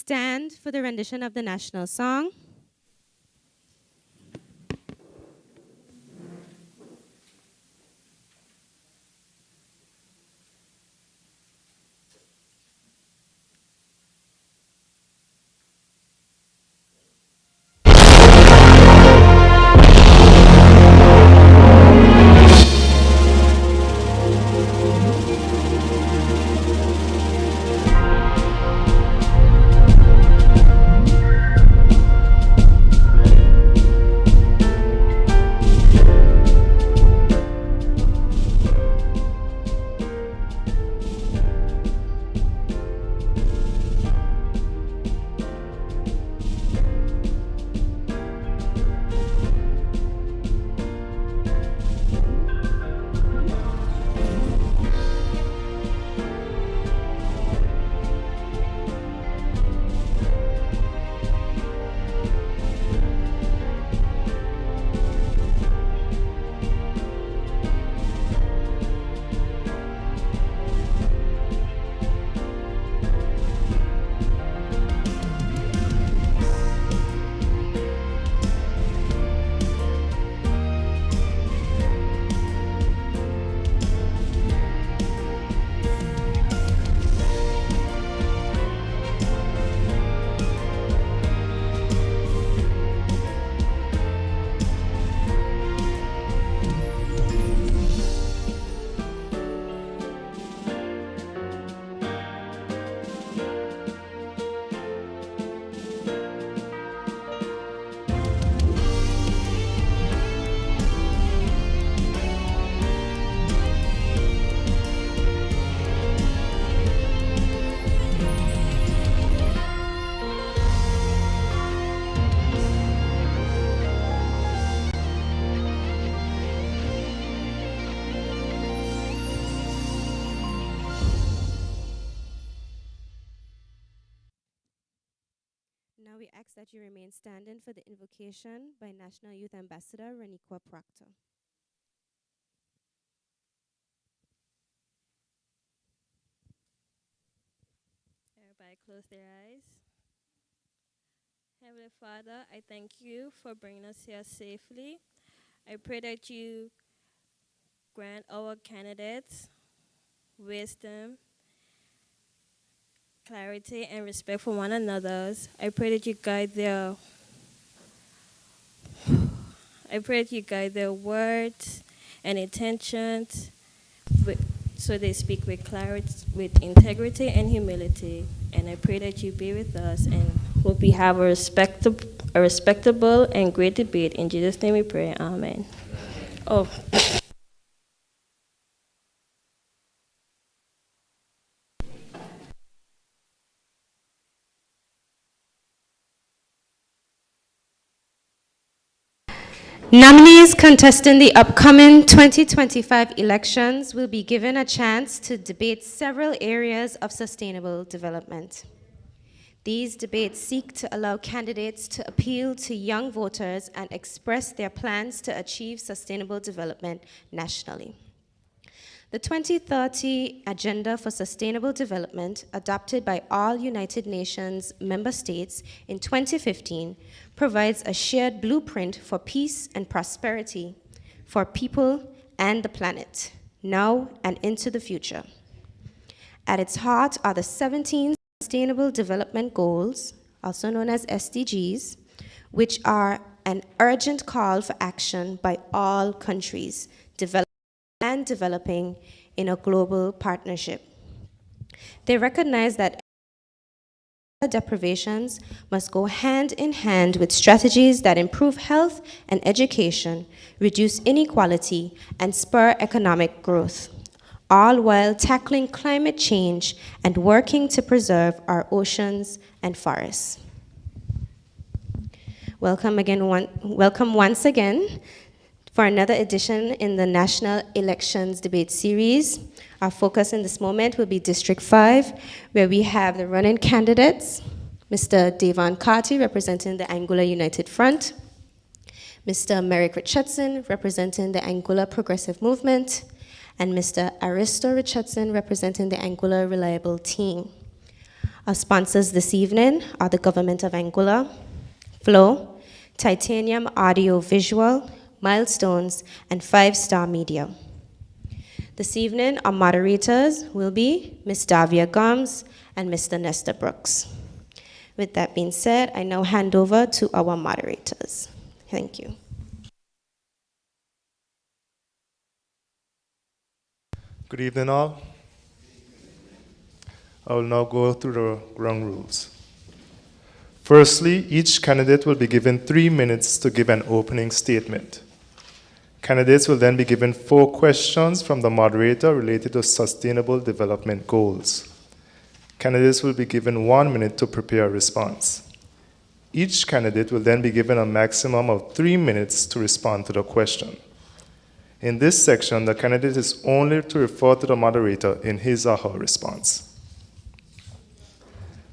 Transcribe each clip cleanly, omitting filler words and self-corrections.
stand for the rendition of the national song. Now we ask that you remain standing for the invocation by National Youth Ambassador Reniqua Proctor. Everybody close their eyes. Heavenly Father, I thank you for bringing us here safely. I pray that you grant our candidates wisdom, clarity, and respect for one another. I pray that you guide their words and intentions so they speak with clarity, with integrity and humility. And I pray that you be with us and hope we have a respectable and great debate. In Jesus' name we pray. Amen. Oh. Nominees contesting the upcoming 2025 elections will be given a chance to debate several areas of sustainable development. These debates seek to allow candidates to appeal to young voters and express their plans to achieve sustainable development nationally. The 2030 Agenda for Sustainable Development, adopted by all United Nations member states in 2015, provides a shared blueprint for peace and prosperity for people and the planet, now and into the future. At its heart are the 17 Sustainable Development Goals, also known as SDGs, which are an urgent call for action by all countries developing in a global partnership. They recognize that deprivations must go hand in hand with strategies that improve health and education, reduce inequality, and spur economic growth, all while tackling climate change and working to preserve our oceans and forests. Welcome once again for another edition in the National Elections Debate Series. Our focus in this moment will be District 5, where we have the running candidates, Mr. Devon Carty, representing the Anguilla United Front, Mr. Merrick Richardson, representing the Anguilla Progressive Movement, and Mr. Aristo Richardson, representing the Anguilla Reliable Team. Our sponsors this evening are the Government of Anguilla, Flow, Titanium Audio Visual, Milestones, and 5-Star Media. This evening, our moderators will be Ms. Davia Gomes and Mr. Nestor Brooks. With that being said, I now hand over to our moderators. Thank you. Good evening, all. I will now go through the ground rules. Firstly, each candidate will be given 3 minutes to give an opening statement. Candidates will then be given 4 questions from the moderator related to sustainable development goals. Candidates will be given 1 minute to prepare a response. Each candidate will then be given a maximum of 3 minutes to respond to the question. In this section, the candidate is only to refer to the moderator in his or her response.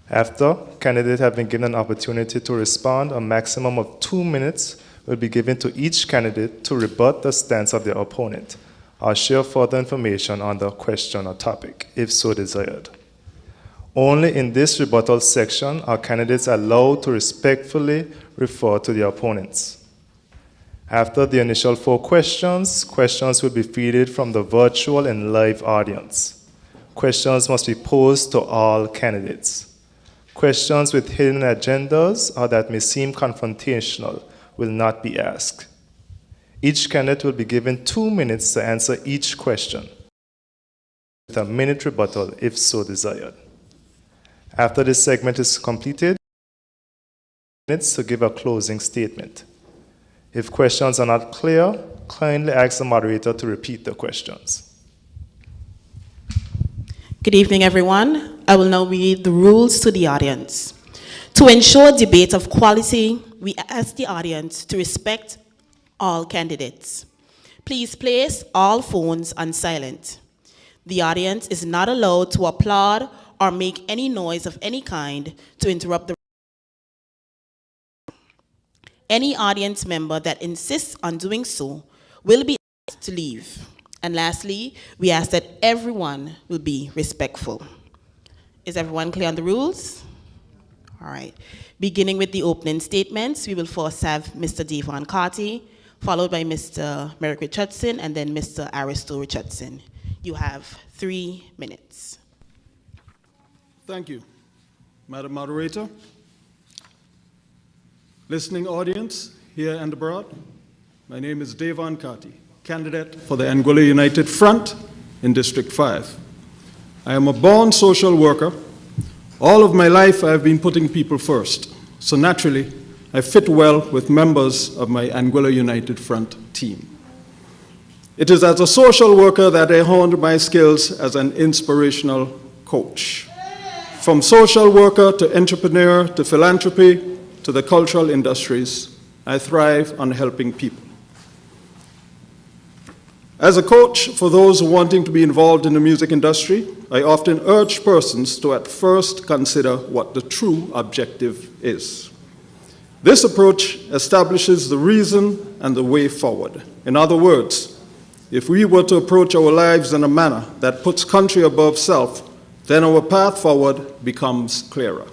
After candidates have been given an opportunity to respond, a maximum of 2 minutes will be given to each candidate to rebut the stance of their opponent or share further information on the question or topic, if so desired. Only in this rebuttal section are candidates allowed to respectfully refer to their opponents. After the initial 4 questions, questions will be fielded from the virtual and live audience. Questions must be posed to all candidates. Questions with hidden agendas or that may seem confrontational will not be asked. Each candidate will be given 2 minutes to answer each question, with a minute rebuttal if so desired. After this segment is completed, minutes to give a closing statement. If questions are not clear, kindly ask the moderator to repeat the questions. Good evening, everyone. I will now read the rules to the audience. To ensure debate of quality, we ask the audience to respect all candidates. Please place all phones on silent. The audience is not allowed to applaud or make any noise of any kind to interrupt the Any audience member that insists on doing so will be asked to leave. And lastly, we ask that everyone will be respectful. Is everyone clear on the rules? All right. Beginning with the opening statements, we will first have Mr. Devon Carty, followed by Mr. Merrick Richardson, and then Mr. Aristo Richardson. You have 3 minutes. Thank you, Madam Moderator. Listening audience, here and abroad, my name is Devon Carty, candidate for the Anguilla United Front in District 5. I am a born social worker. All of my life I have been putting people first, so naturally I fit well with members of my Anguilla United Front team. It is as a social worker that I honed my skills as an inspirational coach. From social worker to entrepreneur to philanthropy, to the cultural industries, I thrive on helping people. As a coach for those wanting to be involved in the music industry, I often urge persons to at first consider what the true objective is. This approach establishes the reason and the way forward. In other words, if we were to approach our lives in a manner that puts country above self, then our path forward becomes clearer,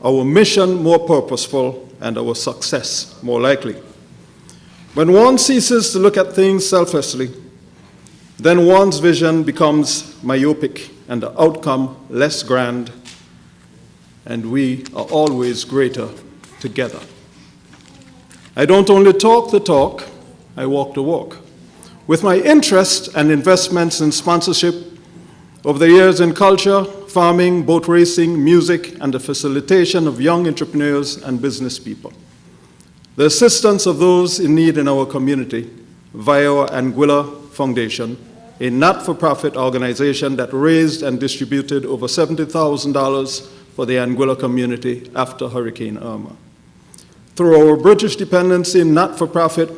our mission more purposeful, and our success more likely. When one ceases to look at things selflessly, then one's vision becomes myopic and the outcome less grand, and we are always greater together. I don't only talk the talk, I walk the walk. With my interest and investments in sponsorship over the years in culture, farming, boat racing, music, and the facilitation of young entrepreneurs and business people, the assistance of those in need in our community via our Anguilla Foundation, a not-for-profit organization that raised and distributed over $70,000 for the Anguilla community after Hurricane Irma. Through our British dependency not-for-profit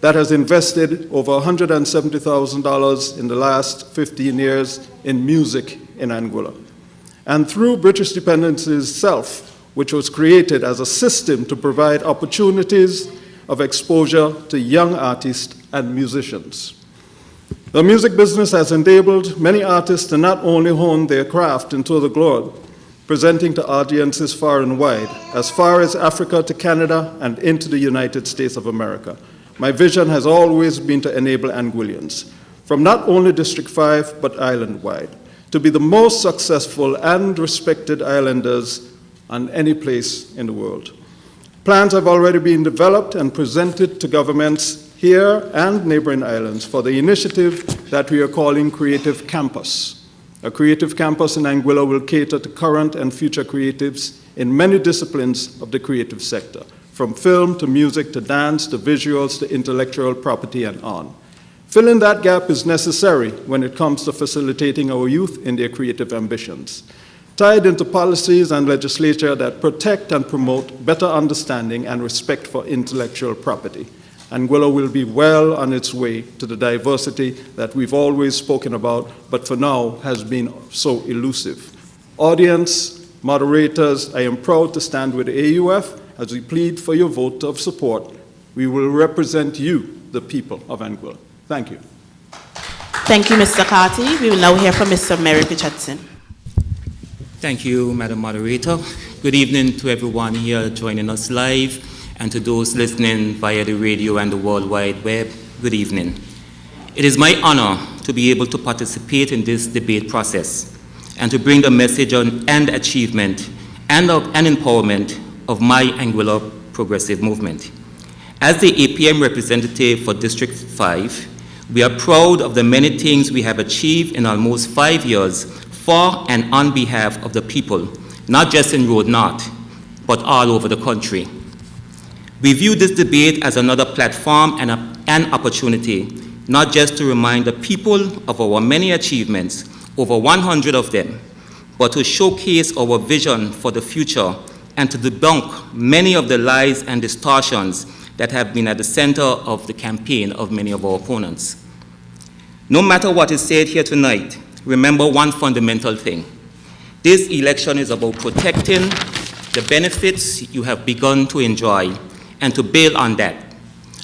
that has invested over $170,000 in the last 15 years in music in Anguilla. And through British dependency itself, which was created as a system to provide opportunities of exposure to young artists and musicians. The music business has enabled many artists to not only hone their craft into the globe, presenting to audiences far and wide, as far as Africa to Canada and into the United States of America. My vision has always been to enable Anguillians, from not only District 5, but island-wide, to be the most successful and respected islanders on any place in the world. Plans have already been developed and presented to governments here and neighboring islands for the initiative that we are calling Creative Campus. A creative campus in Anguilla will cater to current and future creatives in many disciplines of the creative sector, from film to music to dance to visuals to intellectual property and on. Filling that gap is necessary when it comes to facilitating our youth in their creative ambitions, tied into policies and legislature that protect and promote better understanding and respect for intellectual property. Anguilla will be well on its way to the diversity that we've always spoken about, but for now has been so elusive. Audience, moderators, I am proud to stand with AUF as we plead for your vote of support. We will represent you, the people of Anguilla. Thank you. Thank you, Mr. Carty. We will now hear from Mr. Merrick Richardson. Thank you, Madam Moderator. Good evening to everyone here joining us live, and to those listening via the radio and the World Wide Web, good evening. It is my honor to be able to participate in this debate process and to bring the message on and achievement and empowerment of my Anguilla progressive movement. As the APM representative for District 5, we are proud of the many things we have achieved in almost 5 years for and on behalf of the people, not just in Road North, but all over the country. We view this debate as another platform and an opportunity, not just to remind the people of our many achievements, over 100 of them, but to showcase our vision for the future and to debunk many of the lies and distortions that have been at the center of the campaign of many of our opponents. No matter what is said here tonight, remember one fundamental thing. This election is about protecting the benefits you have begun to enjoy and to build on that.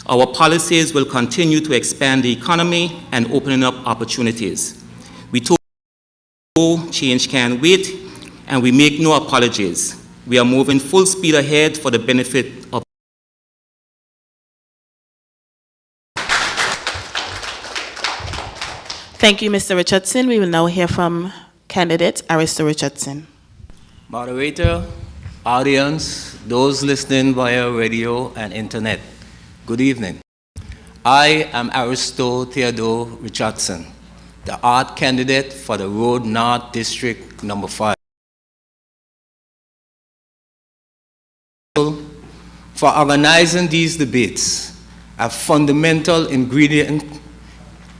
Our policies will continue to expand the economy and opening up opportunities. We told you change can't wait, and we make no apologies. We are moving full speed ahead for the benefit of Thank you, Mr. Richardson. We will now hear from candidate Aristo Richardson. Moderator, audience, those listening via radio and internet, good evening. I am Aristo Theodore Richardson, the art candidate for the Road North District number 5. For organizing these debates, a fundamental ingredient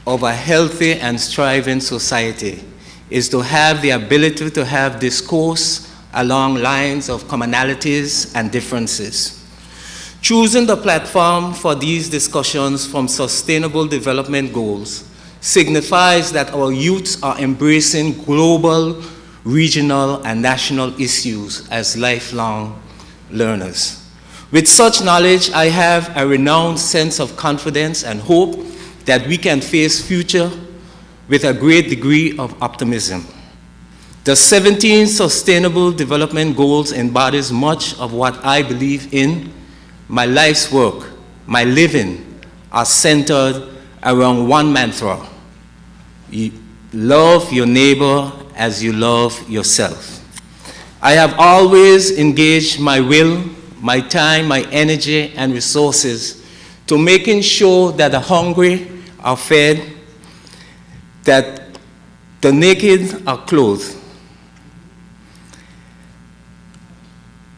of a healthy and thriving society is to have the ability to have discourse along lines of commonalities and differences. Choosing the platform for these discussions from sustainable development goals signifies that our youths are embracing global, regional, and national issues as lifelong learners. With such knowledge, I have a renewed sense of confidence and hope that we can face future with a great degree of optimism. The 17 Sustainable Development Goals embodies much of what I believe in. My life's work, my living, are centered around one mantra: you love your neighbor as you love yourself. I have always engaged my will, my time, my energy, and resources to making sure that the hungry are fed, that the naked are clothed.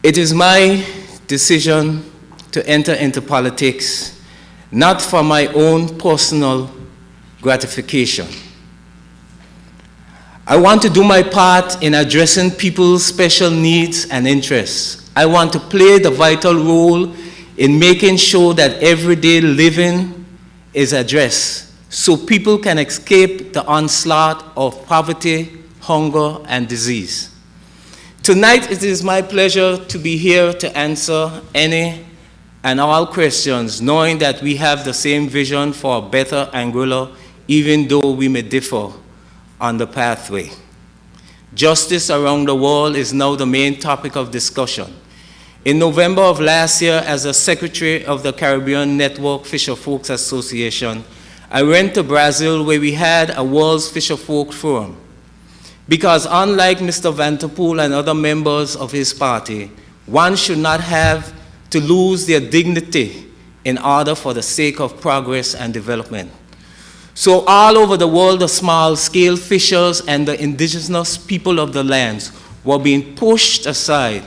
It is my decision to enter into politics, not for my own personal gratification. I want to do my part in addressing people's special needs and interests. I want to play the vital role in making sure that everyday living is addressed so people can escape the onslaught of poverty, hunger, and disease. Tonight, it is my pleasure to be here to answer any and all questions, knowing that we have the same vision for a better Anguilla, even though we may differ on the pathway. Justice around the world is now the main topic of discussion. In November of last year, as a secretary of the Caribbean Network Fisherfolks Association, I went to Brazil where we had a World's Fisherfolk Forum. Because unlike Mr. Vanterpool and other members of his party, one should not have to lose their dignity in order for the sake of progress and development. So all over the world, the small-scale fishers and the indigenous people of the lands were being pushed aside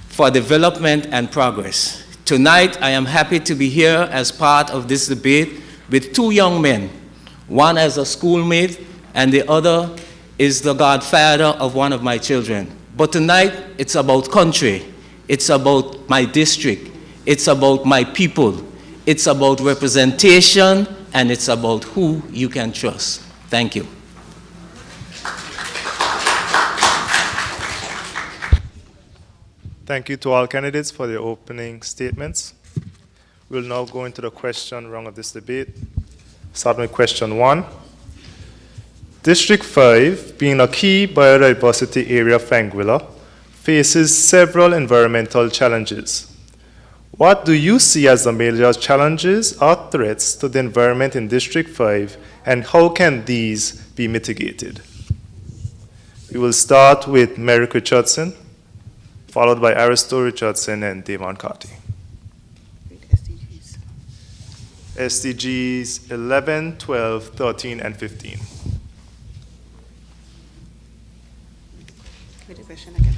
for development and progress. Tonight, I am happy to be here as part of this debate with two young men, one as a schoolmate and the other is the godfather of one of my children. But tonight, it's about country, it's about my district, it's about my people, it's about representation, and it's about who you can trust. Thank you. Thank you to all candidates for their opening statements. We'll now go into the question round of this debate. Starting with question 1. District 5, being a key biodiversity area of Anguilla, faces several environmental challenges. What do you see as the major challenges or threats to the environment in District 5, and how can these be mitigated? We will start with Merrick Richardson, followed by Aristo Richardson and Damon Carty. SDGs 11, 12, 13, and 15. Read the question again.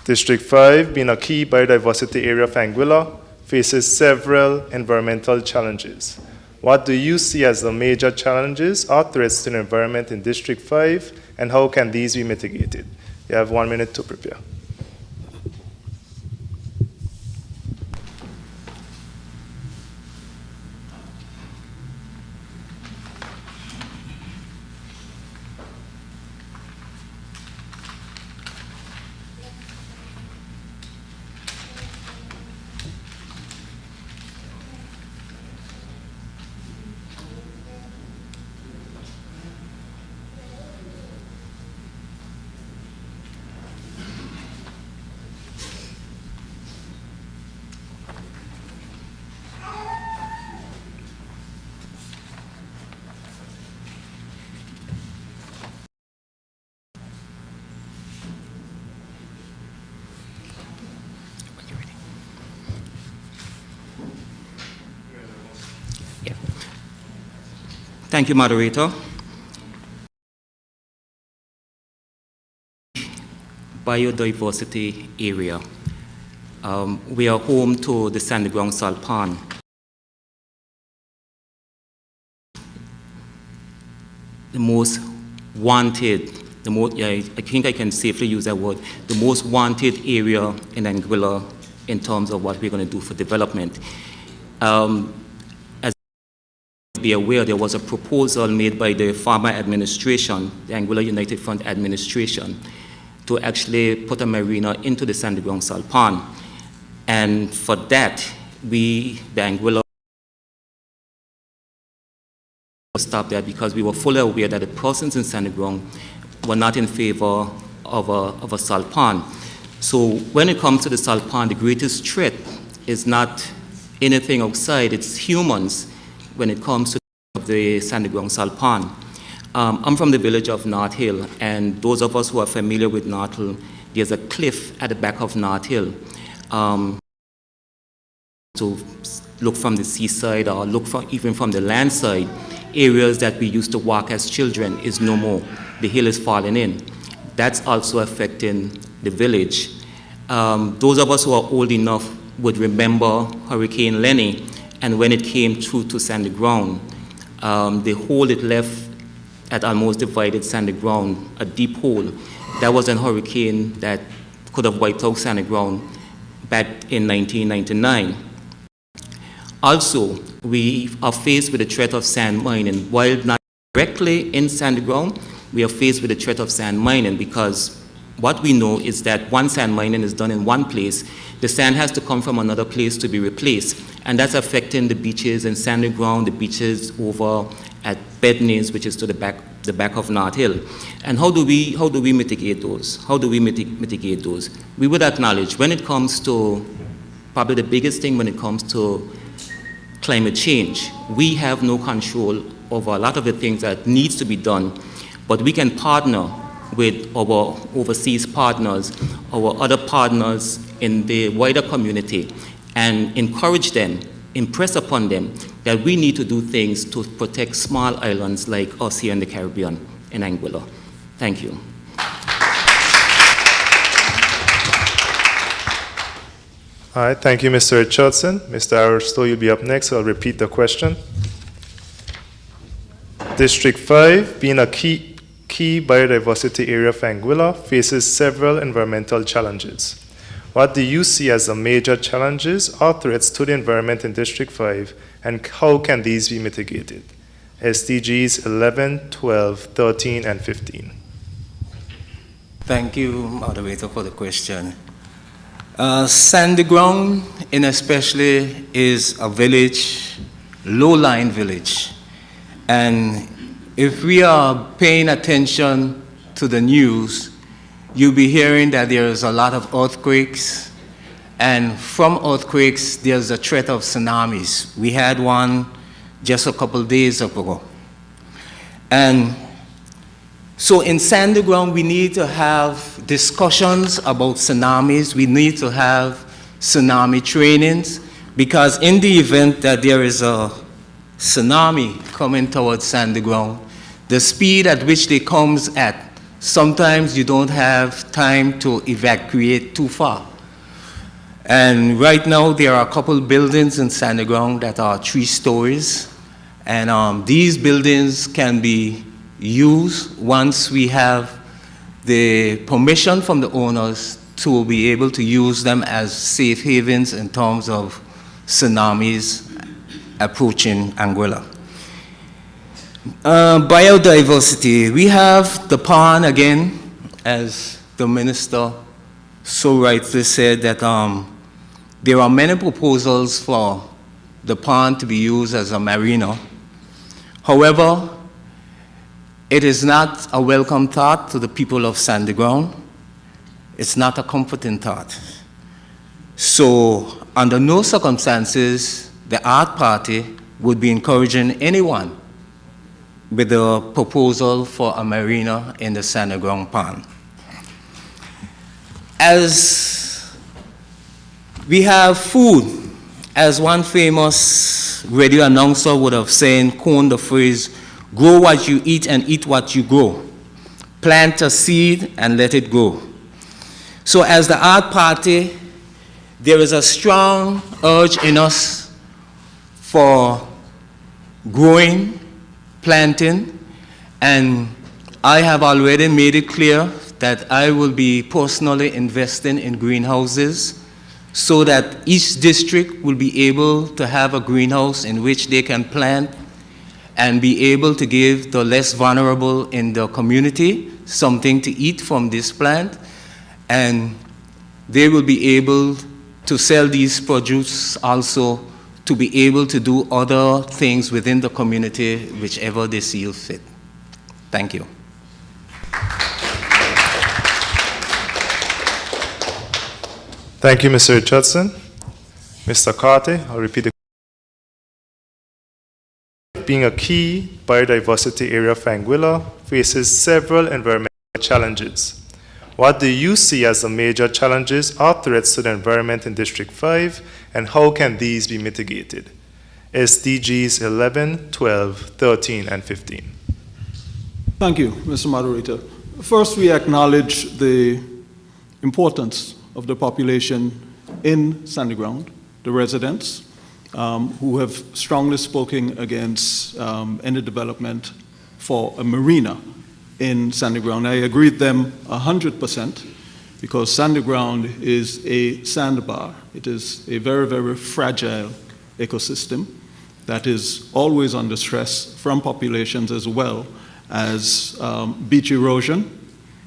District 5, being a key biodiversity area of Anguilla, faces several environmental challenges. What do you see as the major challenges or threats to the environment in District 5, and how can these be mitigated? You have 1 minute to prepare. Thank you, moderator. Biodiversity area. We are home to the sandy ground salt pond. The most wanted, I think I can safely use that word, the most wanted area in Anguilla in terms of what we're going to do for development. Be aware, there was a proposal made by the former administration, the Anguilla United Front administration, to actually put a marina into the sandy ground salt pond. And for that, the Anguilla stopped that because we were fully aware that the persons in sandy ground were not in favor of a salt pond. So when it comes to the salt pond, the greatest threat is not anything outside, it's humans when it comes to the sandy ground salt pond. I'm from the village of North Hill, and those of us who are familiar with North Hill, there's a cliff at the back of North Hill. To look from the seaside or look from, even from the land side, areas that we used to walk as children is no more. The hill is falling in. That's also affecting the village. Those of us who are old enough would remember Hurricane Lenny, and when it came through to sandy ground, the hole it left at almost divided sandy ground, a deep hole. That was a hurricane that could have wiped out sandy ground back in 1999. Also, we are faced with the threat of sand mining. While not directly in sandy ground, we are faced with the threat of sand mining because what we know is that once sand mining is done in one place, the sand has to come from another place to be replaced. And that's affecting the beaches in sandy ground, the beaches over at Bedney's, which is to the back of North Hill. And how do we mitigate those? How do we mitigate those? We would acknowledge when it comes to, probably the biggest thing when it comes to climate change, we have no control over a lot of the things that needs to be done, but we can partner with our overseas partners, our other partners in the wider community, and encourage them, impress upon them that we need to do things to protect small islands like us here in the Caribbean, in Anguilla. Thank you. All right, thank you, Mr. Richardson. Mr. Aristo, you'll be up next. I'll repeat the question. District 5, being a key biodiversity area of Anguilla, faces several environmental challenges. What do you see as the major challenges or threats to the environment in District 5, and how can these be mitigated? SDGs 11, 12, 13, and 15. Thank you, moderator, for the question. Sandy Ground, in especially, is a village, low-lying village. And if we are paying attention to the news, you'll be hearing that there is a lot of earthquakes. And from earthquakes, there's a threat of tsunamis. We had one just a couple days ago. And so in Sandy Ground, we need to have discussions about tsunamis. We need to have tsunami trainings, because in the event that there is a tsunami coming towards Sandy Ground, the speed at which they comes at, sometimes you don't have time to evacuate too far. And right now, there are a couple buildings in Sandy Ground that are 3 stories. And these buildings can be used once we have the permission from the owners to be able to use them as safe havens in terms of tsunamis approaching Anguilla. Biodiversity, we have the pond again, as the minister so rightly said, that there are many proposals for the pond to be used as a marina. However, it is not a welcome thought to the people of Sandy Ground. It's not a comforting thought. So, under no circumstances, the Art Party would be encouraging anyone with a proposal for a marina in the Sandy Ground pond. As we have food, as one famous radio announcer would have said, coined the phrase, grow what you eat and eat what you grow. Plant a seed and let it grow. So as the Art Party, there is a strong urge in us for growing, planting, and I have already made it clear that I will be personally investing in greenhouses so that each district will be able to have a greenhouse in which they can plant and be able to give the less vulnerable in the community something to eat from this plant, and they will be able to sell these produce also to be able to do other things within the community, whichever they see fit. Thank you. Thank you, Mr. Richardson. Mr. Carter, I'll repeat the being a key biodiversity area of Anguilla faces several environmental challenges. What do you see as the major challenges or threats to the environment in District 5, and how can these be mitigated? SDGs 11, 12, 13, and 15. Thank you, Mr. Moderator. First, we acknowledge the importance of the population in Sandy Ground, the residents, who have strongly spoken against any development for a marina in Sandy Ground. I agree with them 100%, because Sandy Ground is a sandbar. It is a very, very fragile ecosystem that is always under stress from populations, as well as beach erosion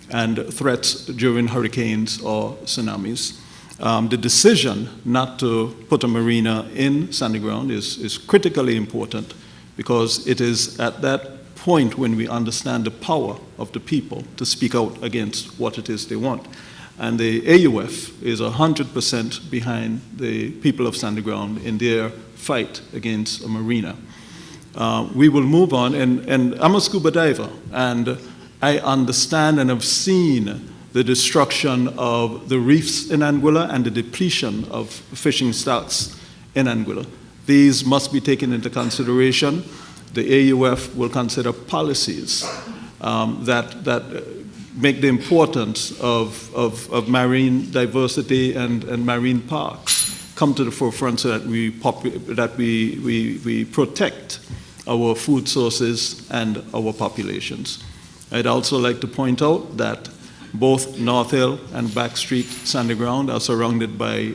and threats during hurricanes or tsunamis. The decision not to put a marina in Sandy Ground is critically important because it is at that point when we understand the power of the people to speak out against what it is they want. And the AUF is 100% behind the people of Sandy Ground in their fight against a marina. We will move on, and I'm a scuba diver, and I understand and have seen the destruction of the reefs in Anguilla and the depletion of fishing stocks in Anguilla. These must be taken into consideration. The AUF will consider policies that make the importance of marine diversity and marine parks come to the forefront so that we protect our food sources and our populations. I'd also like to point out that both North Hill and Back Street Sandy Ground are surrounded by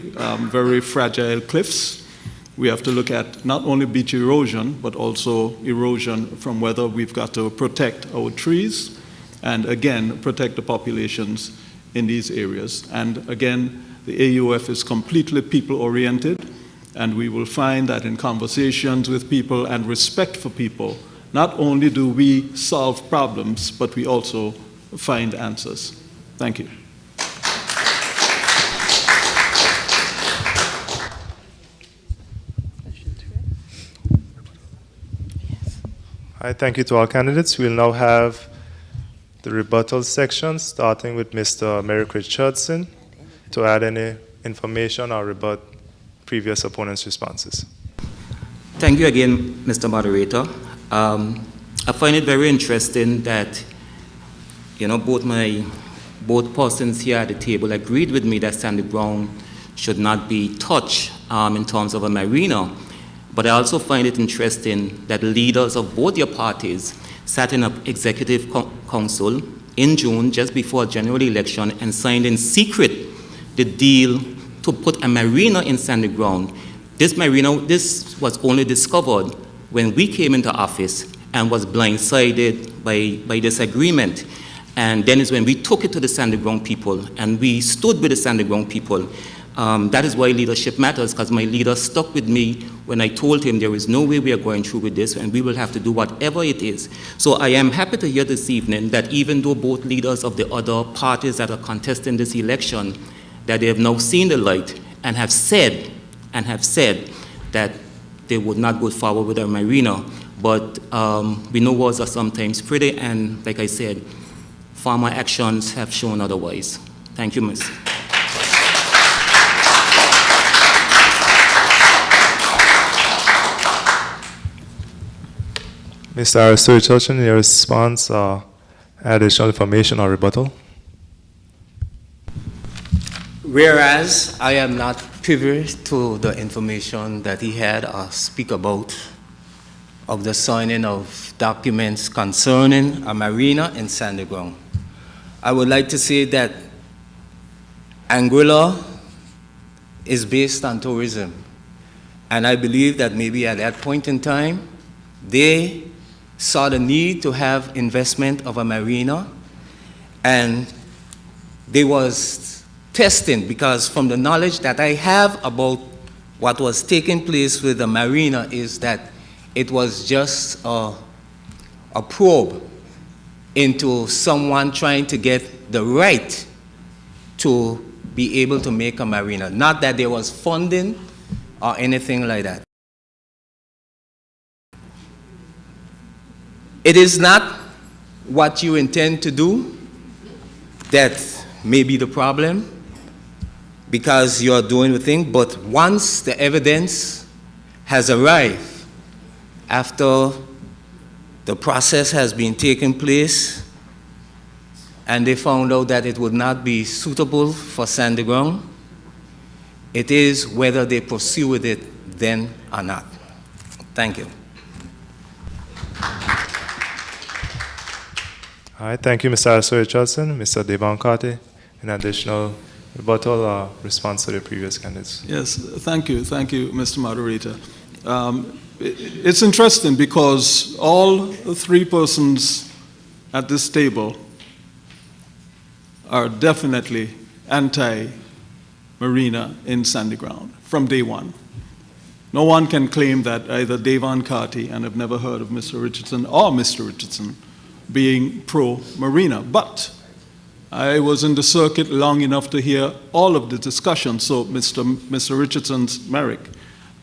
very fragile cliffs. We have to look at not only beach erosion, but also erosion from weather. We've got to protect our trees and, again, protect the populations in these areas. And, again, the AUF is completely people-oriented, and we will find that in conversations with people and respect for people, not only do we solve problems, but we also find answers. Thank you. Hi, thank you to all candidates. We'll now have the rebuttal section, starting with Mr. Merrick Richardson, to add any information or rebut previous opponents' responses. Thank you again, Mr. Moderator. I find it very interesting that, both persons here at the table agreed with me that Sandy Ground should not be touched in terms of a marina. But I also find it interesting that leaders of both your parties sat in an executive council in June, just before a general election, and signed in secret the deal to put a marina in Sandy Ground. This marina, this was only discovered when we came into office and was blindsided by this agreement. And then is when we took it to the Sandy Ground people, and we stood with the Sandy Ground people. That is why leadership matters, because my leader stuck with me when I told him there is no way we are going through with this, and we will have to do whatever it is. So I am happy to hear this evening that even though both leaders of the other parties that are contesting this election, that they have now seen the light and have said that they would not go forward with a marina. But we know words are sometimes pretty, and like I said, farmer actions have shown otherwise. Thank you, Ms. Mr. Aristotle Richardson, your response, additional information or rebuttal? Whereas I am not privy to the information that he had speak about of the signing of documents concerning a marina in Sandy Ground, I would like to say that Anguilla is based on tourism. And I believe that maybe at that point in time, they saw the need to have investment of a marina, and they was testing, because from the knowledge that I have about what was taking place with the marina is that it was just a probe into someone trying to get the right to be able to make a marina, not that there was funding or anything like that. It is not what you intend to do that may be the problem, because you're doing the thing, but once the evidence has arrived, after the process has been taking place, and they found out that it would not be suitable for Sandy Ground, it is whether they pursue with it then or not. Thank you. All right, thank you, Mr. Aristotle Richardson. Mr. Devon Carty, an additional rebuttal or response to the previous candidates. Yes, thank you, Mr. Moderator. It's interesting because all three persons at this table are definitely anti-marina in Sandy Ground from day one. No one can claim that either Devon Carty, and I've never heard of Mr. Richardson, or Mr. Richardson being pro-marina. But I was in the circuit long enough to hear all of the discussion, so Mr. Richardson's Merrick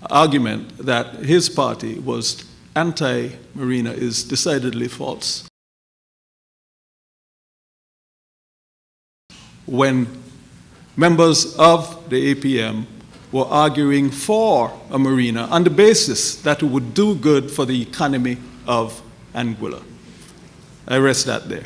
argument that his party was anti-marina is decidedly false. When members of the APM were arguing for a marina on the basis that it would do good for the economy of Anguilla. I rest that there.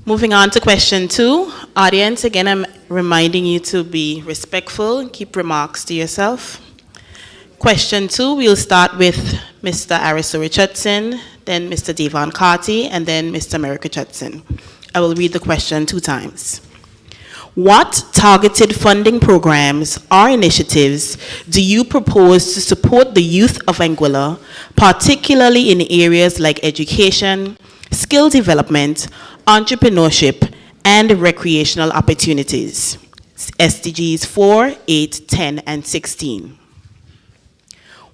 Moving on to question 2. Audience, again, I'm reminding you to be respectful and keep remarks to yourself. Question 2, we'll start with Mr. Aristo Richardson, then Mr. Devon Carty, and then Mr. Merrick Richardson. I will read the question 2 times. What targeted funding programs or initiatives do you propose to support the youth of Anguilla, particularly in areas like education, skill development, entrepreneurship, and recreational opportunities? SDGs 4, 8, 10, and 16.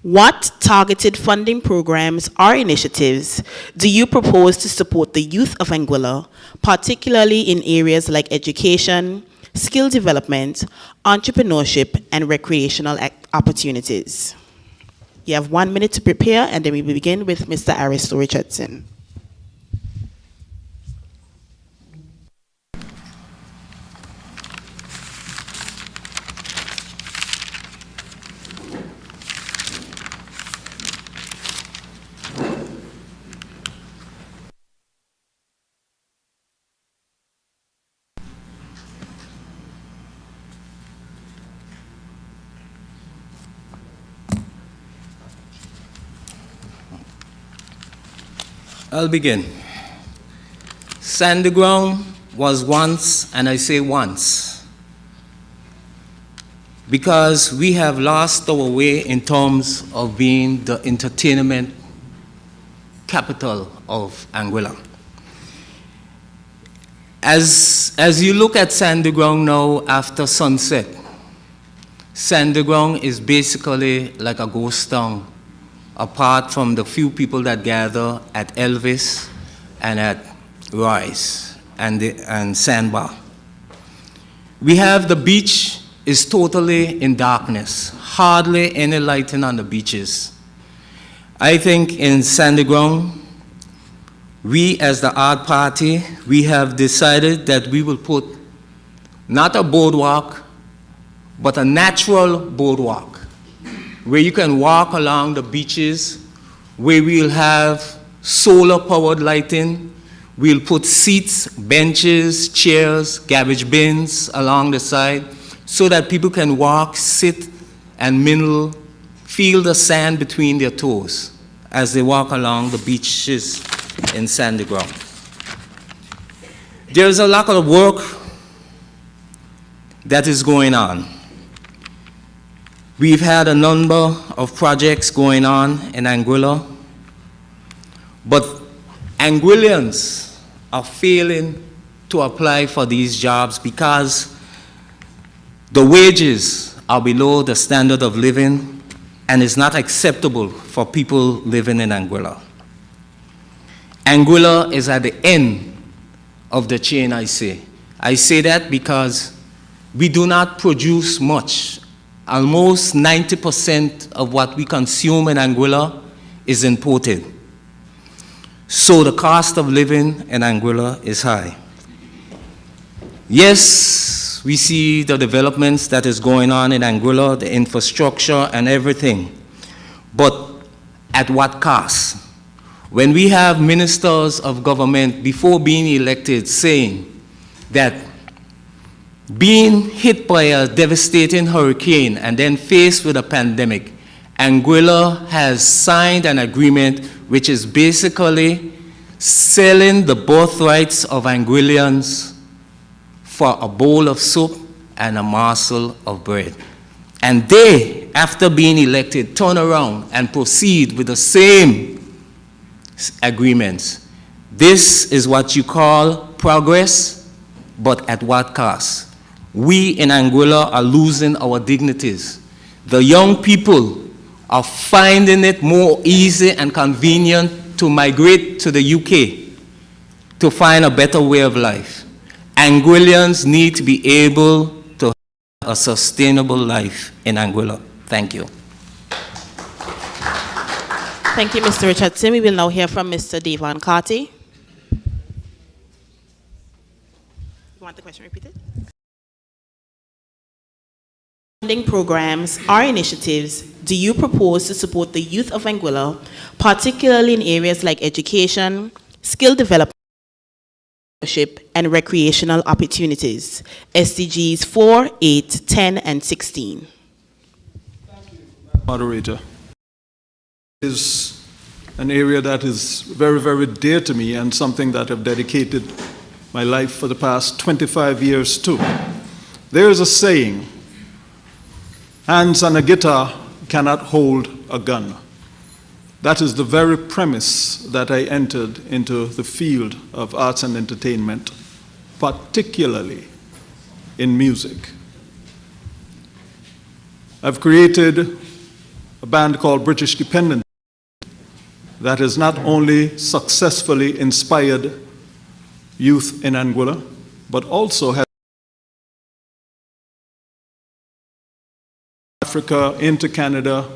What targeted funding programs or initiatives do you propose to support the youth of Anguilla, particularly in areas like education, skill development, entrepreneurship, and recreational opportunities? You have 1 minute to prepare, and then we will begin with Mr. Aristo Richardson. I'll begin. Sandy Ground was once, and I say once, because we have lost our way in terms of being the entertainment capital of Anguilla. As you look at Sandy Ground now after sunset, Sandy Ground is basically like a ghost town, apart from the few people that gather at Elvis and at Royce and Sandbar. We have the beach is totally in darkness, hardly any lighting on the beaches. I think in Sandy Ground, we as the art party, we have decided that we will put not a boardwalk, but a natural boardwalk, where you can walk along the beaches, where we'll have solar-powered lighting. We'll put seats, benches, chairs, garbage bins along the side so that people can walk, sit, and mingle, feel the sand between their toes as they walk along the beaches in Sandy Ground. There's a lot of work that is going on. We've had a number of projects going on in Anguilla, but Anguillians are failing to apply for these jobs because the wages are below the standard of living and is not acceptable for people living in Anguilla. Anguilla is at the end of the chain, I say. I say that because we do not produce much. Almost 90% of what we consume in Anguilla is imported. So the cost of living in Anguilla is high. Yes, we see the developments that is going on in Anguilla, the infrastructure and everything, but at what cost? When we have ministers of government before being elected saying that being hit by a devastating hurricane and then faced with a pandemic, Anguilla has signed an agreement which is basically selling the birthrights of Anguillians for a bowl of soup and a morsel of bread. And they, after being elected, turn around and proceed with the same agreements. This is what you call progress. but at what cost? We in Anguilla are losing our dignities. The young people are finding it more easy and convenient to migrate to the UK to find a better way of life. Anguillians need to be able to have a sustainable life in Anguilla. Thank you. Thank you, Mr. Richardson. We will now hear from Mr. Devon Carty. You want the question repeated? Funding programs or initiatives do you propose to support the youth of Anguilla, particularly in areas like education, skill development, and recreational opportunities? SDGs 4, 8, 10, and 16. Moderator. Is an area that is very, very dear to me and something that I've dedicated my life for the past 25 years to. There is a saying, hands on a guitar cannot hold a gun. That is the very premise that I entered into the field of arts and entertainment, particularly in music. I've created a band called British Dependent that has not only successfully inspired youth in Anguilla, but also has Africa into Canada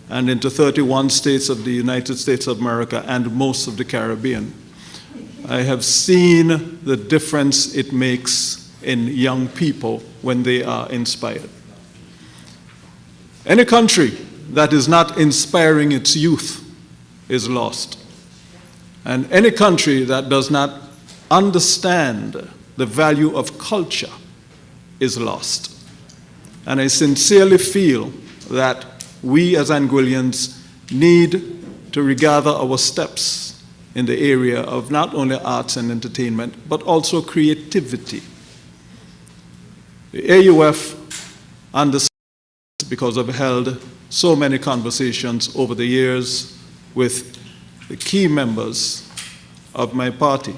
and into 31 states of the United States of America and most of the Caribbean. I have seen the difference it makes in young people when they are inspired. Any country that is not inspiring its youth is lost. And any country that does not understand the value of culture is lost. And I sincerely feel that we as Anguillians need to regather our steps in the area of not only arts and entertainment, but also creativity. The AUF understands, because I've held so many conversations over the years with the key members of my party,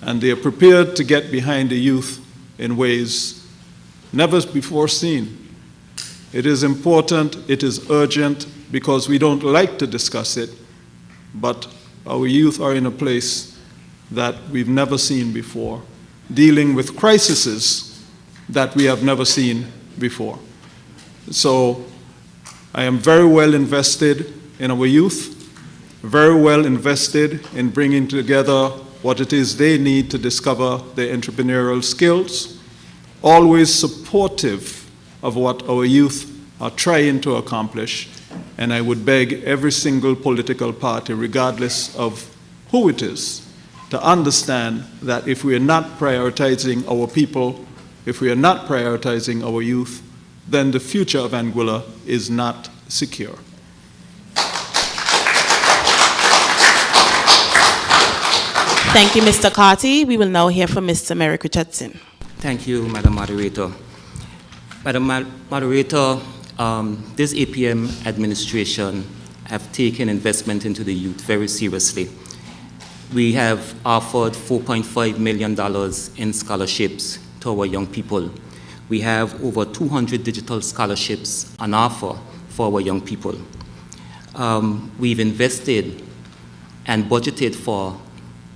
and they are prepared to get behind the youth in ways never before seen. It is important, it is urgent, because we don't like to discuss it, but our youth are in a place that we've never seen before, dealing with crises that we have never seen before. So I am very well invested in our youth, very well invested in bringing together what it is they need to discover their entrepreneurial skills, always supportive of what our youth are trying to accomplish. And I would beg every single political party, regardless of who it is, to understand that if we are not prioritizing our people, if we are not prioritizing our youth, then the future of Anguilla is not secure. Thank you, Mr. Carty. We will now hear from Mr. Merrick Richardson. Thank you, Madam Moderator. Madam Moderator, this APM administration have taken investment into the youth very seriously. We have offered $4.5 million in scholarships to our young people. We have over 200 digital scholarships on offer for our young people. We've invested and budgeted for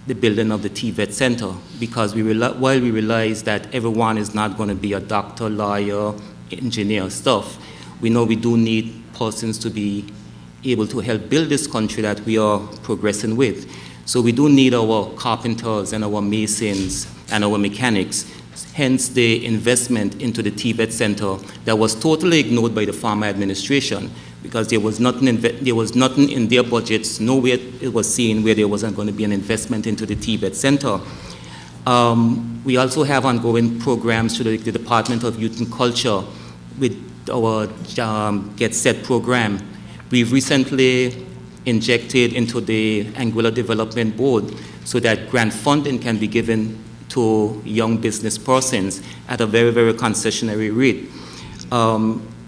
the building of the TVET Center, because while we realize that everyone is not going to be a doctor, lawyer, engineer, stuff, we know we do need persons to be able to help build this country that we are progressing with. So we do need our carpenters and our masons and our mechanics, hence the investment into the TVET Center that was totally ignored by the former administration, because there was nothing in their budgets, nowhere it was seen where there wasn't going to be an investment into the TVET Center. We also have ongoing programs through the Department of Youth and Culture with our Get Set program. We've recently injected into the Anguilla Development Board so that grant funding can be given to young business persons at a very, very concessionary rate.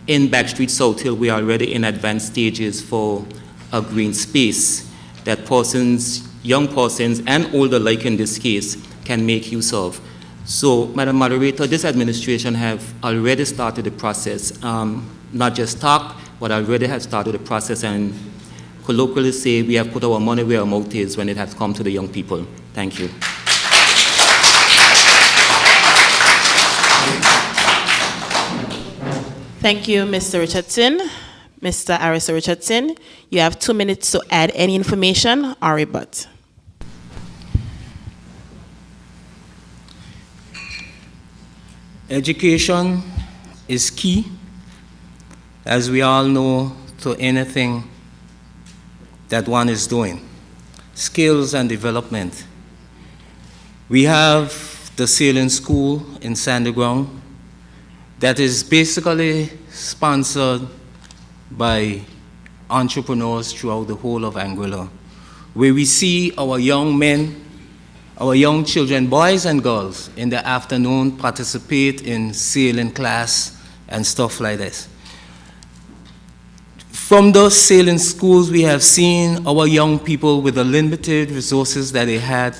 In Backstreet South Hill, we are already in advanced stages for a green space that persons, young persons and older alike in this case, can make use of. So, Madam Moderator, this administration have already started the process, not just talk, but already have started the process and colloquially say we have put our money where our mouth is when it has come to the young people. Thank you. Thank you, Mr. Richardson. Mr. Arisa Richardson, you have 2 minutes to add any information or rebut. Education is key, as we all know, to anything that one is doing. Skills and development. We have the sailing school in Sandyground that is basically sponsored by entrepreneurs throughout the whole of Anguilla, where we see our young men, our young children, boys and girls, in the afternoon participate in sailing class and stuff like this. From those sailing schools, we have seen our young people with the limited resources that they had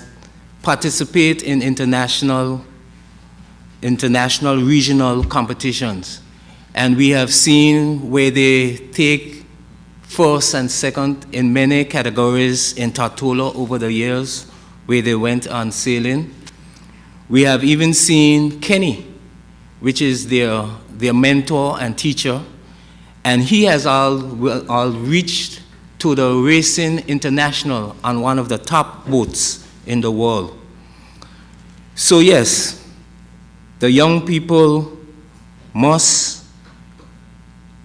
participate in international, regional competitions. And we have seen where they take first and second in many categories in Tortola over the years, where they went on sailing. We have even seen Kenny, which is their mentor and teacher, and he has all reached to the Racing International on one of the top boats in the world. So yes, the young people must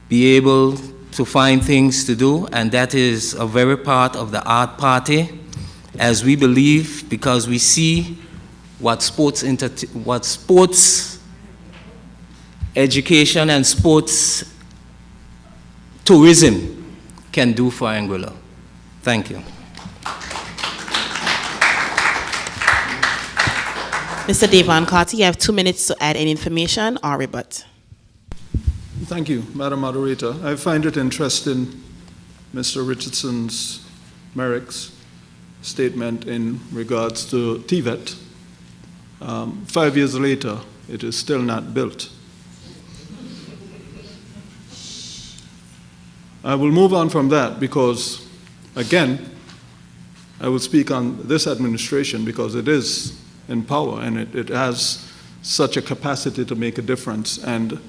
be able to find things to do, and that is a very part of the art party, as we believe, because we see what sports education and sports tourism can do for Anguilla. Thank you. Mr. Devon Carter, you have 2 minutes to add any information or rebut. Thank you, Madam Moderator. I find it interesting, Mr. Richardson's Merrick's statement in regards to TVET. 5 years later, it is still not built. I will move on from that because, again, I will speak on this administration because it is in power and it has such a capacity to make a difference. And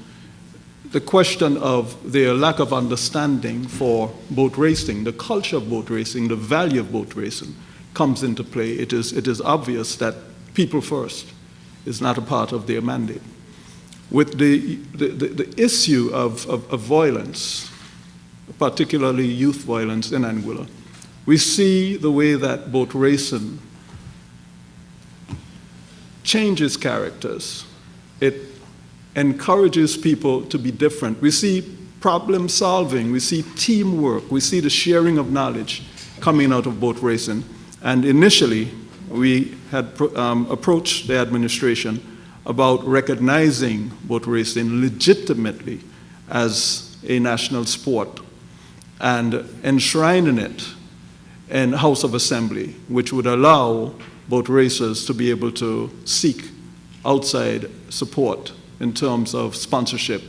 the question of their lack of understanding for boat racing, the culture of boat racing, the value of boat racing comes into play. It is obvious that people first is not a part of their mandate. With the issue of violence, particularly youth violence in Anguilla, we see the way that boat racing changes characters. It encourages people to be different. We see problem solving, we see teamwork, we see the sharing of knowledge coming out of boat racing. And initially, we had approached the administration about recognizing boat racing legitimately as a national sport and enshrining it in House of Assembly, which would allow boat racers to be able to seek outside support in terms of sponsorship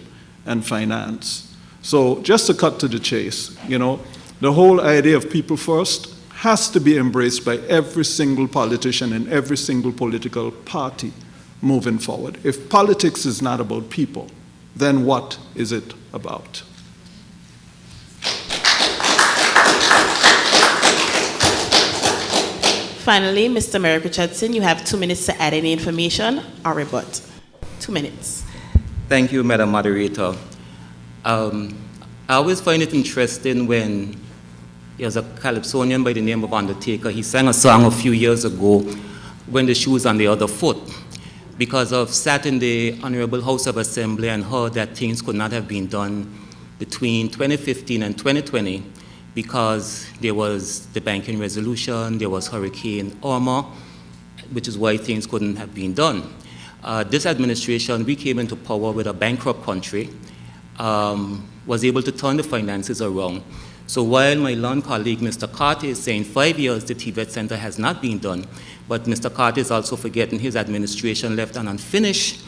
and finance. So just to cut to the chase, the whole idea of people first has to be embraced by every single politician and every single political party moving forward. If politics is not about people, then what is it about? Finally, Mr. Merrick Richardson, you have 2 minutes to add any information or rebut. 2 minutes. Thank you, Madam Moderator. I always find it interesting when there's a calypsonian by the name of Undertaker. He sang a song a few years ago, When the Shoe's on the Other Foot, because of sat in the Honorable House of Assembly and heard that things could not have been done between 2015 and 2020 because there was the banking resolution, there was Hurricane Irma, which is why things couldn't have been done. This administration, we came into power with a bankrupt country, was able to turn the finances around. So while my lawn colleague, Mr. Carter, is saying 5 years the TVET Center has not been done, but Mr. Carter is also forgetting his administration left an unfinished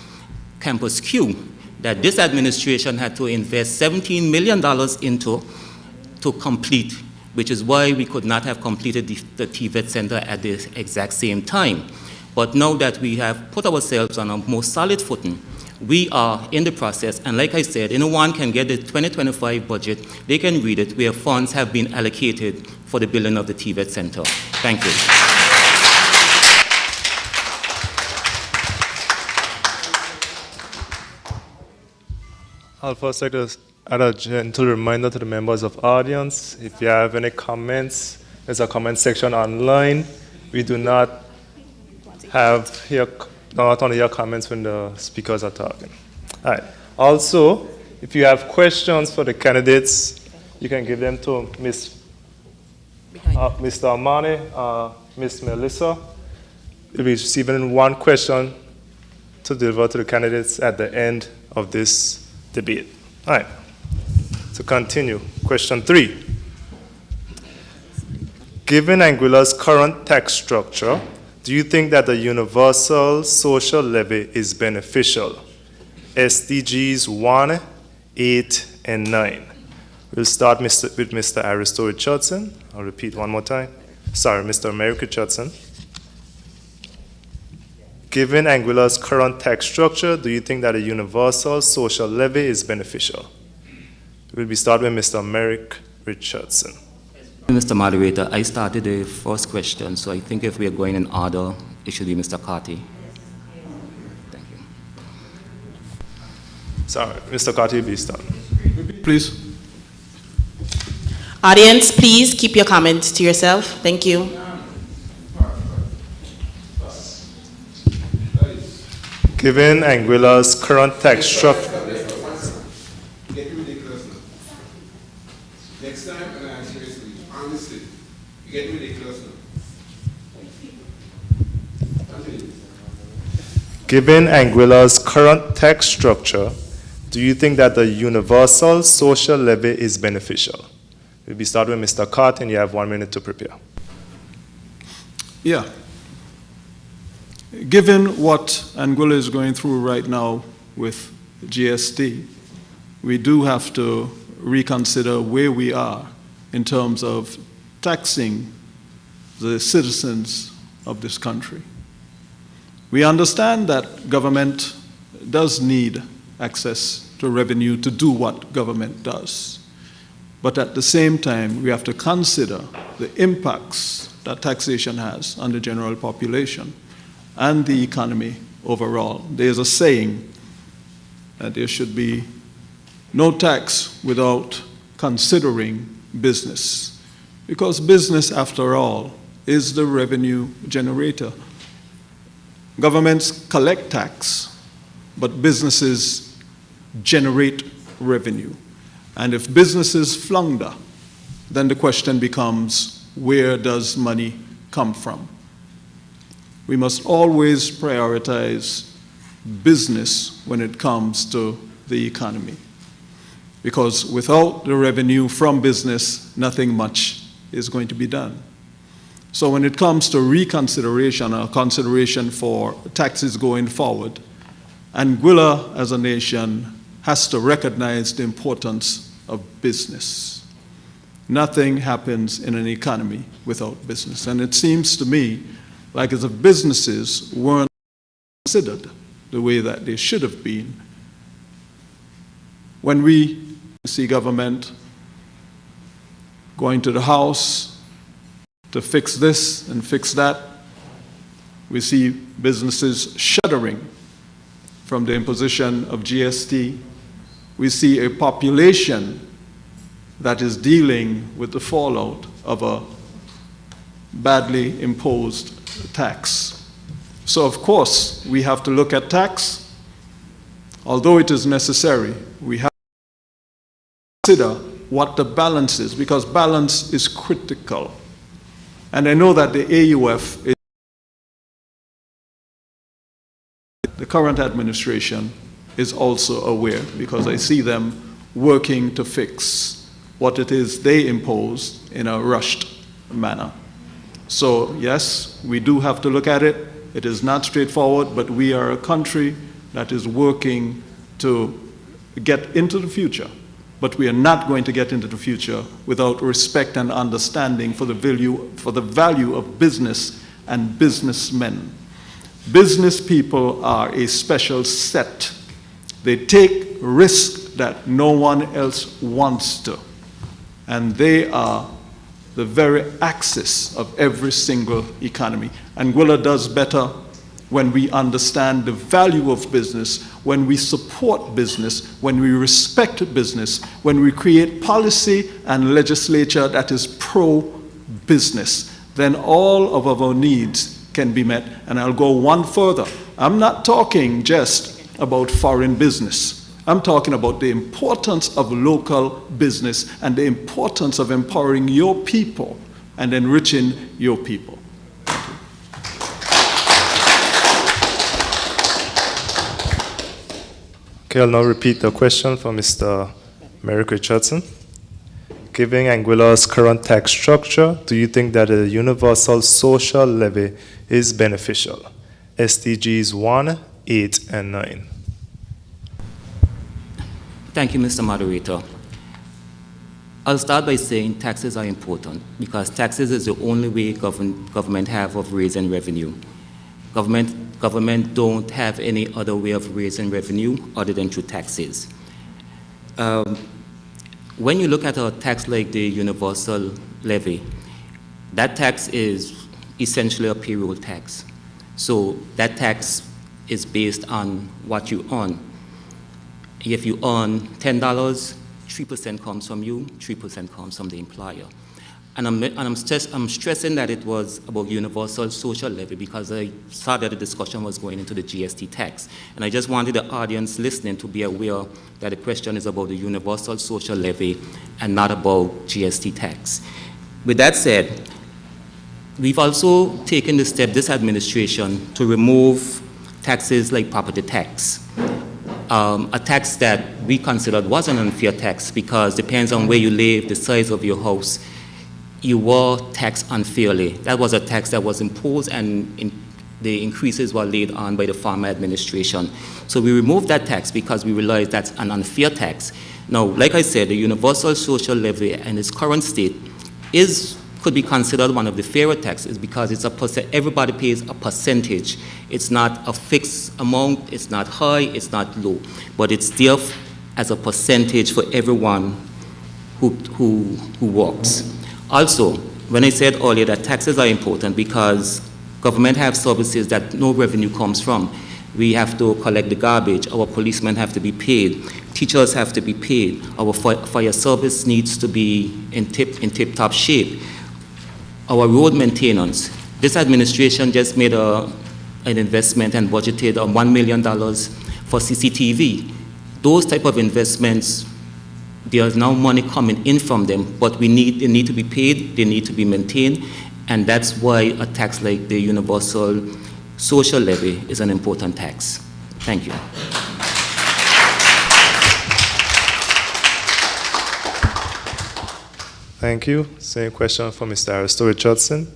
Campus Q that this administration had to invest $17 million into to complete, which is why we could not have completed the TVET Center at the exact same time. But now that we have put ourselves on a more solid footing, we are in the process, and like I said, anyone can get the 2025 budget, they can read it, where funds have been allocated for the building of the TVET Center. Thank you. I'll first like to add a gentle reminder to the members of audience. If you have any comments, there's a comment section online. We do not not only hear comments when the speakers are talking. All right. Also, if you have questions for the candidates, you can give them to Mr. Armani, Ms. Melissa. You'll be receiving one question to deliver to the candidates at the end of this debate. All right. To continue, question 3. Given Anguilla's current tax structure, do you think that the universal social levy is beneficial? SDGs 1, 8, and 9. We'll start with Mr. Aristo Richardson. I'll repeat one more time. Sorry, Mr. Merrick Richardson. Given Anguilla's current tax structure, do you think that a universal social levy is beneficial? We'll be starting with Mr. Merrick Richardson. Mr. Moderator, I started the first question, so I think if we are going in order, it should be Mr. Carty. Thank you. Sorry, Mr. Carty, be started. Please. Audience, please keep your comments to yourself. Thank you. Given Anguilla's current tax structure, next time, and I seriously, honestly, you get ridiculous now. given Anguilla's current tax structure, do you think that the universal social levy is beneficial? We'll be starting with Mr. Carton. You have 1 minute to prepare. Yeah. Given what Anguilla is going through right now with GST, we do have to reconsider where we are in terms of taxing the citizens of this country. We understand that government does need access to revenue to do what government does. But at the same time, we have to consider the impacts that taxation has on the general population and the economy overall. There's a saying that there should be no tax without considering business, because business, after all, is the revenue generator. Governments collect tax, but businesses generate revenue. And if businesses flounder, then the question becomes, where does money come from? We must always prioritize business when it comes to the economy, because without the revenue from business, nothing much is going to be done. So when it comes to reconsideration or consideration for taxes going forward, Anguilla as a nation has to recognize the importance of business. Nothing happens in an economy without business. And it seems to me like as if businesses weren't considered the way that they should have been. When we see government going to the House to fix this and fix that, we see businesses shuddering from the imposition of GST. We see a population that is dealing with the fallout of a badly imposed tax. So of course, we have to look at tax. Although it is necessary, we have to consider what the balance is, because balance is critical. And I know that the AUF, the current administration, is also aware, because I see them working to fix what it is they impose in a rushed manner. So yes, we do have to look at it. It is not straightforward, but we are a country that is working to get into the future. But we are not going to get into the future without respect and understanding for the value of business and businessmen. Business people are a special set. They take risks that no one else wants to. And they are the very axis of every single economy. Anguilla does better when we understand the value of business, when we support business, when we respect business, when we create policy and legislature that is pro-business, then all of our needs can be met. And I'll go one further. I'm not talking just about foreign business. I'm talking about the importance of local business and the importance of empowering your people and enriching your people. Okay, I'll now repeat the question from Mr. Merrick Richardson. Given Anguilla's current tax structure, do you think that a universal social levy is beneficial? SDGs 1, 8, and 9. Thank you, Mr. Moderator. I'll start by saying taxes are important because taxes is the only way government have of raising revenue. Government don't have any other way of raising revenue other than through taxes. When you look at a tax like the universal levy, that tax is essentially a payroll tax. So that tax is based on what you earn. If you earn $10, 3% comes from you, 3% comes from the employer. And I'm stressing that it was about universal social levy because I saw that the discussion was going into the GST tax. And I just wanted the audience listening to be aware that the question is about the universal social levy and not about GST tax. With that said, we've also taken the step, this administration, to remove taxes like property tax. A tax that we considered was an unfair tax because depends on where you live, the size of your house, you were taxed unfairly. That was a tax that was imposed and the increases were laid on by the former administration. So we removed that tax because we realized that's an unfair tax. Now, like I said, the universal social levy in its current state could be considered one of the fairer taxes because it's everybody pays a percentage. It's not a fixed amount, it's not high, it's not low, but it's there as a percentage for everyone who works. Also, when I said earlier that taxes are important because government have services that no revenue comes from. We have to collect the garbage, our policemen have to be paid, teachers have to be paid, our fire service needs to be in tip-top shape. Our road maintenance. This administration just made an investment and budgeted $1 million for CCTV. Those type of investments, there's now money coming in from them, but they need to be paid, they need to be maintained, and that's why a tax like the universal social levy is an important tax. Thank you. Thank you. Same question from Mr. Aristo Richardson.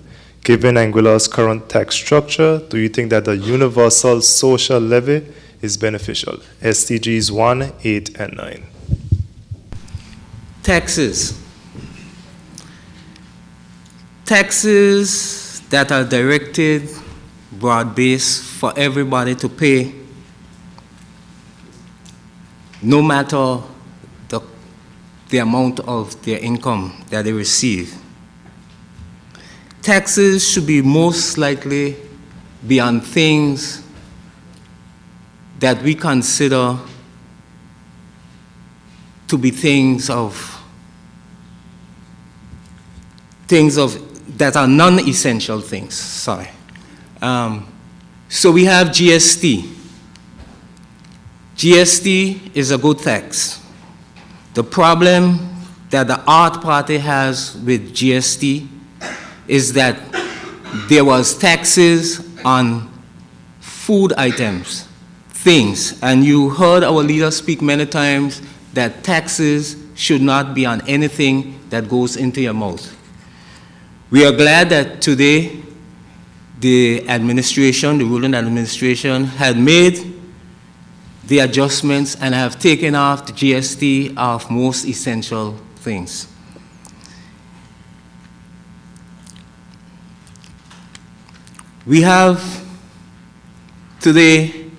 Given Anguilla's current tax structure, do you think that the universal social levy is beneficial? SDGs 1, 8, and 9. Taxes. Taxes that are directed, broad-based for everybody to pay, no matter the amount of their income that they receive. Taxes should be most likely be on things that we consider to be things that are non-essential things, sorry. So we have GST. GST is a good tax. The problem that the art party has with GST is that there was taxes on food items, things, and you heard our leader speak many times that taxes should not be on anything that goes into your mouth. We are glad that today the administration, the ruling administration, had made the adjustments and have taken off the GST of most essential things. We have today,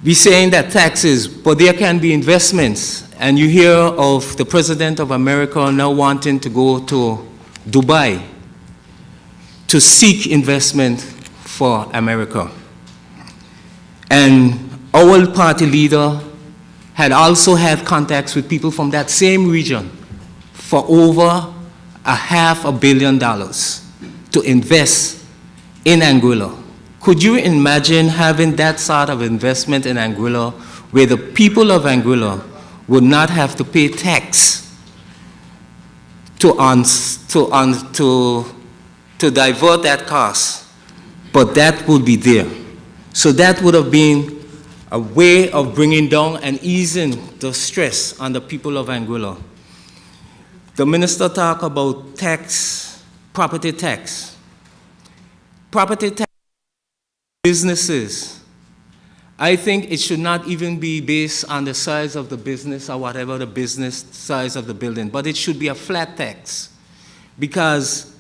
we're saying that taxes, but there can be investments. And you hear of the President of America now wanting to go to Dubai to seek investment for America. And our party leader had also had contacts with people from that same region for over $500 million to invest in Anguilla. Could you imagine having that sort of investment in Anguilla where the people of Anguilla would not have to pay tax to divert that cost, but that would be there. So that would have been a way of bringing down and easing the stress on the people of Anguilla. The minister talked about tax, property tax. Property tax, businesses. I think it should not even be based on the size of the business or whatever the business size of the building, but it should be a flat tax, because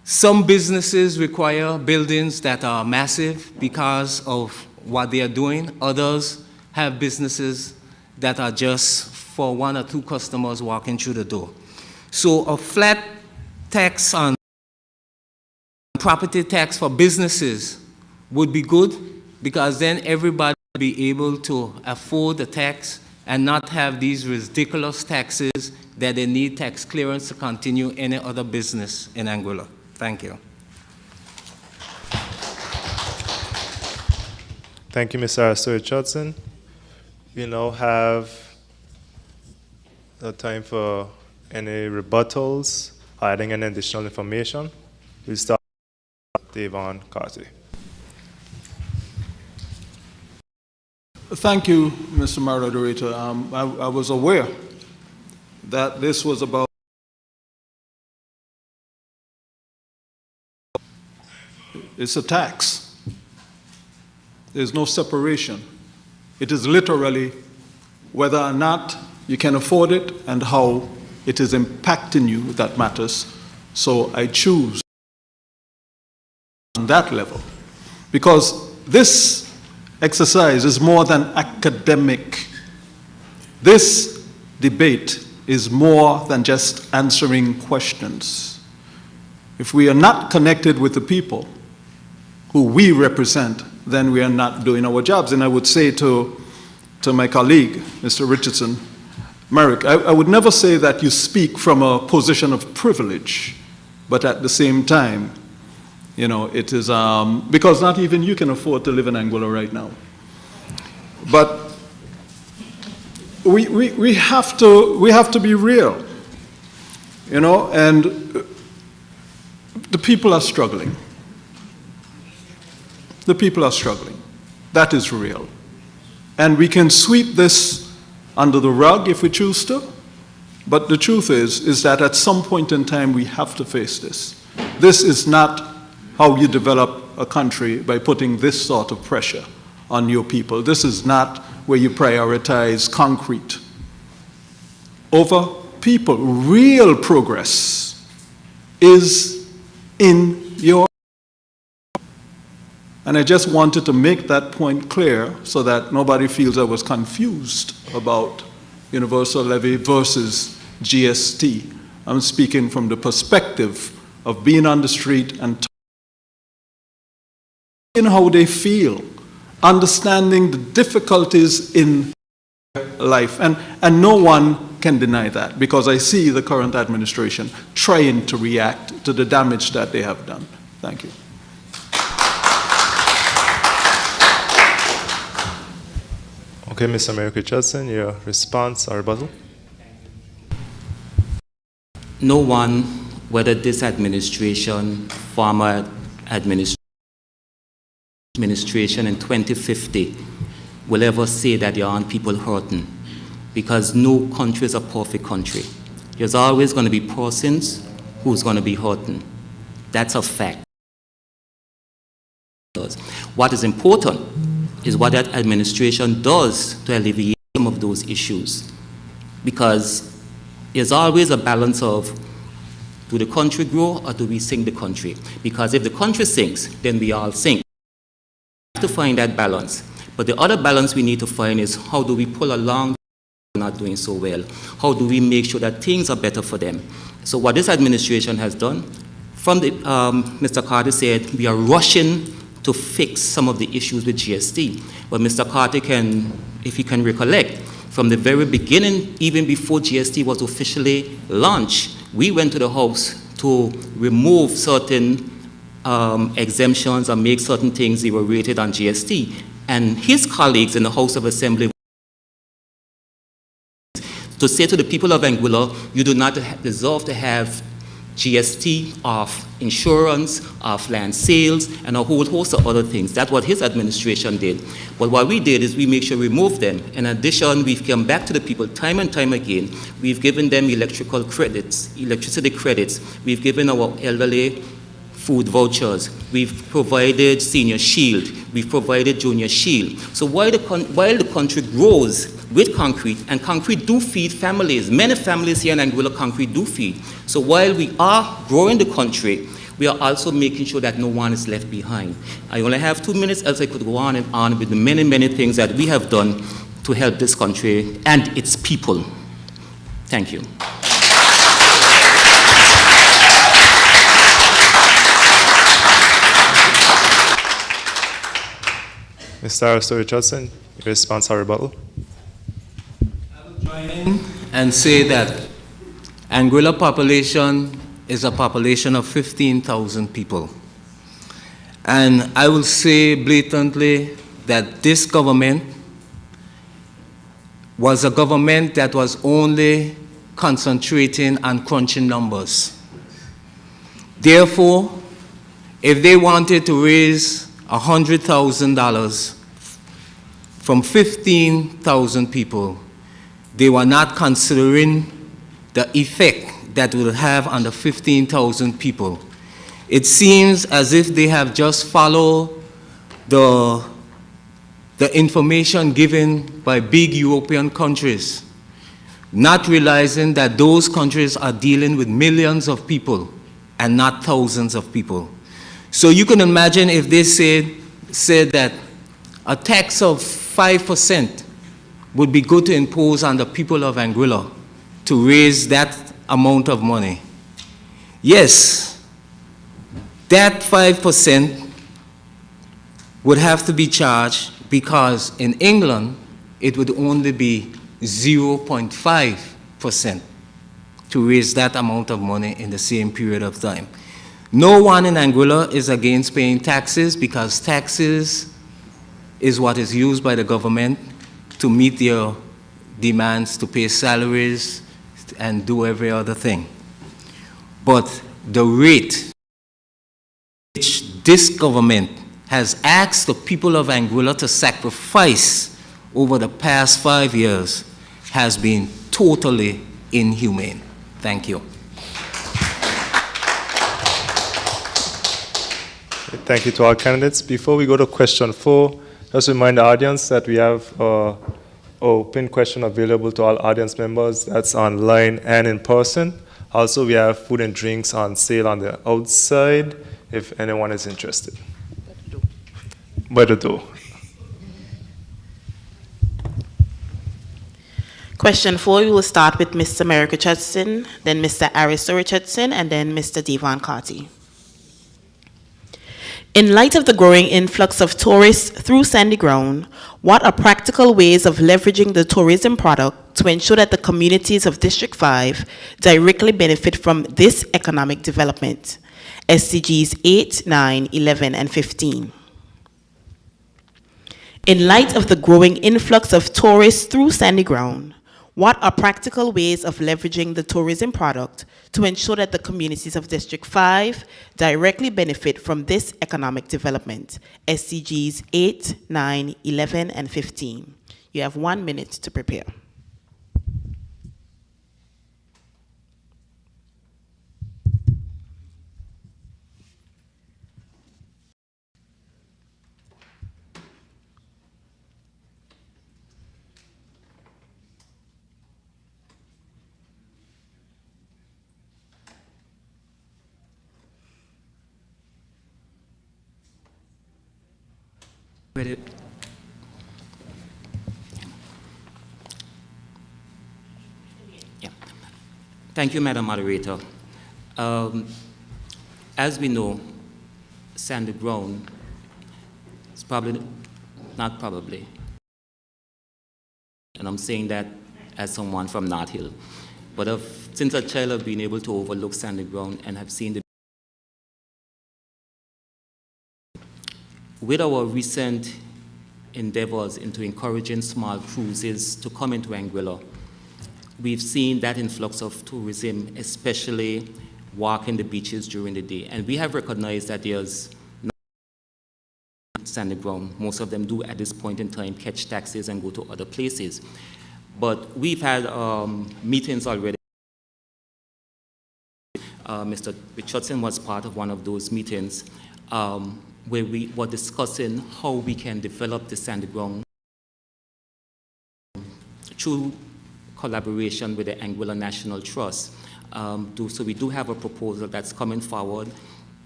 some businesses require buildings that are massive because of what they are doing. Others have businesses that are just for 1 or 2 customers walking through the door. So a flat tax on property tax for businesses would be good, because then everybody will be able to afford the tax and not have these ridiculous taxes that they need tax clearance to continue any other business in Anguilla. Thank you. Thank you, Mr. Aristo Richardson. We now have the time for any rebuttals or adding any additional information. We'll start with Devon Carty. Thank you, Mr. Moderator. I was aware that this was about it's a tax. There's no separation. It is literally whether or not you can afford it and how it is impacting you that matters. So I choose on that level, because this exercise is more than academic. This debate is more than just answering questions. If we are not connected with the people who we represent, then we are not doing our jobs. And I would say to my colleague, Mr. Richardson, Merrick, I would never say that you speak from a position of privilege, but at the same time, you know, it is, because not even you can afford to live in Anguilla right now. But we have to be real, you know, and the people are struggling. The people are struggling. That is real. And we can sweep this under the rug if we choose to, but the truth is that at some point in time we have to face this. This is not how you develop a country, by putting this sort of pressure on your people. This is not where you prioritize concrete over people. Real progress is in your. And I just wanted to make that point clear so that nobody feels I was confused about universal levy versus GST. I'm speaking from the perspective of being on the street and how they feel, understanding the difficulties in life. And no one can deny that, because I see the current administration trying to react to the damage that they have done. Thank you. Okay, Mr. Merrick Richardson, your response or rebuttal? No one, whether this administration, former administration in 2050, will ever say that there aren't people hurting. because no country is a perfect country. There's always going to be persons who's going to be hurting. That's a fact. What is important is what that administration does to alleviate some of those issues, because there's always a balance of, do the country grow or do we sink the country? Because if the country sinks, then we all sink. We have to find that balance. But the other balance we need to find is, how do we pull along not doing so well? How do we make sure that things are better for them? So what this administration has done, from the, Mr. Carter said, we are rushing to fix some of the issues with GST. But Mr. Carter can, if he can recollect, from the very beginning, even before GST was officially launched, we went to the House to remove certain exemptions and make certain things that were rated on GST. And his colleagues in the House of Assembly to say to the people of Anguilla, you do not deserve to have GST of insurance, of land sales, and a whole host of other things. That's what his administration did. But what we did is we make sure we remove them. In addition, we've come back to the people time and time again. We've given them electrical credits, electricity credits. We've given our elderly food vouchers. We've provided senior shield. We've provided junior shield. So while the country grows with concrete, and concrete do feed families, many families here in Anguilla, concrete do feed. So while we are growing the country, we are also making sure that no one is left behind. I only have 2 minutes, else I could go on and on with the many, many things that we have done to help this country and its people. Thank you. Mr. Aristo Richardson, your response or rebuttal? I will join in and say that Anguilla population is a population of 15,000 people. And I will say blatantly that this government was a government that was only concentrating on crunching numbers. Therefore, if they wanted to raise $100,000 from 15,000 people, they were not considering the effect that will have on the 15,000 people. It seems as if they have just followed the information given by big European countries, not realizing that those countries are dealing with millions of people and not thousands of people. So you can imagine if they said that a tax of 5% would be good to impose on the people of Anguilla to raise that amount of money. Yes, that 5% would have to be charged, because in England it would only be 0.5% to raise that amount of money in the same period of time. No one in Anguilla is against paying taxes, because taxes is what is used by the government to meet their demands, to pay salaries and do every other thing. But the rate which this government has asked the people of Anguilla to sacrifice over the past 5 years has been totally inhumane. Thank you. Thank you to our candidates. Before we go to question 4, just remind the audience that we have an open question available to all audience members. That's online and in person. Also, we have food and drinks on sale on the outside if anyone is interested. By the door. Question 4, we will start with Mr. Merrick Richardson, then Mr. Aristo Richardson, and then Mr. Devon Carty. In light of the growing influx of tourists through Sandy Ground, what are practical ways of leveraging the tourism product to ensure that the communities of District 5 directly benefit from this economic development? SDGs 8, 9, 11, and 15. In light of the growing influx of tourists through Sandy Ground, what are practical ways of leveraging the tourism product to ensure that the communities of District 5 directly benefit from this economic development? SDGs 8, 9, 11, and 15. You have 1 minute to prepare. ready? Yeah. Thank you, Madam Moderator. As we know, sandy ground is probably, not probably, and I'm saying that as someone from North Hill, but since a child I've been able to overlook sandy ground and have seen the with our recent endeavors into encouraging small cruises to come into Anguilla, we've seen that influx of tourism, especially walking the beaches during the day. And we have recognized that there's not sandy ground. Most of them do at this point in time catch taxis and go to other places. But we've had meetings already. Mr. Richardson was part of one of those meetings where we were discussing how we can develop the sandy ground through collaboration with the Anguilla National Trust. So we do have a proposal that's coming forward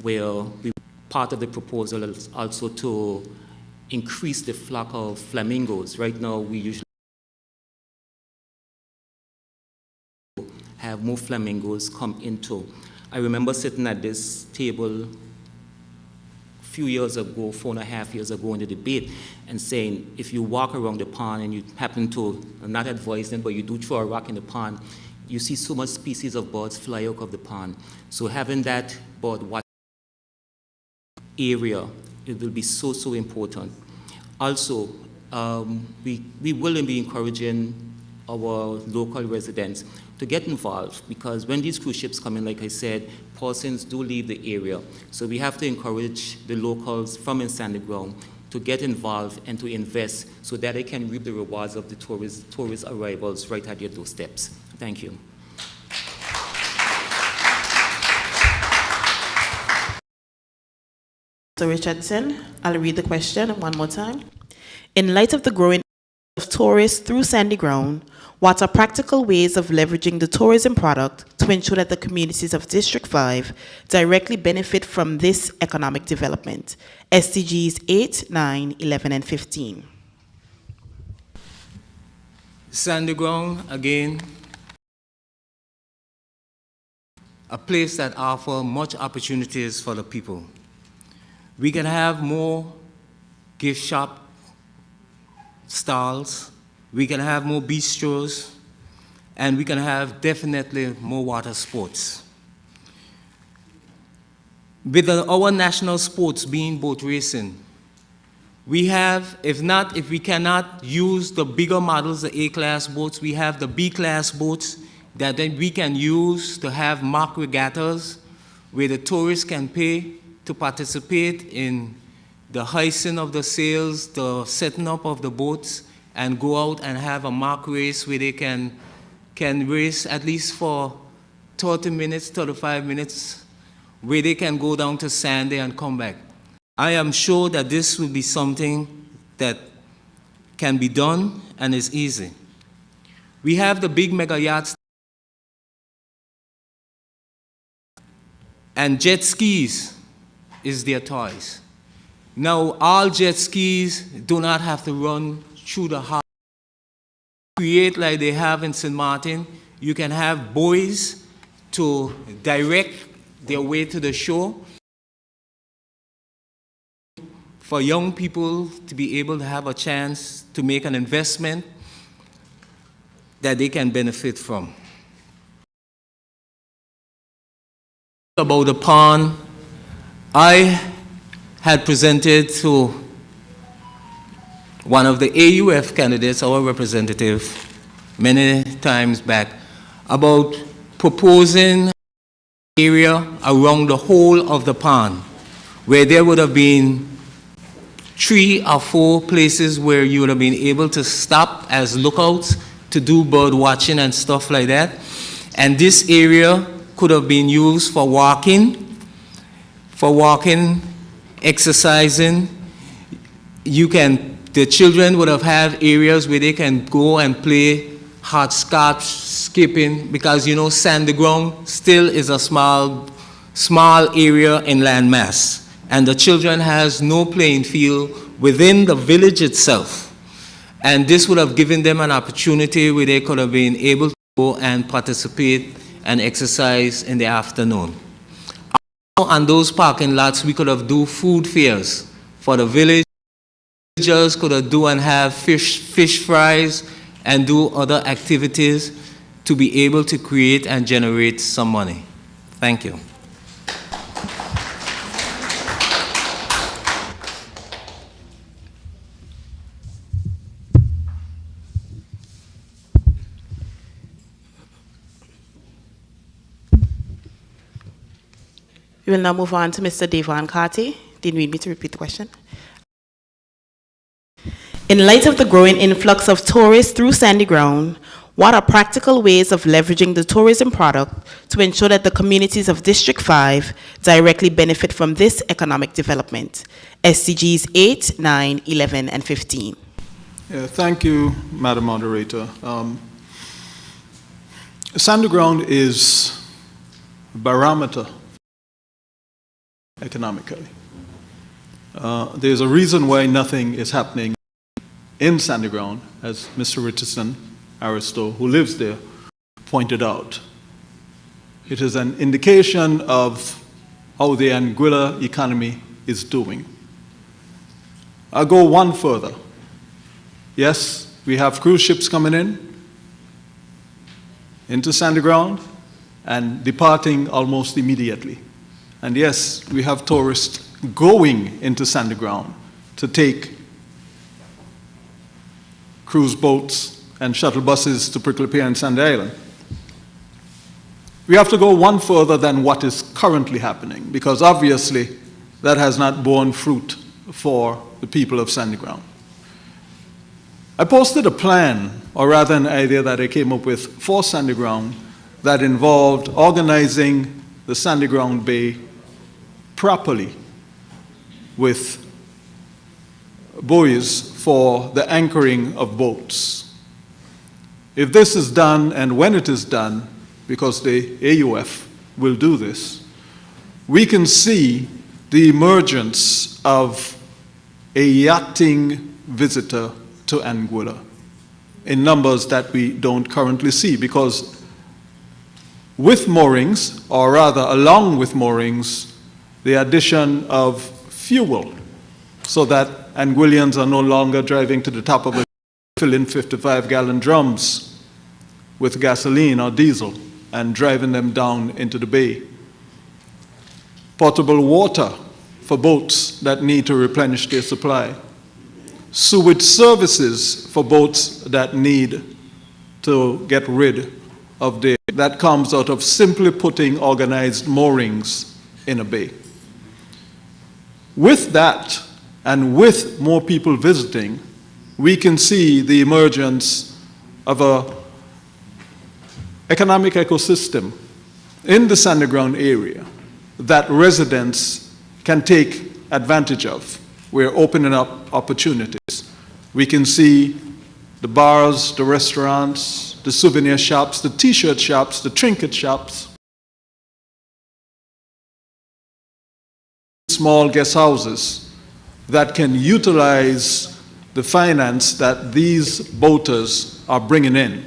where part of the proposal is also to increase the flock of flamingos. Right now, we usually have more flamingos come into. I remember sitting at this table few years ago, 4.5 years ago in the debate, and saying if you walk around the pond and you happen to, I'm not advising, but you do throw a rock in the pond, you see so much species of birds fly out of the pond. So having that bird watch area, it will be so, so important. Also, we will be encouraging our local residents to get involved, because when these cruise ships come in, like I said, persons do leave the area. So we have to encourage the locals from in sandy ground to get involved and to invest so that they can reap the rewards of the tourist arrivals right at their doorsteps. Thank you. Mr. Richardson, I'll read the question one more time. In light of the growing of tourists through sandy ground, what are practical ways of leveraging the tourism product to ensure that the communities of District 5 directly benefit from this economic development? SDGs 8, 9, 11, and 15. Sandy ground, again, a place that offers much opportunities for the people. We can have more gift shop stalls, we can have more bistros, and we can have definitely more water sports. With our national sports being boat racing, we have, if we cannot use the bigger models, the A-class boats, we have the B-class boats that then we can use to have mock regattas where the tourists can pay to participate in the hoisting of the sails, the setting up of the boats, and go out and have a mock race where they can race at least for 30 minutes, 35 minutes, where they can go down to Sandy and come back. I am sure that this will be something that can be done and is easy. We have the big mega yachts and jet skis is their toys. Now, all jet skis do not have to run through the harbor. Create like they have in St. Martin. You can have buoys to direct their way to the shore for young people to be able to have a chance to make an investment that they can benefit from. About the pond, I had presented to one of the AUF candidates, our representative, many times back, about proposing an area around the whole of the pond, where there would have been 3 or 4 places where you would have been able to stop as lookouts to do bird watching and stuff like that. And this area could have been used for walking, exercising. The children would have had areas where they can go and play hopscotch, skipping, because you know sandy ground still is a small area in landmass, and the children has no playing field within the village itself. And this would have given them an opportunity where they could have been able to go and participate and exercise in the afternoon. On those parking lots, we could have do food fairs for the village. Villagers could have do and have fish fries and do other activities to be able to create and generate some money. Thank you. We will now move on to Mr. Devon Carty. Do you need me to repeat the question? In light of the growing influx of tourists through Sandy Ground, what are practical ways of leveraging the tourism product to ensure that the communities of District 5 directly benefit from this economic development? SDGs 8, 9, 11, and 15. Yeah, thank you, Madam Moderator. Sandy Ground is a barometer economically. There's a reason why nothing is happening in Sandy Ground, as Mr. Richardson Aristo, who lives there, pointed out. It is an indication of how the Anguilla economy is doing. I'll go one further. Yes, we have cruise ships coming into Sandy Ground and departing almost immediately. And yes, we have tourists going into Sandy Ground to take cruise boats and shuttle buses to Prickly Pear and Sandy Island. We have to go one further than what is currently happening, because obviously that has not borne fruit for the people of Sandy Ground. I posted a plan, or rather an idea that I came up with for Sandy Ground that involved organizing the Sandy Ground Bay properly with buoys for the anchoring of boats. If this is done, and when it is done, because the AUF will do this, we can see the emergence of a yachting visitor to Anguilla in numbers that we don't currently see, because with moorings, or rather along with moorings, the addition of fuel, so that Anguillians are no longer driving to the top of a fill in 55-gallon drums with gasoline or diesel and driving them down into the bay. Potable water for boats that need to replenish their supply. Sewage services for boats that need to get rid of their, that comes out of simply putting organized moorings in a bay. With that, and with more people visiting, we can see the emergence of an economic ecosystem in the Sandy Ground area that residents can take advantage of. We're opening up opportunities. We can see the bars, the restaurants, the souvenir shops, the t-shirt shops, the trinket shops, small guest houses that can utilize the finance that these boaters are bringing in.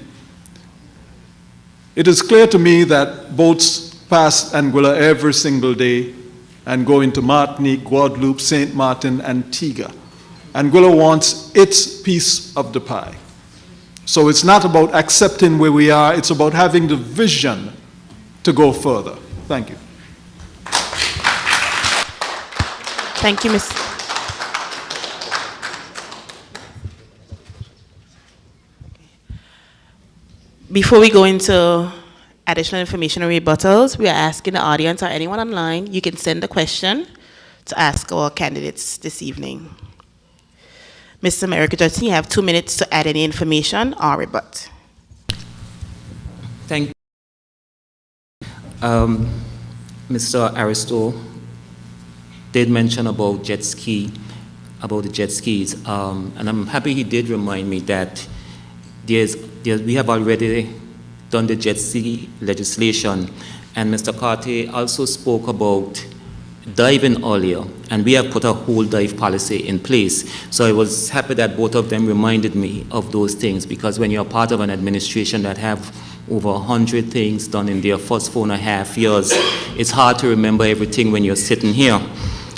It is clear to me that boats pass Anguilla every single day and go into Martinique, Guadeloupe, Saint Martin, Antigua. Anguilla wants its piece of the pie. So it's not about accepting where we are, it's about having the vision to go further. Thank you. Thank you, Ms. Before we go into additional information or rebuttals, we are asking the audience or anyone online, you can send a question to ask our candidates this evening. Mr. America Johnson, you have 2 minutes to add any information or rebut. Thank you. Mr. Aristo did mention about jet ski, about the jet skis, and I'm happy he did remind me that we have already done the jet ski legislation, and Mr. Carty also spoke about diving earlier, and we have put a whole dive policy in place. So I was happy that both of them reminded me of those things, because when you're part of an administration that have over 100 things done in their first 4.5 years, it's hard to remember everything when you're sitting here.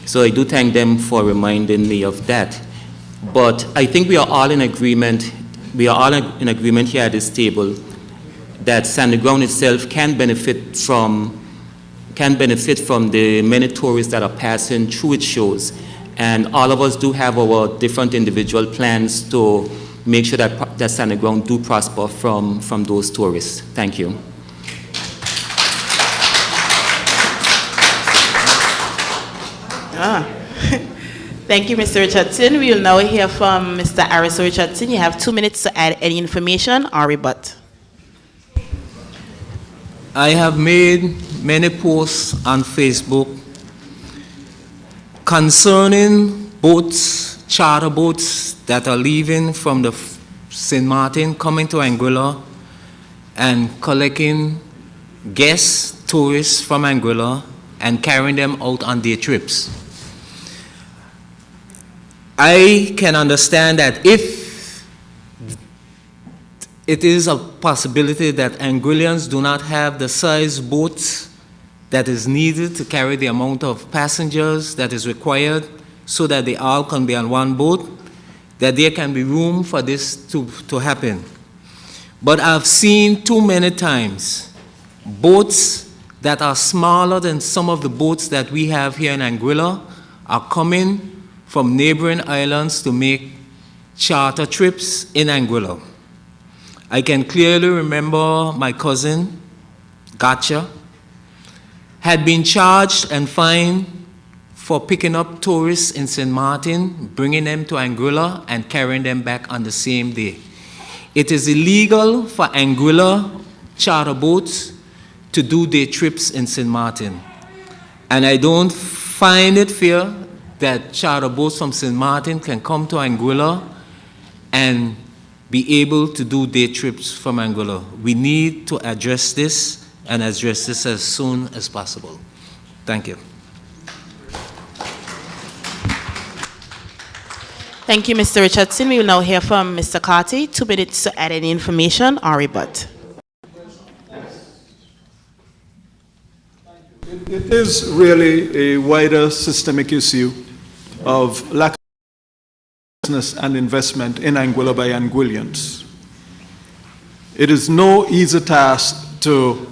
So I do thank them for reminding me of that. But I think we are all in agreement. We are all in agreement here at this table that Sandy Ground itself can benefit from the many tourists that are passing through its shows. And all of us do have our different individual plans to make sure that Sandy Ground do prosper from those tourists. Thank you. Thank you, Mr. Richardson. We will now hear from Mr. Aris Richardson. You have 2 minutes to add any information or rebut. I have made many posts on Facebook concerning boats, charter boats that are leaving from the St. Martin, coming to Anguilla and collecting guests, tourists from Anguilla and carrying them out on their trips. I can understand that if it is a possibility that Anguillians do not have the size boats that is needed to carry the amount of passengers that is required so that they all can be on one boat, that there can be room for this to happen. But I've seen too many times boats that are smaller than some of the boats that we have here in Anguilla are coming from neighboring islands to make charter trips in Anguilla. I can clearly remember my cousin, Gotcha, had been charged and fined for picking up tourists in St. Martin, bringing them to Anguilla, and carrying them back on the same day. It is illegal for Anguilla charter boats to do their trips in St. Martin. And I don't find it fair that charter boats from St. Martin can come to Anguilla and be able to do day trips from Anguilla. We need to address this and address this as soon as possible. Thank you. Thank you, Mr. Richardson. We will now hear from Mr. Carty. 2 minutes to add any information or rebut. It is really a wider systemic issue of lack of business and investment in Anguilla by Anguillians. It is no easy task to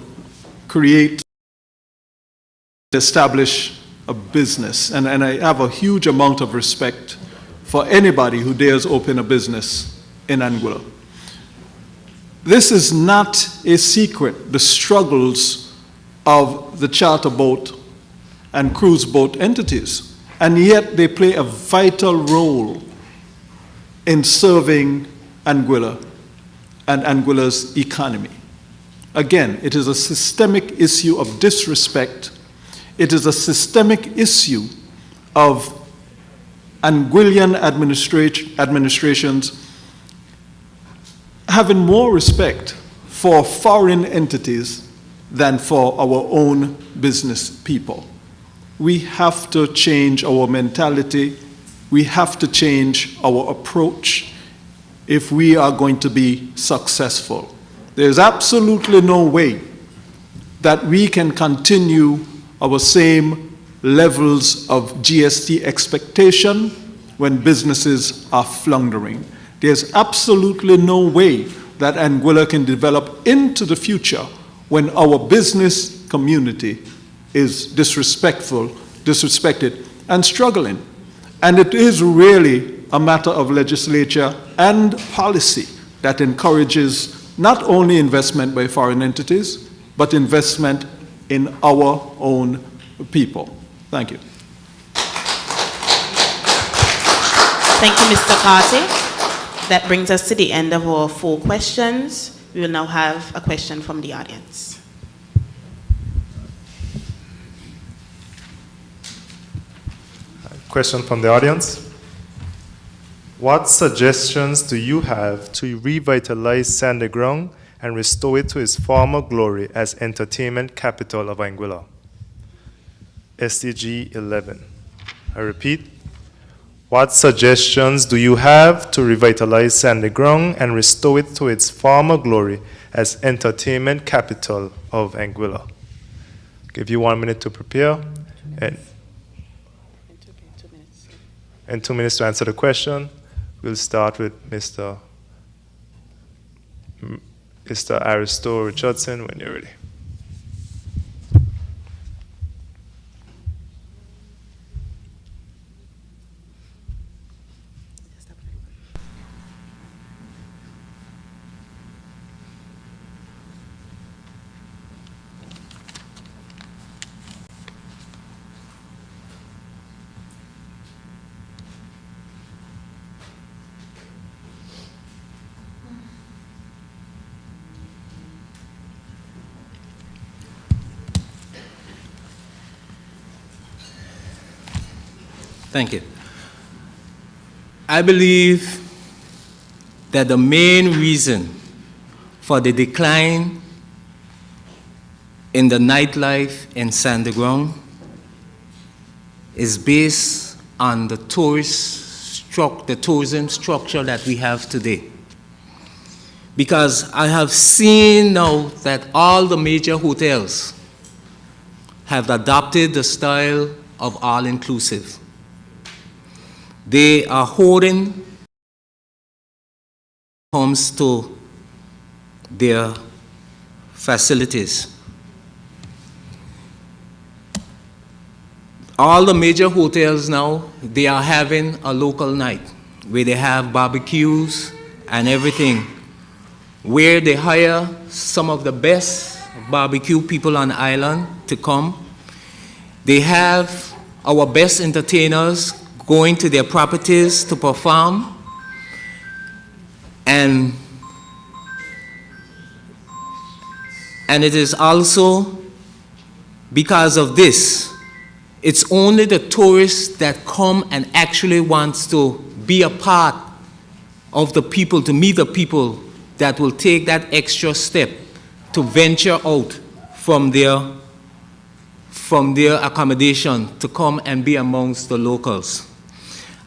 create, establish a business, and I have a huge amount of respect for anybody who dares open a business in Anguilla. This is not a secret, the struggles of the charter boat and cruise boat entities, and yet they play a vital role in serving Anguilla and Anguilla's economy. Again, it is a systemic issue of disrespect. It is a systemic issue of Anguillan administrations having more respect for foreign entities than for our own business people. We have to change our mentality. We have to change our approach if we are going to be successful. There's absolutely no way that we can continue our same levels of GST expectation when businesses are floundering. There's absolutely no way that Anguilla can develop into the future when our business community is disrespected and struggling. And it is really a matter of legislature and policy that encourages not only investment by foreign entities, but investment in our own people. Thank you. Thank you, Mr. Carty. That brings us to the end of our 4 questions. We will now have a question from the audience. Question from the audience. What suggestions do you have to revitalize Sandy Ground and restore it to its former glory as entertainment capital of Anguilla? SDG 11. I repeat, what suggestions do you have to revitalize Sandy Ground and restore it to its former glory as entertainment capital of Anguilla? Give you 1 minute to prepare and 2 minutes to answer the question. We'll start with Mr. Aristo Richardson when you're ready. Thank you. I believe that the main reason for the decline in the nightlife in Sandy Ground is based on the tourism structure that we have today. Because I have seen now that all the major hotels have adopted the style of all-inclusive. They are holding comes to their facilities. All the major hotels now, they are having a local night where they have barbecues and everything, where they hire some of the best barbecue people on the island to come. They have our best entertainers going to their properties to perform, and it is also because of this, it's only the tourists that come and actually wants to be a part of the people, to meet the people, that will take that extra step to venture out from their accommodation to come and be amongst the locals.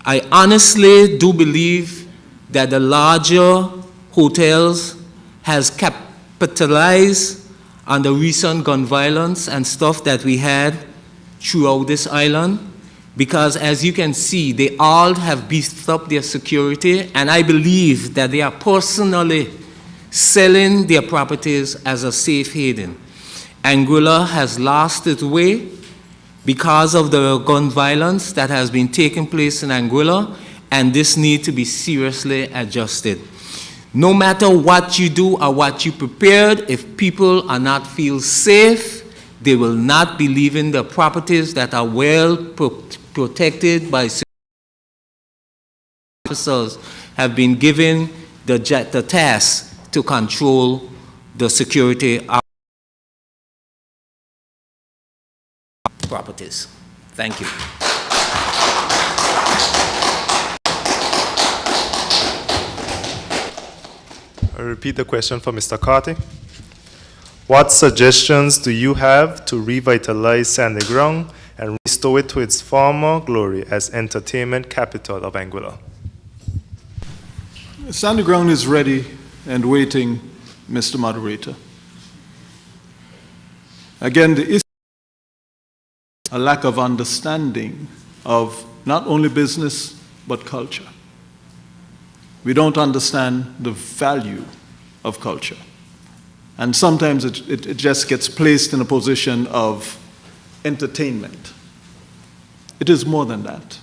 I honestly do believe that the larger hotels has capitalized on the recent gun violence and stuff that we had throughout this island, because as you can see, they all have beefed up their security, and I believe that they are personally selling their properties as a safe haven. Anguilla has lost its way because of the gun violence that has been taking place in Anguilla, and this needs to be seriously adjusted. No matter what you do or what you prepared, if people are not feel safe, they will not be leaving the properties that are well protected by officers have been given the task to control the security of properties. Thank you. I repeat the question for Mr. Carty. What suggestions do you have to revitalize Sandy Ground and restore it to its former glory as entertainment capital of Anguilla? Sandy Ground is ready and waiting, Mr. Moderator. Again, the issue is a lack of understanding of not only business, but culture. We don't understand the value of culture. And sometimes it just gets placed in a position of entertainment. It is more than that.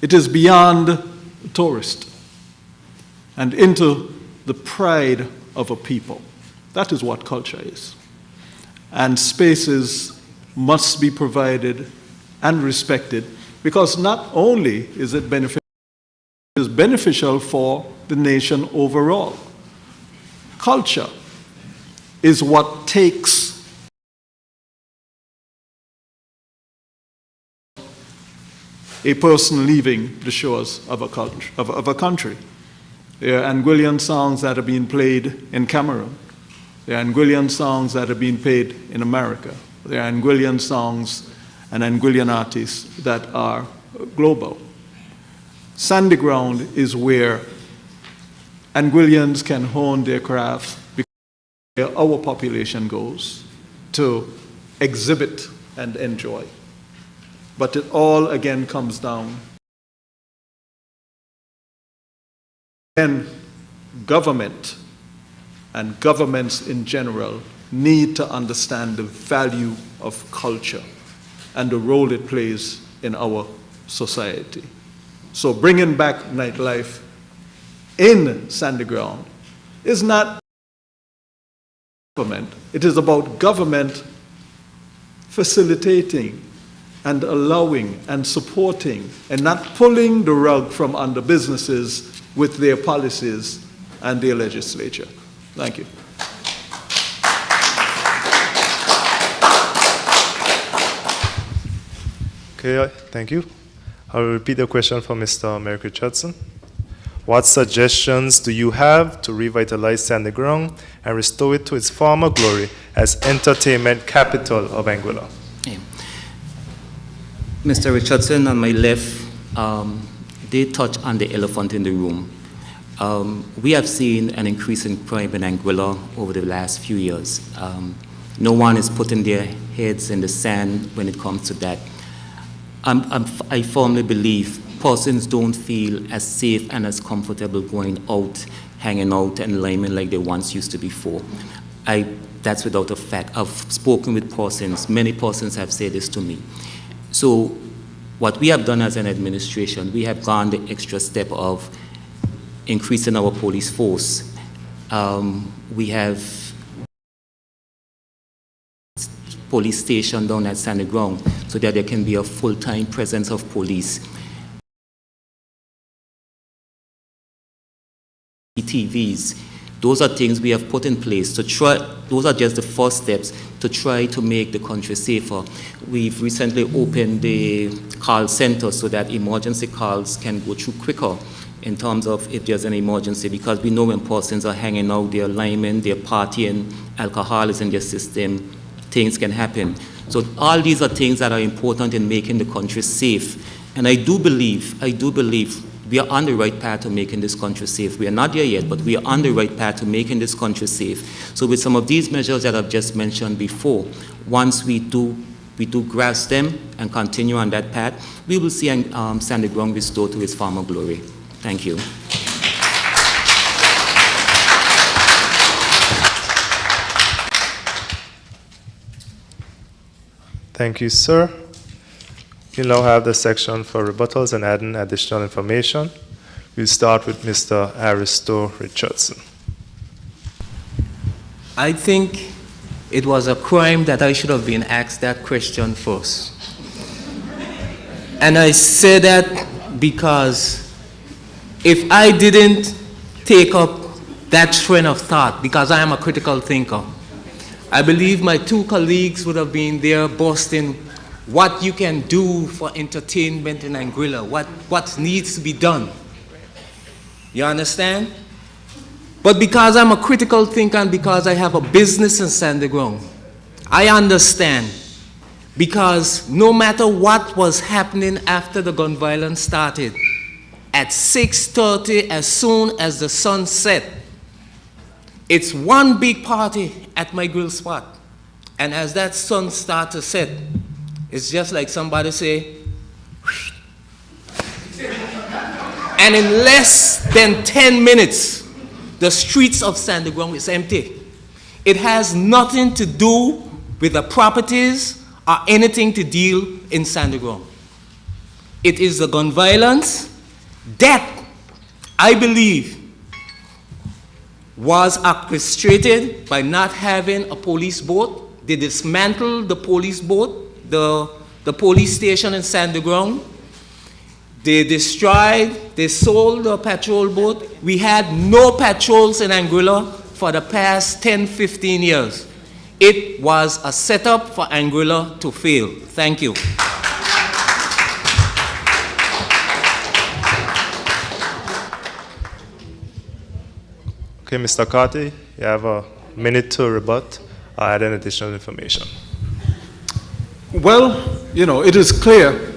It is beyond tourist and into the pride of a people. That is what culture is. And spaces must be provided and respected, because not only is it beneficial, it is beneficial for the nation overall. Culture is what takes a person leaving the shores of a country. There are Anguillan songs that are being played in Cameroon. There are Anguillan songs that are being played in America. There are Anguillan songs and Anguillan artists that are global. Sandy Ground is where Anguillians can hone their craft because where our population goes to exhibit and enjoy. But it all again comes down. And government and governments in general need to understand the value of culture and the role it plays in our society. So bringing back nightlife in Sandy Ground is not government. It is about government facilitating and allowing and supporting and not pulling the rug from under businesses with their policies and their legislature. Thank you. Okay, thank you. I will repeat the question for Mr. Merrick Richardson. What suggestions do you have to revitalize Sandy Ground and restore it to its former glory as entertainment capital of Anguilla? Yeah. Mr. Richardson, on my left, they touch on the elephant in the room. We have seen an increase in crime in Anguilla over the last few years. No one is putting their heads in the sand when it comes to that. I firmly believe persons don't feel as safe and as comfortable going out, hanging out and liming like they once used to before. That's without a fact. I've spoken with persons, many persons have said this to me. So what we have done as an administration, we have gone the extra step of increasing our police force. We have police station down at Sandy Ground so that there can be a full-time presence of police. TVs, those are things we have put in place to try, those are just the first steps to try to make the country safer. We've recently opened the call center so that emergency calls can go through quicker in terms of if there's an emergency, because we know when persons are hanging out, they're liming, they're partying, alcohol is in their system, things can happen. So all these are things that are important in making the country safe. And I do believe we are on the right path to making this country safe. We are not there yet, but we are on the right path to making this country safe. So with some of these measures that I've just mentioned before, once we do grasp them and continue on that path, we will see Sandy Ground restored to its former glory. Thank you. Thank you, sir. You now have the section for rebuttals and adding additional information. We'll start with Mr. Aristo Richardson. I think it was a crime that I should have been asked that question first. And I say that because if I didn't take up that train of thought, because I am a critical thinker, I believe my two colleagues would have been there boasting what you can do for entertainment in Anguilla, what needs to be done. You understand? But because I'm a critical thinker and because I have a business in Sandy Ground, I understand. Because no matter what was happening after the gun violence started, at 6:30, as soon as the sun set, it's one big party at my grill spot. And as that sun starts to set, it's just like somebody say, and in less than 10 minutes, the streets of Sandy Ground is empty. It has nothing to do with the properties or anything to deal in Sandy Ground. It is the gun violence that, I believe, was orchestrated by not having a police boat. They dismantled the police boat, the police station in Sandy Ground. They destroyed, they sold the patrol boat. We had no patrols in Anguilla for the past 10, 15 years. It was a setup for Anguilla to fail. Thank you. Okay, Mr. Carty, you have a minute to rebut or add an additional information. Well, it is clear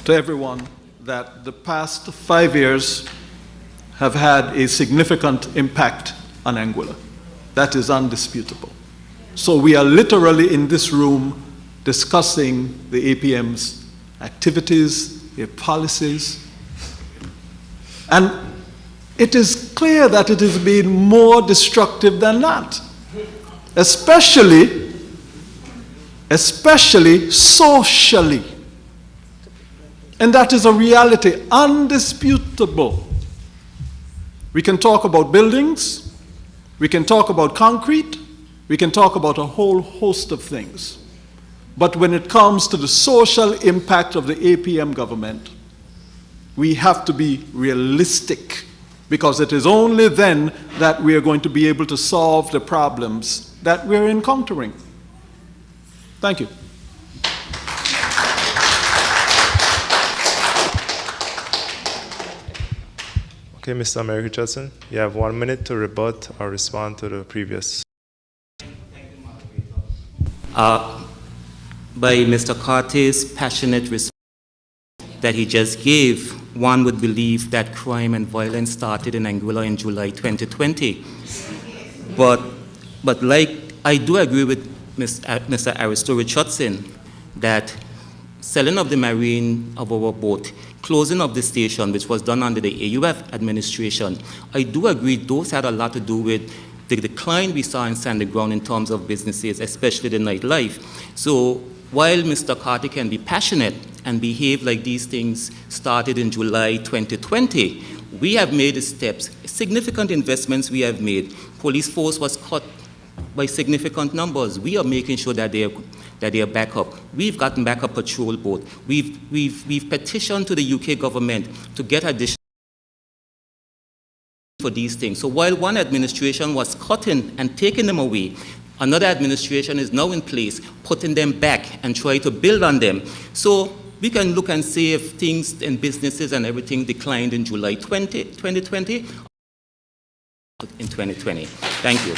to everyone that the past 5 years have had a significant impact on Anguilla. That is undisputable. So we are literally in this room discussing the APM's activities, their policies, and it is clear that it has been more destructive than that, especially socially. And that is a reality, undisputable. We can talk about buildings, we can talk about concrete, we can talk about a whole host of things. But when it comes to the social impact of the APM government, we have to be realistic, because it is only then that we are going to be able to solve the problems that we're encountering. Thank you. Okay, Mr. Mary Richardson, you have 1 minute to rebut or respond to the previous. By Mr. Carter's passionate response that he just gave, one would believe that crime and violence started in Anguilla in July 2020. But like, I do agree with Mr. Aristo Richardson that selling of the marine of our boat, closing of the station, which was done under the AUF administration, I do agree those had a lot to do with the decline we saw in Sandy Ground in terms of businesses, especially the nightlife. So while Mr. Carter can be passionate and behave like these things started in July 2020, we have made steps, significant investments we have made. Police force was cut by significant numbers. We are making sure that they are back up. We've gotten back a patrol boat. We've petitioned to the UK government to get additional for these things. So while one administration was cutting and taking them away, another administration is now in place, putting them back and try to build on them. So we can look and see if things in businesses and everything declined in July 2020 in 2020. Thank you.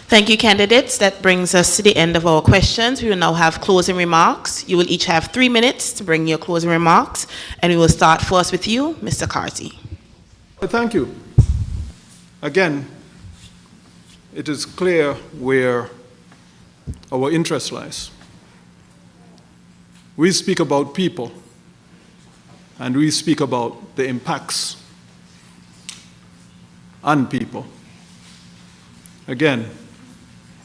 Thank you, candidates. That brings us to the end of our questions. We will now have closing remarks. You will each have 3 minutes to bring your closing remarks, and we will start first with you, Mr. Carty. Thank you. Again, it is clear where our interest lies. We speak about people, and we speak about the impacts on people. Again,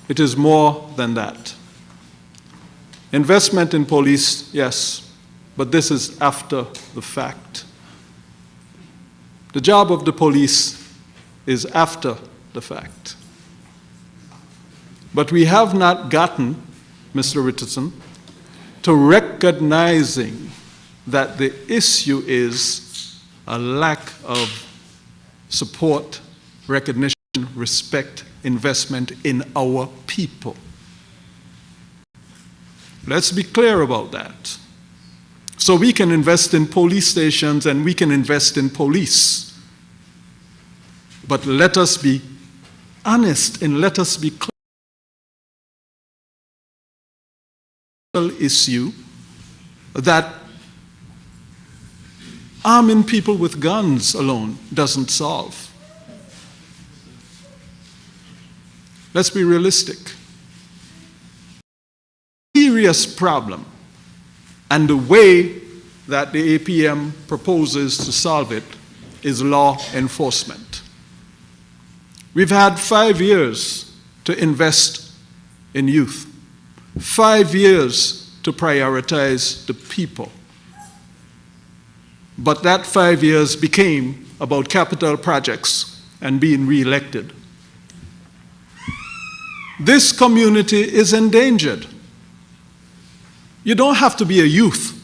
it is more than that. Investment in police, yes, but this is after the fact. The job of the police is after the fact. But we have not gotten, Mr. Richardson, to recognizing that the issue is a lack of support, recognition, respect, investment in our people. Let's be clear about that. So we can invest in police stations and we can invest in police. But let us be honest and let us be clear. Issue that arming people with guns alone doesn't solve. Let's be realistic. Serious problem, and the way that the APM proposes to solve it is law enforcement. We've had 5 years to invest in youth, 5 years to prioritize the people. But that 5 years became about capital projects and being re-elected. This community is endangered. You don't have to be a youth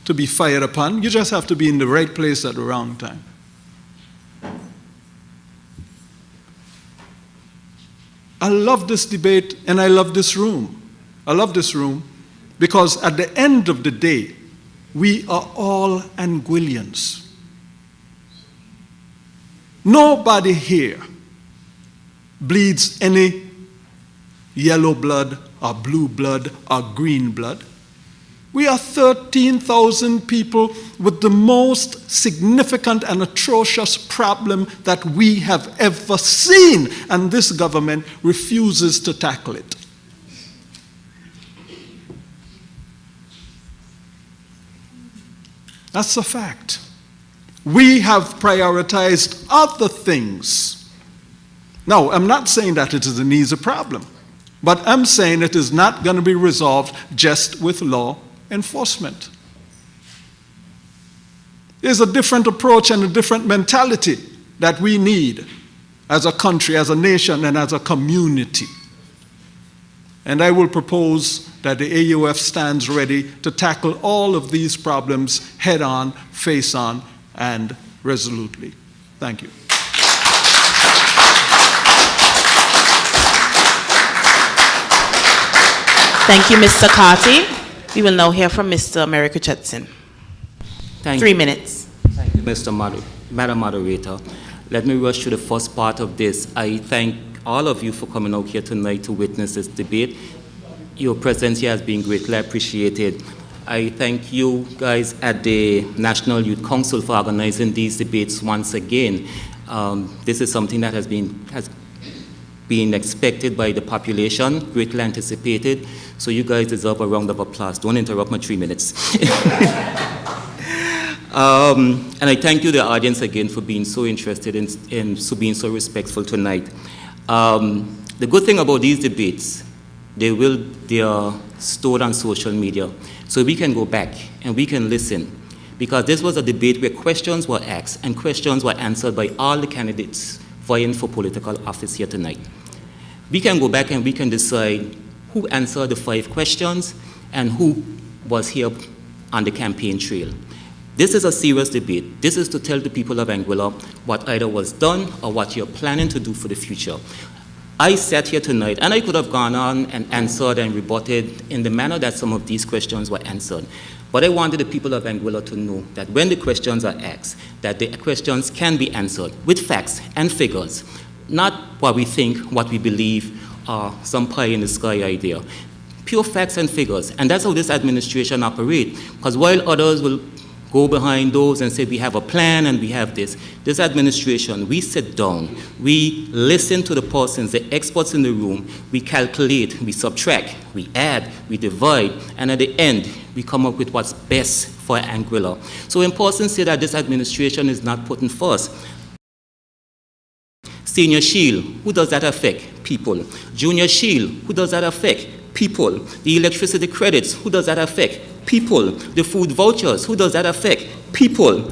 to be fired upon. You just have to be in the right place at the wrong time. I love this debate and I love this room. I love this room because at the end of the day, we are all Anguillians. Nobody here bleeds any yellow blood or blue blood or green blood. We are 13,000 people with the most significant and atrocious problem that we have ever seen, and this government refuses to tackle it. That's a fact. We have prioritized other things. Now, I'm not saying that it is an easy problem, but I'm saying it is not going to be resolved just with law enforcement. There's a different approach and a different mentality that we need as a country, as a nation, and as a community. And I will propose that the AUF stands ready to tackle all of these problems head on, face on, and resolutely. Thank you. Thank you, Mr. Carty. We will now hear from Mr. Merrick Richardson. Thank 3 you. minutes. Thank you, Madam Moderator. Let me rush to the first part of this. I thank all of you for coming out here tonight to witness this debate. Your presence here has been greatly appreciated. I thank you guys at the National Youth Council for organizing these debates once again. This is something that has been expected by the population, greatly anticipated, so you guys deserve a round of applause. Don't interrupt my 3 minutes. And I thank you, the audience, again, for being so interested in being so respectful tonight. The good thing about these debates, they are stored on social media, so we can go back and we can listen, because this was a debate where questions were asked and questions were answered by all the candidates vying for political office here tonight. We can go back and we can decide who answered the 5 questions and who was here on the campaign trail. This is a serious debate. This is to tell the people of Anguilla what either was done or what you're planning to do for the future. I sat here tonight, and I could have gone on and answered and rebutted in the manner that some of these questions were answered. But I wanted the people of Anguilla to know that when the questions are asked, that the questions can be answered with facts and figures, not what we think, what we believe, or some pie-in-the-sky idea. Pure facts and figures, and that's how this administration operates, because while others will go behind those and say we have a plan and we have this administration, we sit down, we listen to the persons, the experts in the room, we calculate, we subtract, we add, we divide, and at the end, we come up with what's best for Anguilla. So when persons say that this administration is not putting first, Senior Shield, who does that affect? People. Junior Shield, who does that affect? People. The electricity credits, who does that affect? People. The food vouchers, who does that affect? People.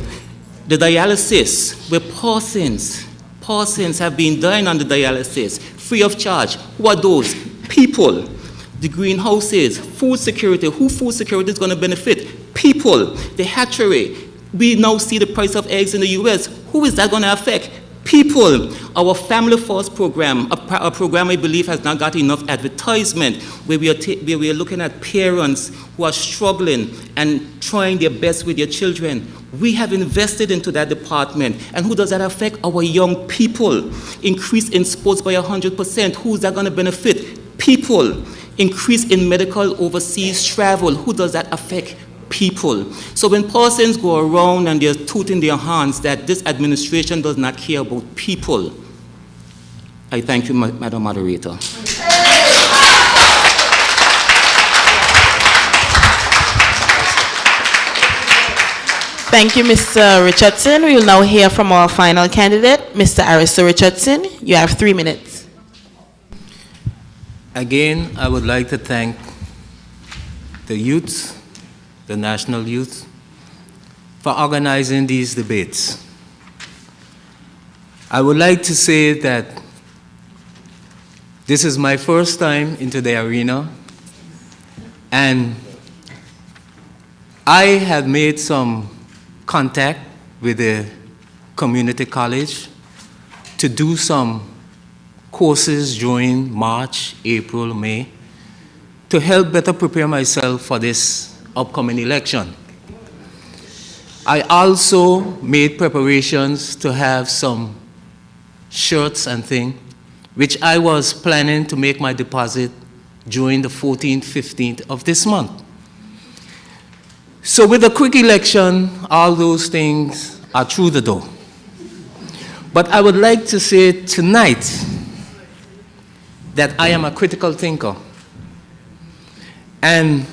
The dialysis, where persons have been dying on the dialysis, free of charge. Who are those? People. The greenhouses, food security, who food security is going to benefit? People. The hatchery, we now see the price of eggs in the US. Who is that going to affect? People. Our Family First program, a program I believe has not got enough advertisement, where we are looking at parents who are struggling and trying their best with their children. We have invested into that department. And who does that affect? Our young people. Increase in sports by 100%. Who is that going to benefit? People. Increase in medical overseas travel. Who does that affect? People. So when persons go around and they're tooting their horns that this administration does not care about people, I thank you, Madam Moderator. Thank you, Mr. Richardson. We will now hear from our final candidate, Mr. Aristo Richardson. You have 3 minutes. Again, I would like to thank the youth, the national youth, for organizing these debates. I would like to say that this is my first time into the arena, and I have made some contact with the community college to do some courses during March, April, May, to help better prepare myself for this upcoming election. I also made preparations to have some shirts and things which I was planning to make my deposit during the 14th, 15th of this month. So with a quick election, all those things are through the door. But I would like to say tonight that I am a critical thinker. And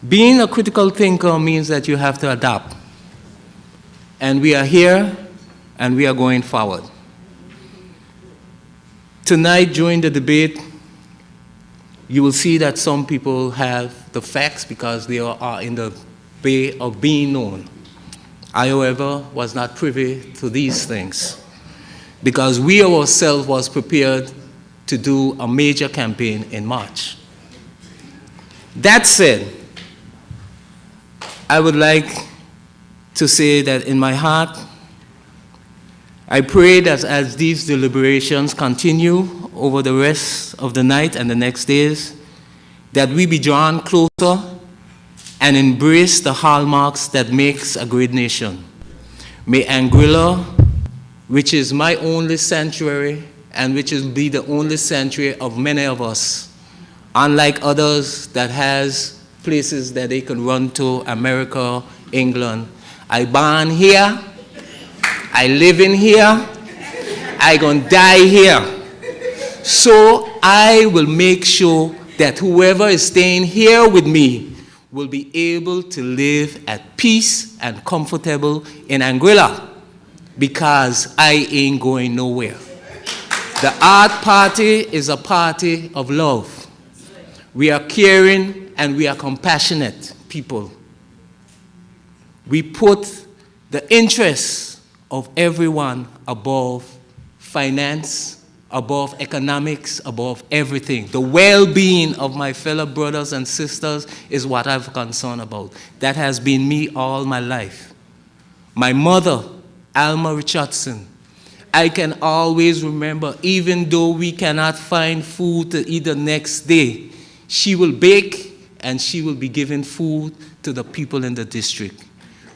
being a critical thinker means that you have to adapt. And we are here, and we are going forward. Tonight, during the debate, you will see that some people have the facts because they are in the way of being known. I, however, was not privy to these things because we ourselves was prepared to do a major campaign in March. That said, I would like to say that in my heart, I pray that as these deliberations continue over the rest of the night and the next days, that we be drawn closer and embrace the hallmarks that makes a great nation. May Anguilla, which is my only sanctuary and which will be the only sanctuary of many of us, unlike others that has places that they can run to, America, England. I born here, I live in here, I gonna die here. So I will make sure that whoever is staying here with me will be able to live at peace and comfortable in Anguilla because I ain't going nowhere. The Art Party is a party of love. We are caring and we are compassionate people. We put the interests of everyone above finance, above economics, above everything. The well-being of my fellow brothers and sisters is what I'm concerned about. That has been me all my life. My mother, Alma Richardson, I can always remember, even though we cannot find food to eat the next day, she will bake and she will be giving food to the people in the district.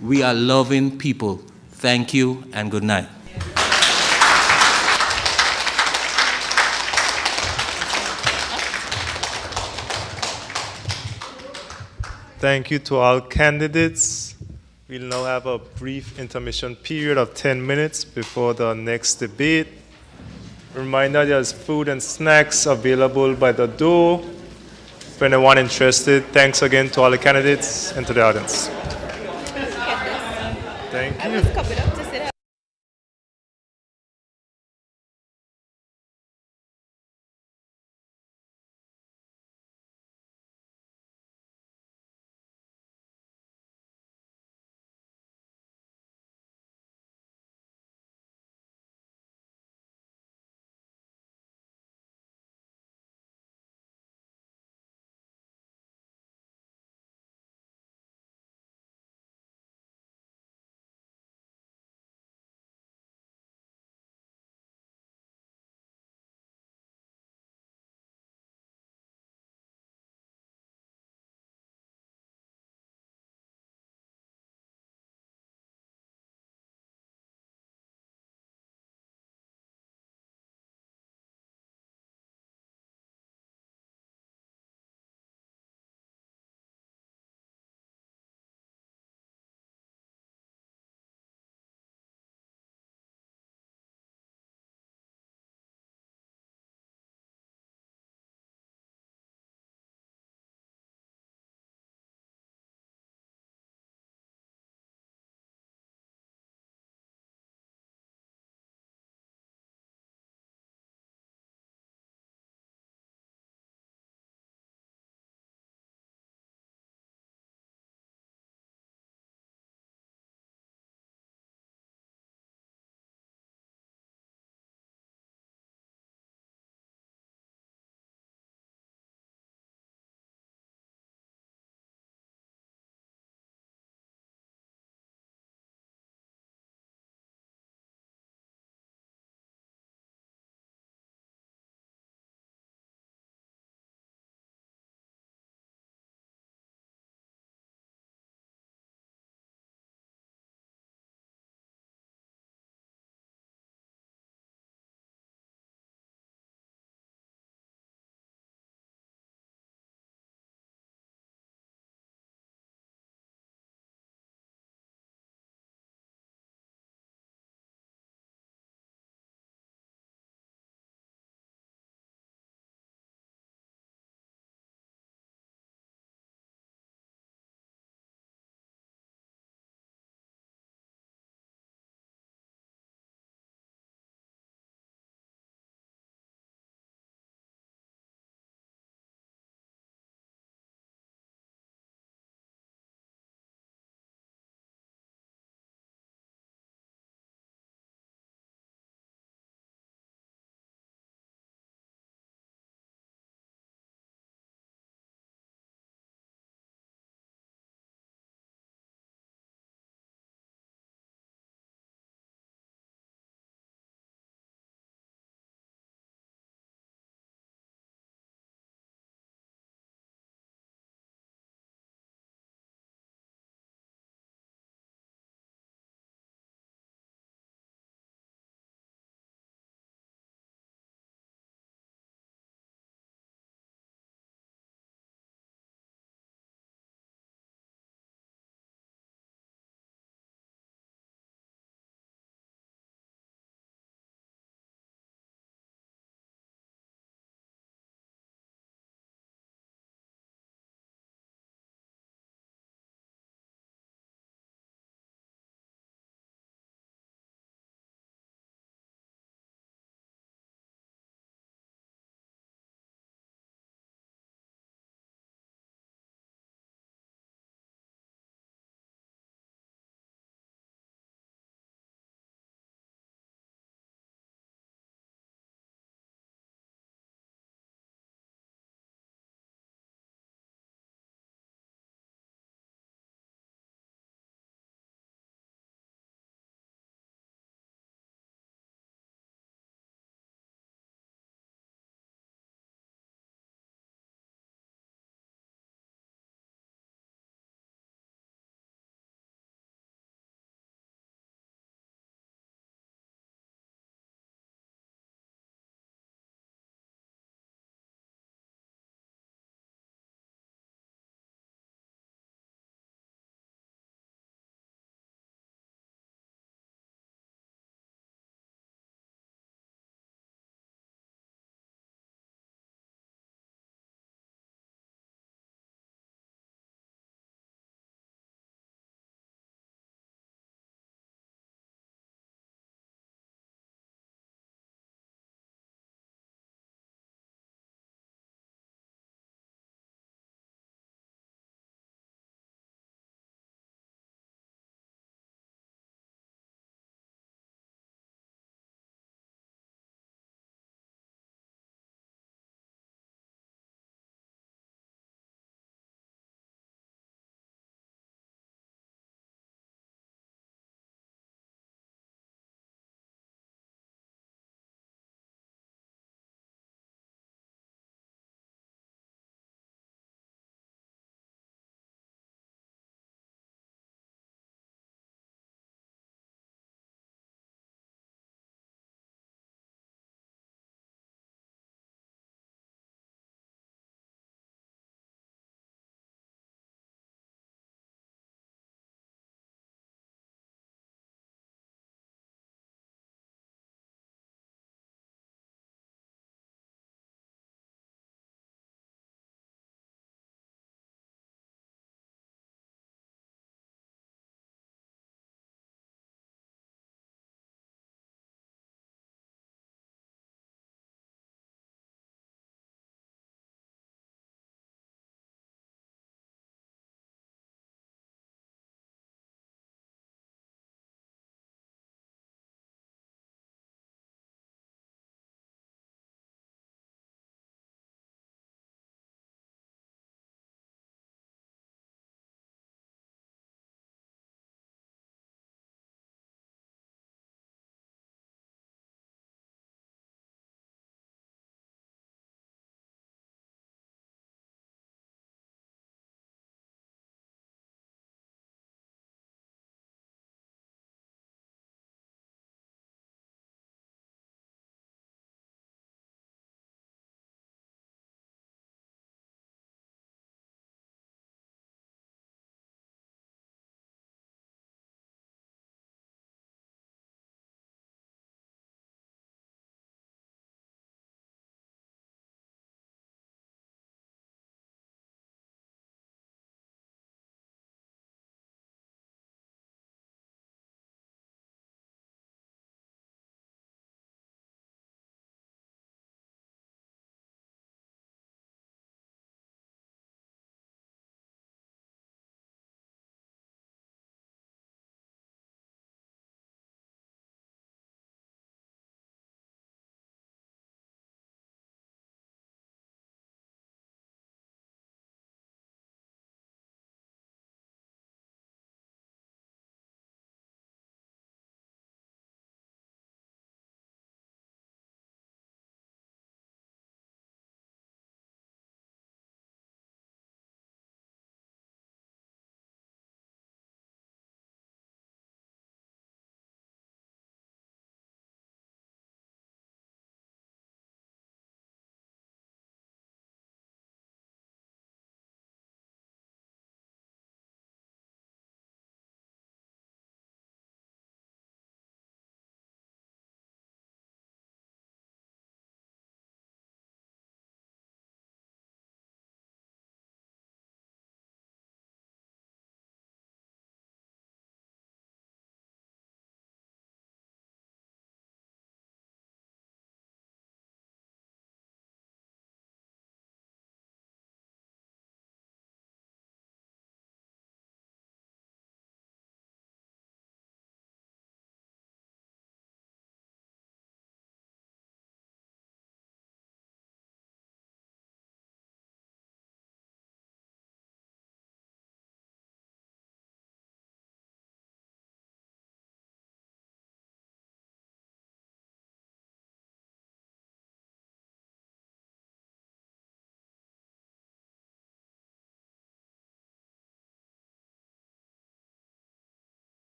We are loving people. Thank you and good night. Thank you to all candidates. We'll now have a brief intermission period of 10 minutes before the next debate. Reminder, there's food and snacks available by the door. For anyone interested, thanks again to all the candidates and to the audience. Thank you.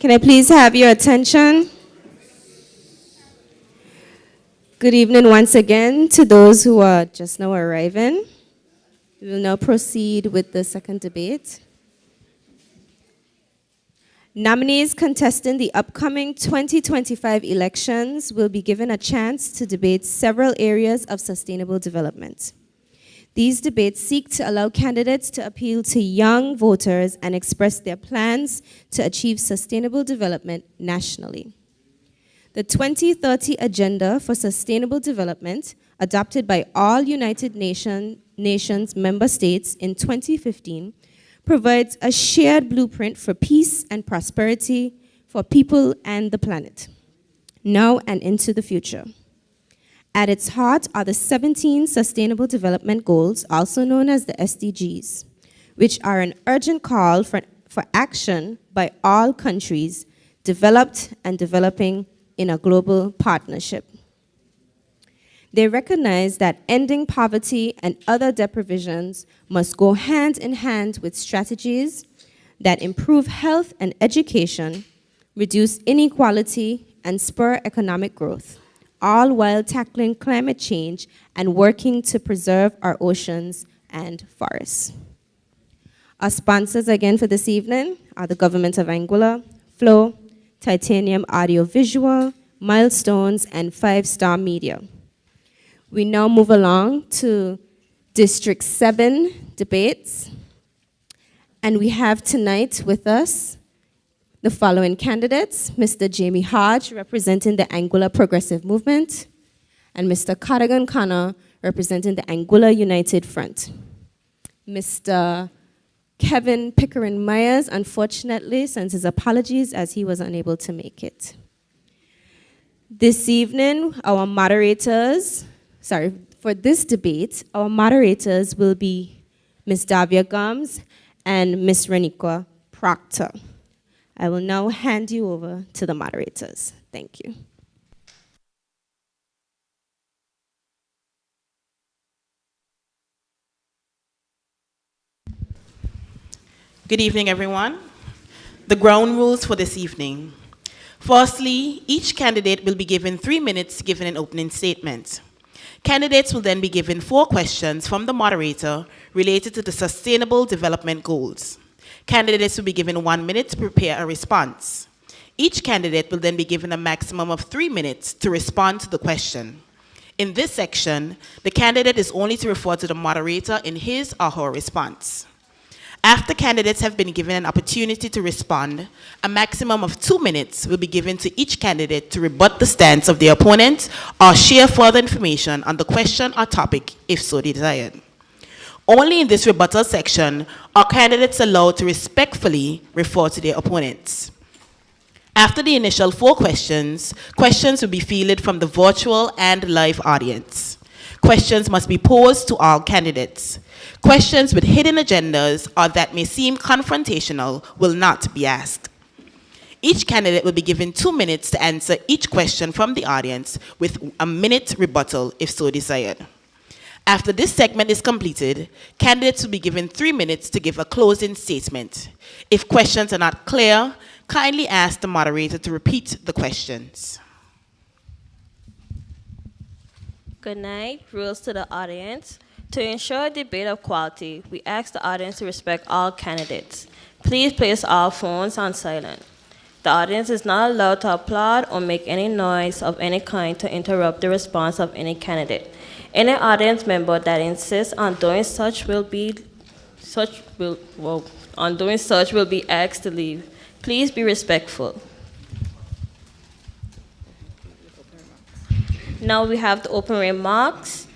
Can I please have your attention? Good evening once again to those who are just now arriving. We will now proceed with the second debate. Nominees contesting the upcoming 2025 elections will be given a chance to debate several areas of sustainable development. These debates seek to allow candidates to appeal to young voters and express their plans to achieve sustainable development nationally. The 2030 Agenda for Sustainable Development, adopted by all United Nations member states in 2015, provides a shared blueprint for peace and prosperity for people and the planet, now and into the future. At its heart are the 17 Sustainable Development Goals, also known as the SDGs, which are an urgent call for action by all countries, developed and developing in a global partnership. They recognize that ending poverty and other deprivations must go hand in hand with strategies that improve health and education, reduce inequality, and spur economic growth, all while tackling climate change and working to preserve our oceans and forests. Our sponsors again for this evening are the Government of Anguilla, Flow, Titanium Audiovisual, Milestones, and 5-Star Media. We now move along to District 7 debates. And we have tonight with us the following candidates: Mr. Jamie Hodge, representing the Anguilla Progressive Movement, and Mr. Cardigan Connor, representing the Anguilla United Front. Mr. Kevin Pickering Myers, unfortunately, sends his apologies as he was unable to make it. This evening, for this debate, our moderators will be Ms. Davia Gums and Ms. Renika Proctor. I will now hand you over to the moderators. Thank you. Good evening, everyone. The ground rules for this evening. Firstly, each candidate will be given 3 minutes to give an opening statement. Candidates will then be given 4 questions from the moderator related to the Sustainable Development Goals. Candidates will be given 1 minute to prepare a response. Each candidate will then be given a maximum of 3 minutes to respond to the question. In this section, the candidate is only to refer to the moderator in his or her response. After candidates have been given an opportunity to respond, a maximum of 2 minutes will be given to each candidate to rebut the stance of their opponent or share further information on the question or topic if so desired. Only in this rebuttal section are candidates allowed to respectfully refer to their opponents. After the initial 4 questions, questions will be fielded from the virtual and live audience. Questions must be posed to all candidates. Questions with hidden agendas or that may seem confrontational will not be asked. Each candidate will be given 2 minutes to answer each question from the audience with a minute rebuttal if so desired. After this segment is completed, candidates will be given 3 minutes to give a closing statement. If questions are not clear, kindly ask the moderator to repeat the questions. Good night. Rules to the audience. To ensure a debate of quality, we ask the audience to respect all candidates. Please place all phones on silent. The audience is not allowed to applaud or make any noise of any kind to interrupt the response of any candidate. Any audience member that insists on doing such will be asked to leave. Please be respectful. Now we have the open remarks,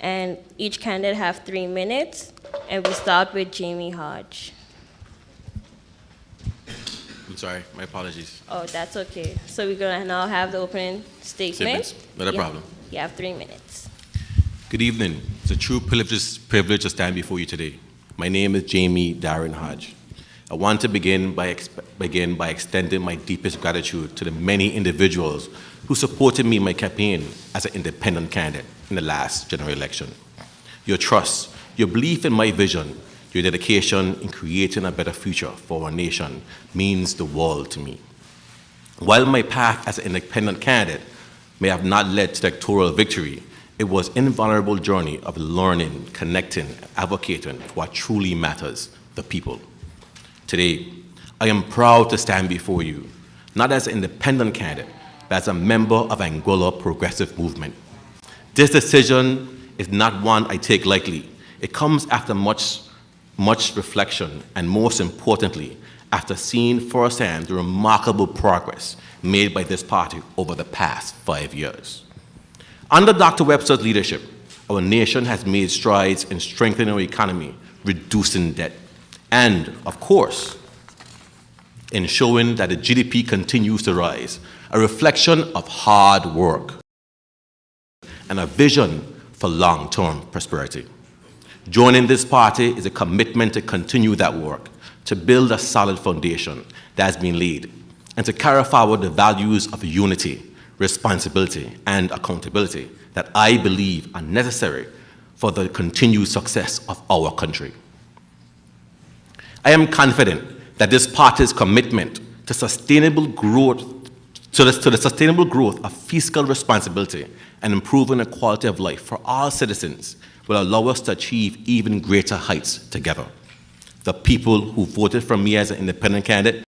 and each candidate have 3 minutes, and we start with Jamie Hodge. I'm sorry, my apologies. Oh, that's okay. So we're gonna now have the opening statement. Not a problem. You have 3 minutes. Good evening. It's a true privilege to stand before you today. My name is Jamie Darren Hodge. I want to begin by extending my deepest gratitude to the many individuals who supported me in my campaign as an independent candidate in the last general election. Your trust, your belief in my vision, Your dedication in creating a better future for our nation means the world to me. While my path as an independent candidate may have not led to the electoral victory, it was an invulnerable journey of learning, connecting, advocating for what truly matters, the people. Today, I am proud to stand before you, not as an independent candidate, but as a member of Anguilla Progressive Movement. This decision is not one I take lightly. It comes after much reflection, and most importantly, after seeing firsthand the remarkable progress made by this party over the past 5 years. Under Dr. Webster's leadership, our nation has made strides in strengthening our economy, reducing debt, and, of course, ensuring that the GDP continues to rise, a reflection of hard work and a vision for long-term prosperity. Joining this party is a commitment to continue that work, to build a solid foundation that has been laid, and to carry forward the values of unity, responsibility, and accountability that I believe are necessary for the continued success of our country. I am confident that this party's commitment to sustainable growth, to the sustainable growth of fiscal responsibility and improving the quality of life for all citizens will allow us to achieve even greater heights together. The people who voted for me as an independent candidate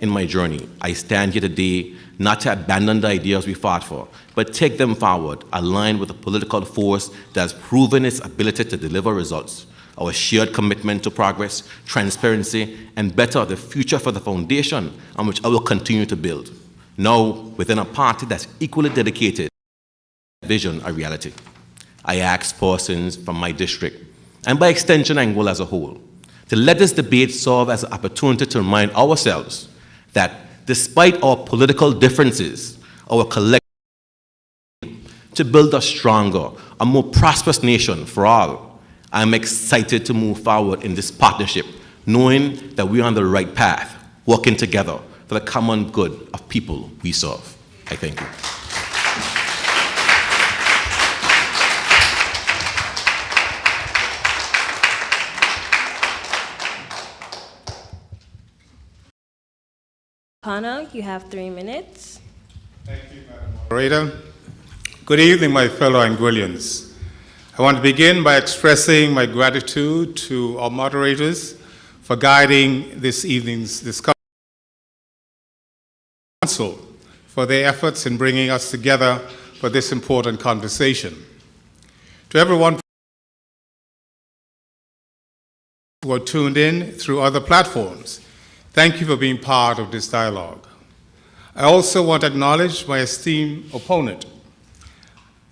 in my journey, I stand here today not to abandon the ideas we fought for, but take them forward, aligned with a political force that has proven its ability to deliver results. Our shared commitment to progress, transparency, and better the future for the foundation on which I will continue to build. Now, within a party that's equally dedicated to vision a reality. I ask persons from my district, and by extension Anguilla as a whole, to let this debate serve as an opportunity to remind ourselves that despite our political differences, our collective to build a stronger, a more prosperous nation for all, I'm excited to move forward in this partnership, knowing that we are on the right path, working together for the common good of people we serve. I thank you. Hannah, you have 3 minutes. Thank you, Madam Moderator. Good evening, my fellow Anguillians. I want to begin by expressing my gratitude to our moderators for guiding this evening's discussion, Council for their efforts in bringing us together for this important conversation. To everyone who are tuned in through other platforms, thank you for being part of this dialogue. I also want to acknowledge my esteemed opponent.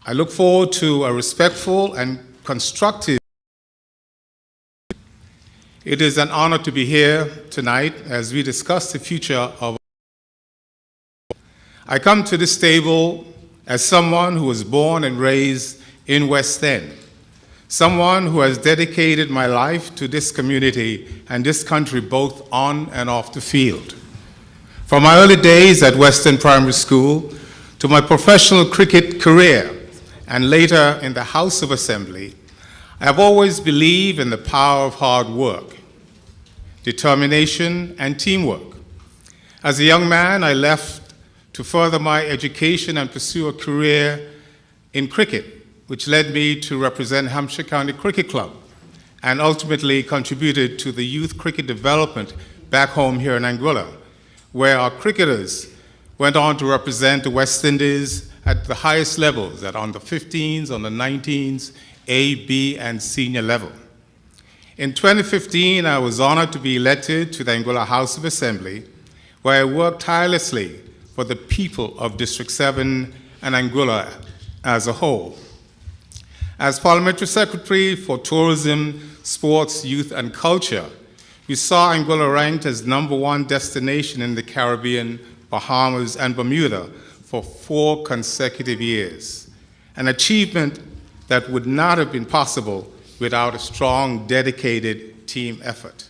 I look forward to a respectful and constructive. It is an honor to be here tonight as we discuss the future of. I come to this table as someone who was born and raised in West End, someone who has dedicated my life to this community and this country both on and off the field. From my early days at West End Primary School to my professional cricket career and later in the House of Assembly, I have always believed in the power of hard work, determination, and teamwork. As a young man, I left to further my education and pursue a career in cricket, which led me to represent Hampshire County Cricket Club and ultimately contributed to the youth cricket development back home here in Anguilla, where our cricketers went on to represent the West Indies at the highest levels, at on the 15s, on the 19s, A, B, and senior level. In 2015, I was honored to be elected to the Anguilla House of Assembly, where I worked tirelessly for the people of District 7 and Anguilla as a whole. As Parliamentary Secretary for Tourism, Sports, Youth, and Culture, we saw Anguilla ranked as #1 destination in the Caribbean, Bahamas, and Bermuda for 4 consecutive years, an achievement that would not have been possible without a strong, dedicated team effort.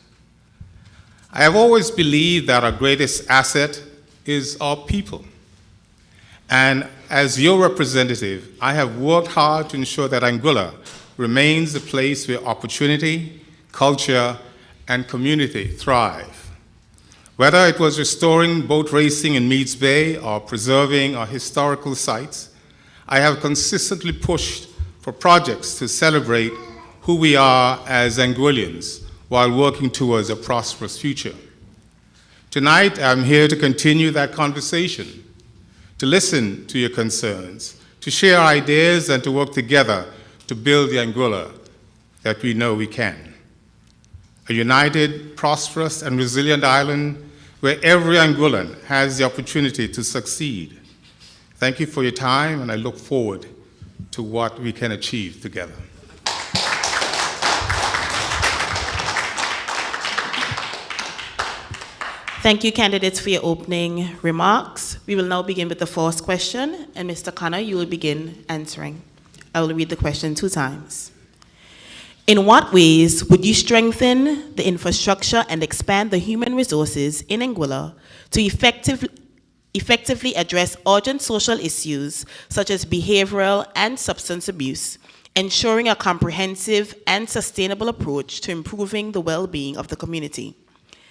I have always believed that our greatest asset is our people. And as your representative, I have worked hard to ensure that Anguilla remains a place where opportunity, culture, and community thrive. Whether it was restoring boat racing in Meads Bay or preserving our historical sites, I have consistently pushed for projects to celebrate who we are as Anguillians while working towards a prosperous future. Tonight, I'm here to continue that conversation, to listen to your concerns, to share ideas, and to work together to build the Anguilla that we know we can. A united, prosperous, and resilient island where every Anguillan has the opportunity to succeed. Thank you for your time, and I look forward to what we can achieve together. Thank you, candidates, for your opening remarks. We will now begin with the first question, and Mr. Connor, you will begin answering. I will read the question 2 times. In what ways would you strengthen the infrastructure and expand the human resources in Anguilla to effectively address urgent social issues such as behavioral and substance abuse, ensuring a comprehensive and sustainable approach to improving the well-being of the community?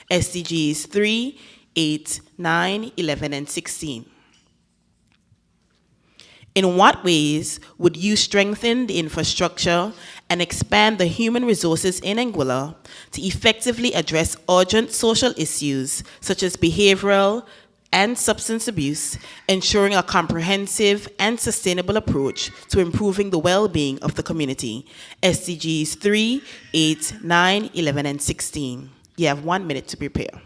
SDGs 3, 8, 9, 11, and 16. In what ways would you strengthen the infrastructure and expand the human resources in Anguilla to effectively address urgent social issues such as behavioral and substance abuse, ensuring a comprehensive and sustainable approach to improving the well-being of the community? SDGs 3, 8, 9, 11, and 16. You have 1 minute to prepare.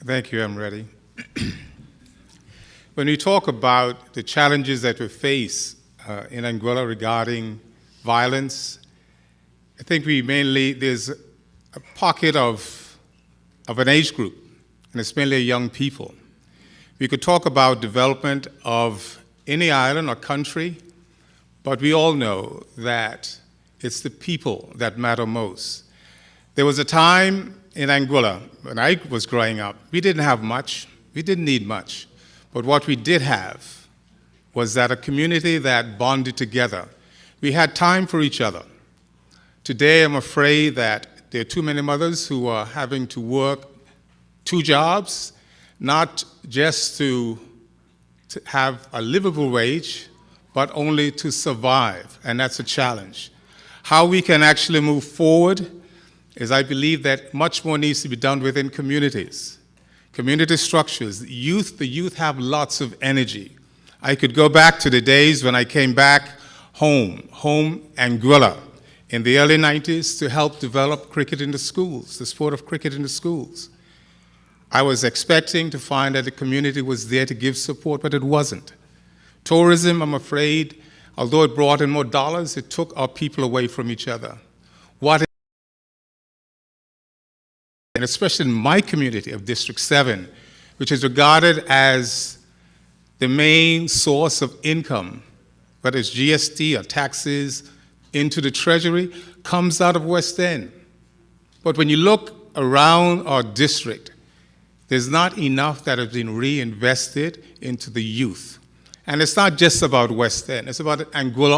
Thank you, I'm ready. When we talk about the challenges that we face in Anguilla regarding violence, I think there's a pocket of an age group, and it's mainly young people. We could talk about development of any island or country, but we all know that it's the people that matter most. There was a time in Anguilla, when I was growing up, we didn't have much, we didn't need much, but what we did have was that a community that bonded together. We had time for each other. Today, I'm afraid that there are too many mothers who are having to work 2 jobs, not just to have a livable wage, but only to survive, and that's a challenge. How we can actually move forward is I believe that much more needs to be done within communities, community structures. The youth have lots of energy. I could go back to the days when I came back home Anguilla, in the early 90s to help develop cricket in the schools, the sport of cricket in the schools. I was expecting to find that the community was there to give support, but it wasn't. Tourism, I'm afraid, although it brought in more dollars, it took our people away from each other. And especially in my community of District 7, which is regarded as the main source of income, whether it's GST or taxes, into the Treasury, comes out of West End. But when you look around our district, there's not enough that has been reinvested into the youth. And it's not just about West End, it's about Anguilla.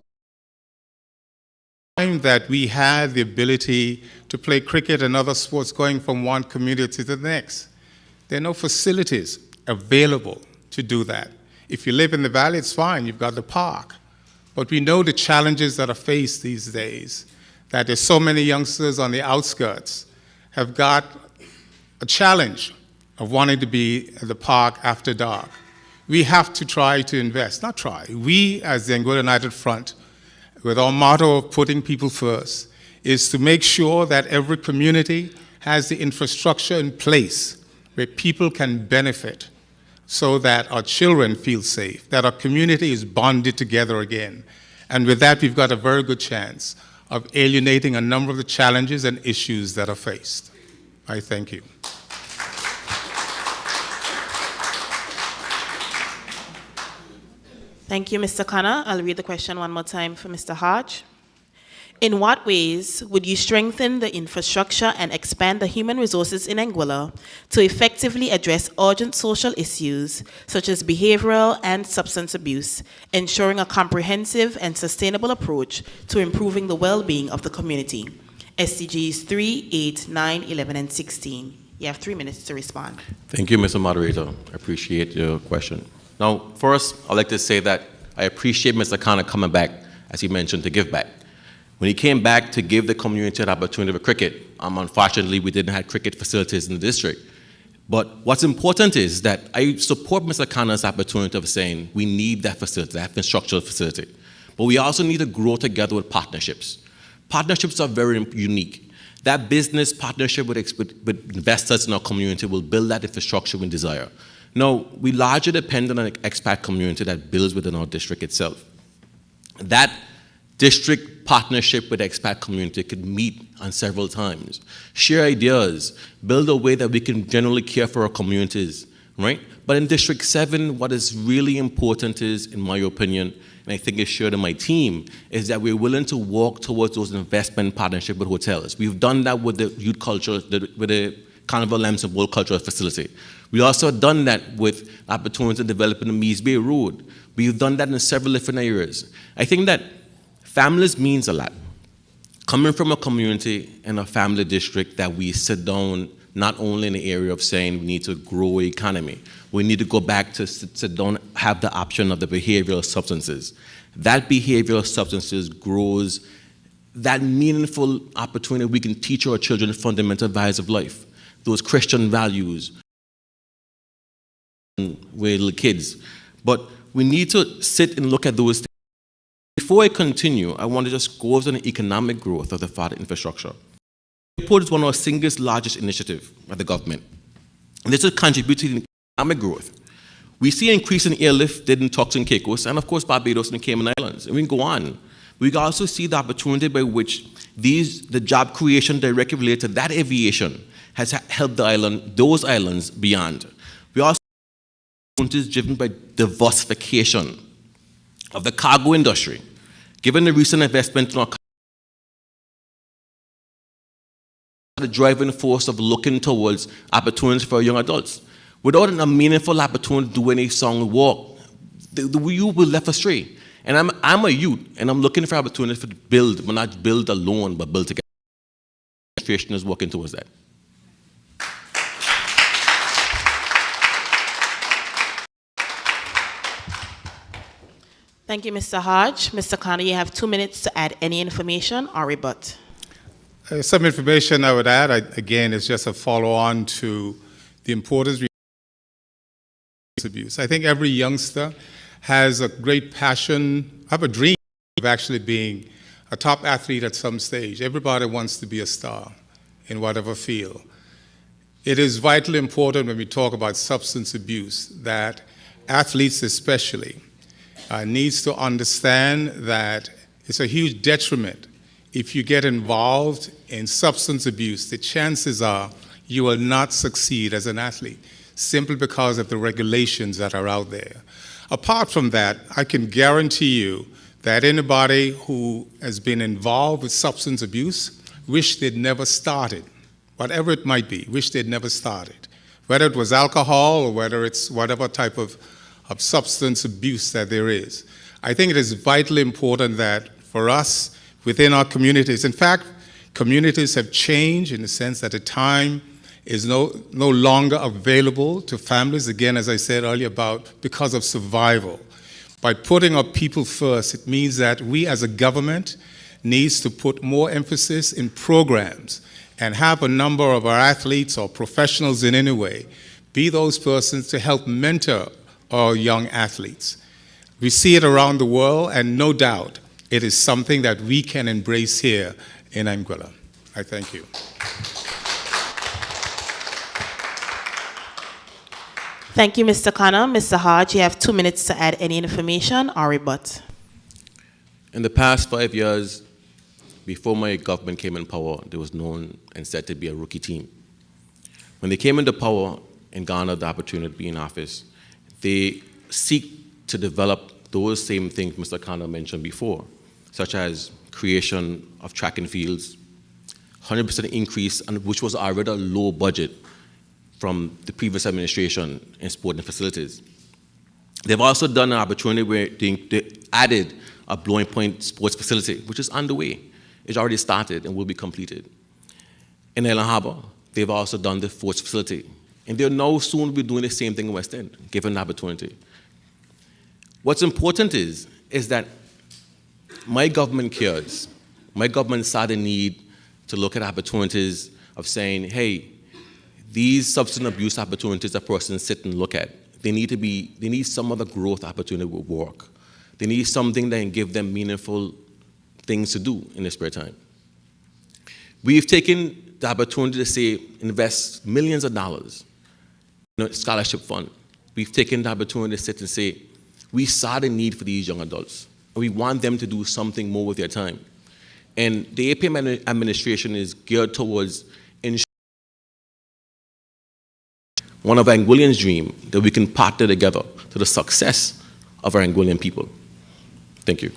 That we had the ability to play cricket and other sports going from one community to the next. There are no facilities available to do that. If you live in the valley, it's fine, you've got the park. But we know the challenges that are faced these days, that there's so many youngsters on the outskirts have got a challenge of wanting to be at the park after dark. We have to try to invest, not try. We, as the Anguilla United Front, with our motto of putting people first, is to make sure that every community has the infrastructure in place where people can benefit so that our children feel safe, that our community is bonded together again. And with that, we've got a very good chance of alienating a number of the challenges and issues that are faced. I thank you. Thank you, Mr. Connor. I'll read the question one more time for Mr. Hodge. In what ways would you strengthen the infrastructure and expand the human resources in Anguilla to effectively address urgent social issues such as behavioral and substance abuse, ensuring a comprehensive and sustainable approach to improving the well-being of the community? SDGs 3, 8, 9, 11, and 16. You have 3 minutes to respond. Thank you, Mr. Moderator. I appreciate your question. Now, first, I'd like to say that I appreciate Mr. Khanna coming back, as he mentioned, to give back. When he came back to give the community an opportunity for cricket, unfortunately, we didn't have cricket facilities in the district. But what's important is that I support Mr. Khanna's opportunity of saying we need that facility, that infrastructural facility. But we also need to grow together with partnerships. Partnerships are very unique. That business partnership with investors in our community will build that infrastructure we desire. Now, we largely depend on an expat community that builds within our district itself. That district partnership with the expat community could meet on several times, share ideas, build a way that we can generally care for our communities, right? But in District 7, what is really important is, in my opinion, and I think it's shared in my team, is that we're willing to walk towards those investment partnerships with hotels. We've done that with the youth culture, with the Carnival Lamps and World Cultural Facility. We also have done that with opportunity to develop in the Mees Bay Road. We've done that in several different areas. I think that families means a lot. Coming from a community and a family district that we sit down not only in the area of saying we need to grow the economy, we need to go back to sit down, have the option of the behavioral substances. That behavioral substances grows that meaningful opportunity we can teach our children fundamental values of life, those Christian values with little kids. But we need to sit and look at those things. Before I continue, I want to just go over the economic growth of the FAD infrastructure. The airport is one of our single largest initiatives by the government. And this will contribute to the economic growth. We see an increase in airlift in Turks and Caicos, and of course Barbados and the Cayman Islands. And we can go on. We can also see the opportunity by which the job creation directly related to that aviation has helped those islands beyond. We also see opportunities driven by diversification of the cargo industry. Given the recent investment in our the driving force of looking towards opportunities for young adults. Without a meaningful opportunity to do any song walk, the youth will left astray. And I'm a youth, and I'm looking for opportunities to build, but not build alone, but build together. Administration is working towards that. Thank you, Mr. Hodge. Mr. Khanna, you have 2 minutes to add any information or rebut. Some information I would add, again, is just a follow-on to the importance of abuse. I think every youngster has a great passion, have a dream of actually being a top athlete at some stage. Everybody wants to be a star in whatever field. It is vitally important when we talk about substance abuse that athletes especially needs to understand that it's a huge detriment. If you get involved in substance abuse, the chances are you will not succeed as an athlete simply because of the regulations that are out there. Apart from that, I can guarantee you that anybody who has been involved with substance abuse wish they'd never started, whatever it might be, wish they'd never started, whether it was alcohol or whether it's whatever type of substance abuse that there is. I think it is vitally important that for us within our communities, in fact, communities have changed in the sense that the time is no longer available to families, again, as I said earlier, because of survival. By putting our people first, it means that we as a government needs to put more emphasis in programs and have a number of our athletes or professionals in any way be those persons to help mentor our young athletes. We see it around the world, and no doubt it is something that we can embrace here in Anguilla. I thank you. Thank you, Mr. Khanna. Mr. Hodge, you have 2 minutes to add any information or rebut. In the past 5 years, before my government came in power, there was known and said to be a rookie team. When they came into power and garnered the opportunity to be in office, they seek to develop those same things Mr. Khanna mentioned before, such as creation of track and fields, 100% increase, which was already a low budget from the previous administration in sporting facilities. They've also done an opportunity where they added a Blowing Point sports facility, which is underway. It's already started and will be completed. In Island Harbor, they've also done the sports facility. And they'll now soon be doing the same thing in West End, given the opportunity. What's important is that my government cares. My government saw the need to look at opportunities of saying, hey, these substance abuse opportunities a person sit and look at, they need some other growth opportunity with work. They need something that can give them meaningful things to do in their spare time. We've taken the opportunity to say, invest millions of dollars in a scholarship fund. We've taken the opportunity to sit and say, we saw the need for these young adults, and we want them to do something more with their time. And the APM administration is geared towards ensuring one of Anguillians' dream that we can partner together to the success of our Anguillian people. Thank you.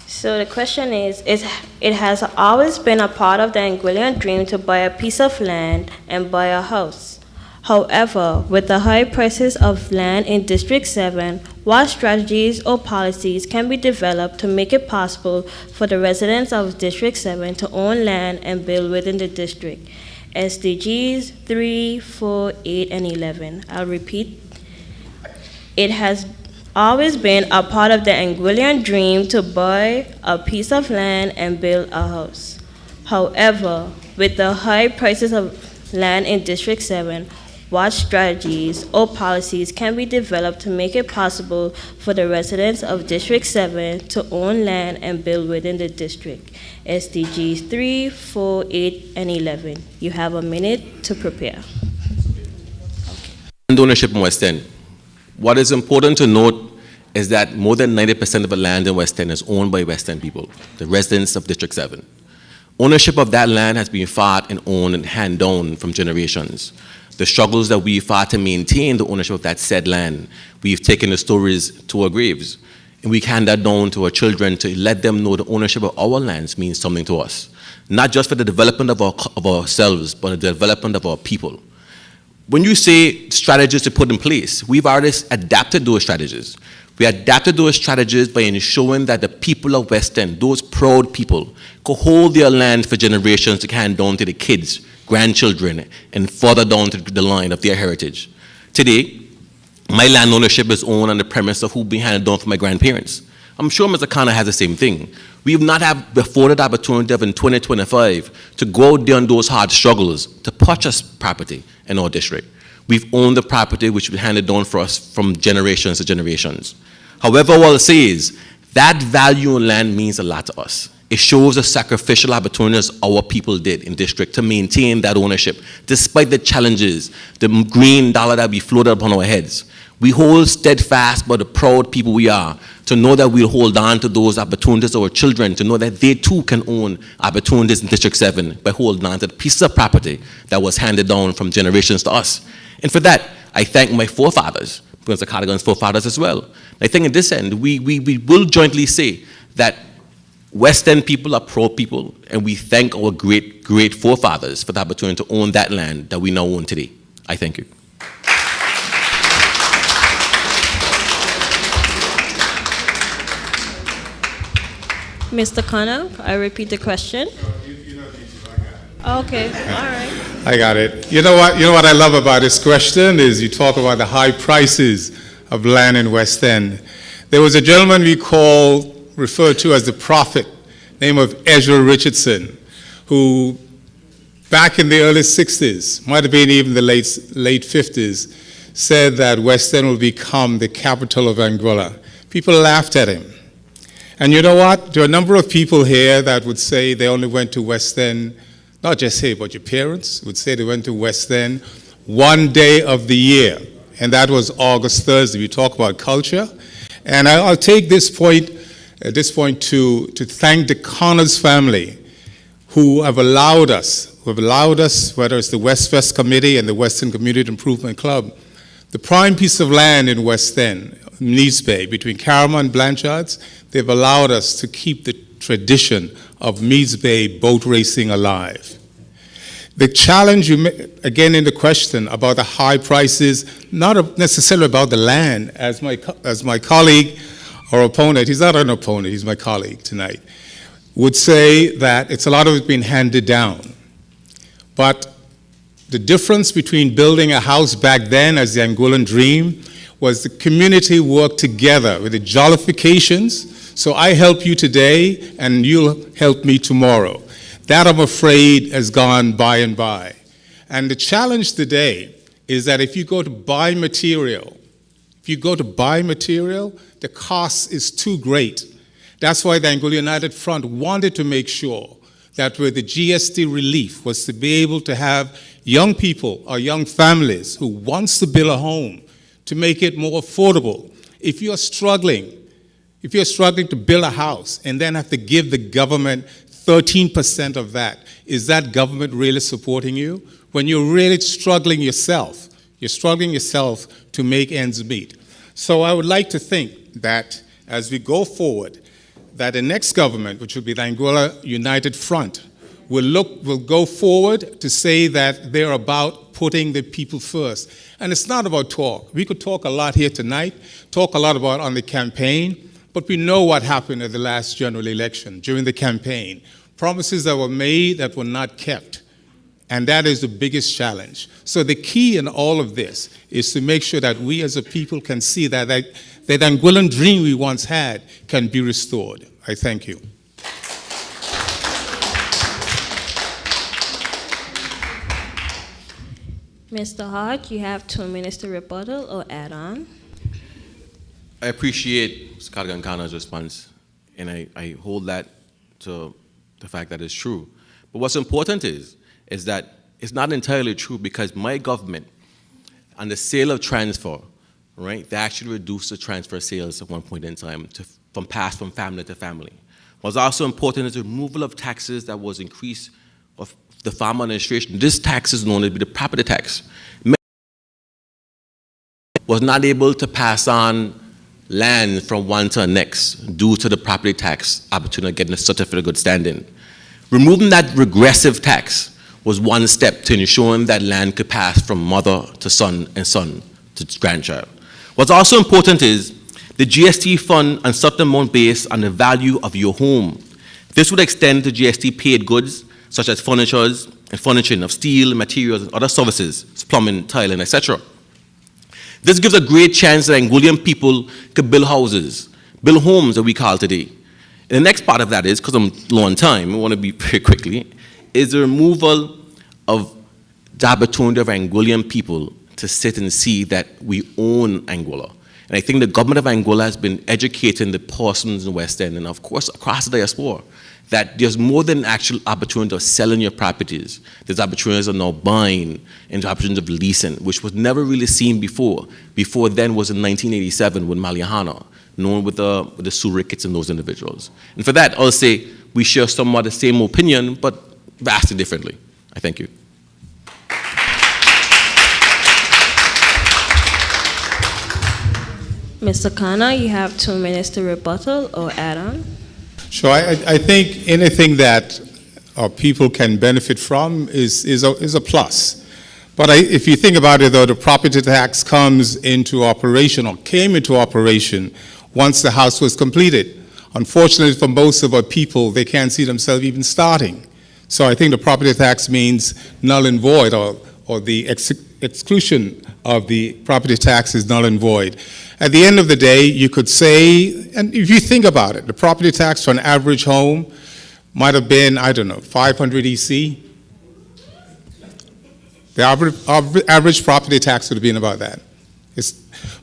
So the question is, it has always been a part of the Anguillian dream to buy a piece of land and buy a house. However, with the high prices of land in District 7, what strategies or policies can be developed to make it possible for the residents of District 7 to own land and build within the district? SDGs 3, 4, 8, and 11. I'll repeat. It has always been a part of the Anguillian dream to buy a piece of land and build a house. However, with the high prices of land in District 7, what strategies or policies can be developed to make it possible for the residents of District 7 to own land and build within the district? SDGs 3, 4, 8, and 11. You have a minute to prepare. Land ownership in West End. What is important to note is that more than 90% of the land in West End is owned by West End people, the residents of District 7. Ownership of that land has been fought and owned and handed down from generations. The struggles that we fought to maintain the ownership of that said land, we've taken the stories to our graves. And we hand that down to our children to let them know the ownership of our lands means something to us. Not just for the development of ourselves, but the development of our people. When you say strategies to put in place, we've already adapted those strategies. We adapted those strategies by ensuring that the people of West End, those proud people, could hold their land for generations to hand down to the kids, grandchildren, and further down to the line of their heritage. Today, my land ownership is owned on the premise of who been handed down from my grandparents. I'm sure Mr. Connor has the same thing. We have not had afforded the opportunity of in 2025 to go out there on those hard struggles to purchase property in our district. We've owned the property which was handed down for us from generations to generations. However, what I'll say is that value in land means a lot to us. It shows the sacrificial opportunities our people did in district to maintain that ownership, despite the challenges, the green dollar that we floated upon our heads. We hold steadfast by the proud people we are to know that we'll hold on to those opportunities to our children, to know that they too can own opportunities in District 7 by holding on to the piece of property that was handed down from generations to us. And for that, I thank my forefathers, because the Cardigan's forefathers as well. I think in this end, we will jointly say that West End people are proud people, and we thank our great, great forefathers for the opportunity to own that land that we now own today. I thank you. Mr. Connor, I repeat the question. Okay, all right. I got it. You know what I love about this question is you talk about the high prices of land in West End. There was a gentleman referred to as the prophet, name of Ezra Richardson, who back in the early 60s, might have been even the late 50s, said that West End will become the capital of Anguilla. People laughed at him. And you know what? There are a number of people here that would say they only went to West End, not just here, but your parents would say they went to West End one day of the year, and that was August Thursday. We talk about culture. And I'll take this point to thank the Connors family, who have allowed us, whether it's the West-West Committee and the Western Community Improvement Club, the prime piece of land in West End, Neves Bay, between Carama and Blanchard's, they've allowed us to keep the tradition of Neves Bay boat racing alive. The challenge, again in the question about the high prices, not necessarily about the land, as my colleague or opponent, he's not an opponent, he's my colleague tonight, would say that it's a lot of it being handed down. But the difference between building a house back then as the Anguillan dream was the community worked together with the jollifications. So I help you today and you'll help me tomorrow. That, I'm afraid, has gone by and by. And the challenge today is that if you go to buy material, the cost is too great. That's why the Anguilla United Front wanted to make sure that with the GST relief was to be able to have young people or young families who wants to build a home to make it more affordable. If you're struggling to build a house and then have to give the government 13% of that, is that government really supporting you? When you're really struggling yourself to make ends meet. So I would like to think that as we go forward, that the next government, which will be the Anguilla United Front, will go forward to say that they're about putting the people first. And it's not about talk. We could talk a lot here tonight, talk a lot about on the campaign, but we know what happened at the last general election during the campaign. Promises that were made that were not kept. And that is the biggest challenge. So the key in all of this is to make sure that we as a people can see that that Anguillan dream we once had can be restored. I thank you. Mr. Hodge, you have 2 minutes to rebuttal or add on. I appreciate Scott Gankana's response, and I hold that to the fact that it's true. But what's important is that it's not entirely true, because my government, on the sale of transfer, right, they actually reduced the transfer sales at one point in time from family to family. What's also important is the removal of taxes that was increased of the farm administration. This tax is known to be the property tax. Was not able to pass on land from one to the next due to the property tax opportunity of getting a certificate of good standing. Removing that regressive tax was one step to ensuring that land could pass from mother to son and son to grandchild. What's also important is the GST fund on certain amount based on the value of your home. This would extend to GST paid goods such as furnitures and furnishing of steel, materials, and other services, plumbing, tiling, etc. This gives a great chance that Anguillan people could build houses, build homes that we call today. And the next part of that is, because I'm low on time, I want to be very quickly, is the removal of the opportunity of Anguillan people to sit and see that we own Anguilla. And I think the government of Anguilla has been educating the persons in West End and of course across the diaspora that there's more than actual opportunity of selling your properties. There's opportunities of now buying and opportunities of leasing, which was never really seen before. Before then was in 1987 with Maliahana, known with the Sue Ricketts and those individuals. And for that, I'll say we share somewhat the same opinion, but vastly differently. I thank you. Mr. Khanna, you have 2 minutes to rebuttal or add on. Sure, I think anything that our people can benefit from is a plus. But if you think about it, though, the property tax comes into operation or came into operation once the house was completed. Unfortunately for most of our people, they can't see themselves even starting. So I think the property tax means null and void, or the exclusion of the property tax is null and void. At the end of the day, you could say, and if you think about it, the property tax for an average home might have been, I don't know, 500 EC. The average property tax would have been about that.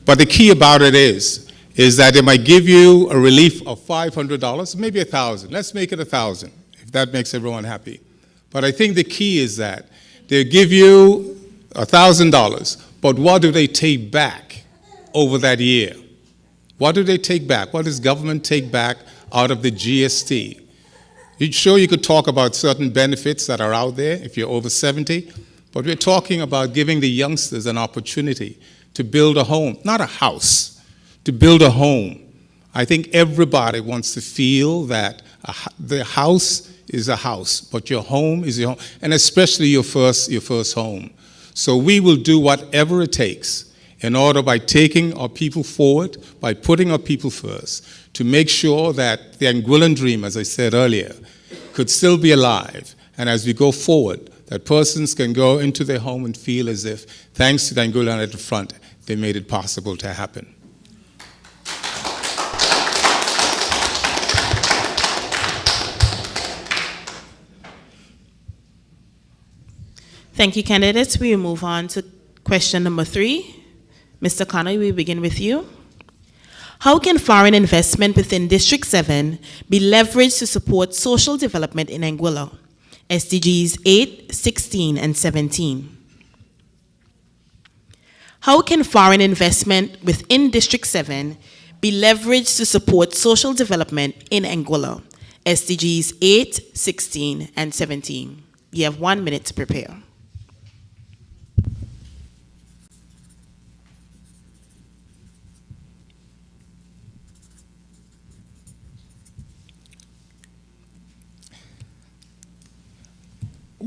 But the key about it is that they might give you a relief of $500, maybe $1,000. Let's make it $1,000, if that makes everyone happy. But I think the key is that they give you $1,000, but what do they take back over that year? What do they take back? What does government take back out of the GST? Sure, you could talk about certain benefits that are out there if you're over 70, but we're talking about giving the youngsters an opportunity to build a home, not a house, to build a home. I think everybody wants to feel that the house is a house, but your home is your home, and especially your first home. So we will do whatever it takes in order, by taking our people forward, by putting our people first, to make sure that the Anguillan dream, as I said earlier, could still be alive. And as we go forward, that persons can go into their home and feel as if, thanks to the Anguillan at the front, they made it possible to happen. Thank you, candidates. We will move on to question number 3. Mr. Connor, we begin with you. How can foreign investment within District 7 be leveraged to support social development in Anguilla? SDGs 8, 16, and 17. How can foreign investment within District 7 be leveraged to support social development in Anguilla? SDGs 8, 16, and 17. You have 1 minute to prepare.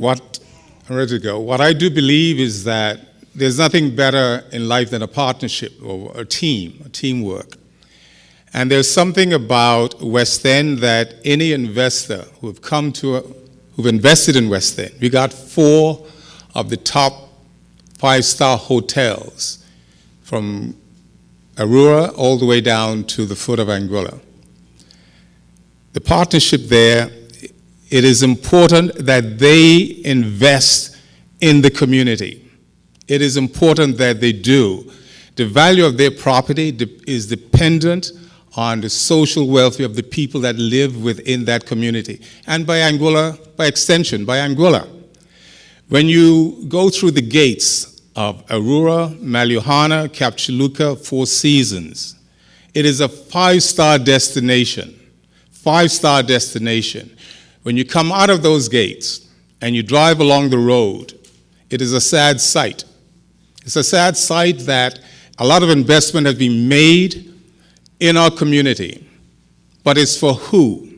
I'm ready to go. What I do believe is that there's nothing better in life than a partnership or a teamwork. And there's something about West End that any investor who've invested in West End, we got 4 of the top 5-star hotels from Aurora all the way down to the foot of Anguilla. The partnership there, it is important that they invest in the community. It is important that they do. The value of their property is dependent on the social welfare of the people that live within that community, and by Anguilla, by extension, by Anguilla. When you go through the gates of Aurora, Maluhana, Kapchuluka, Four Seasons, it is a 5-star destination. 5-star destination. When you come out of those gates and you drive along the road, it is a sad sight. It's a sad sight that a lot of investment has been made in our community, but it's for who?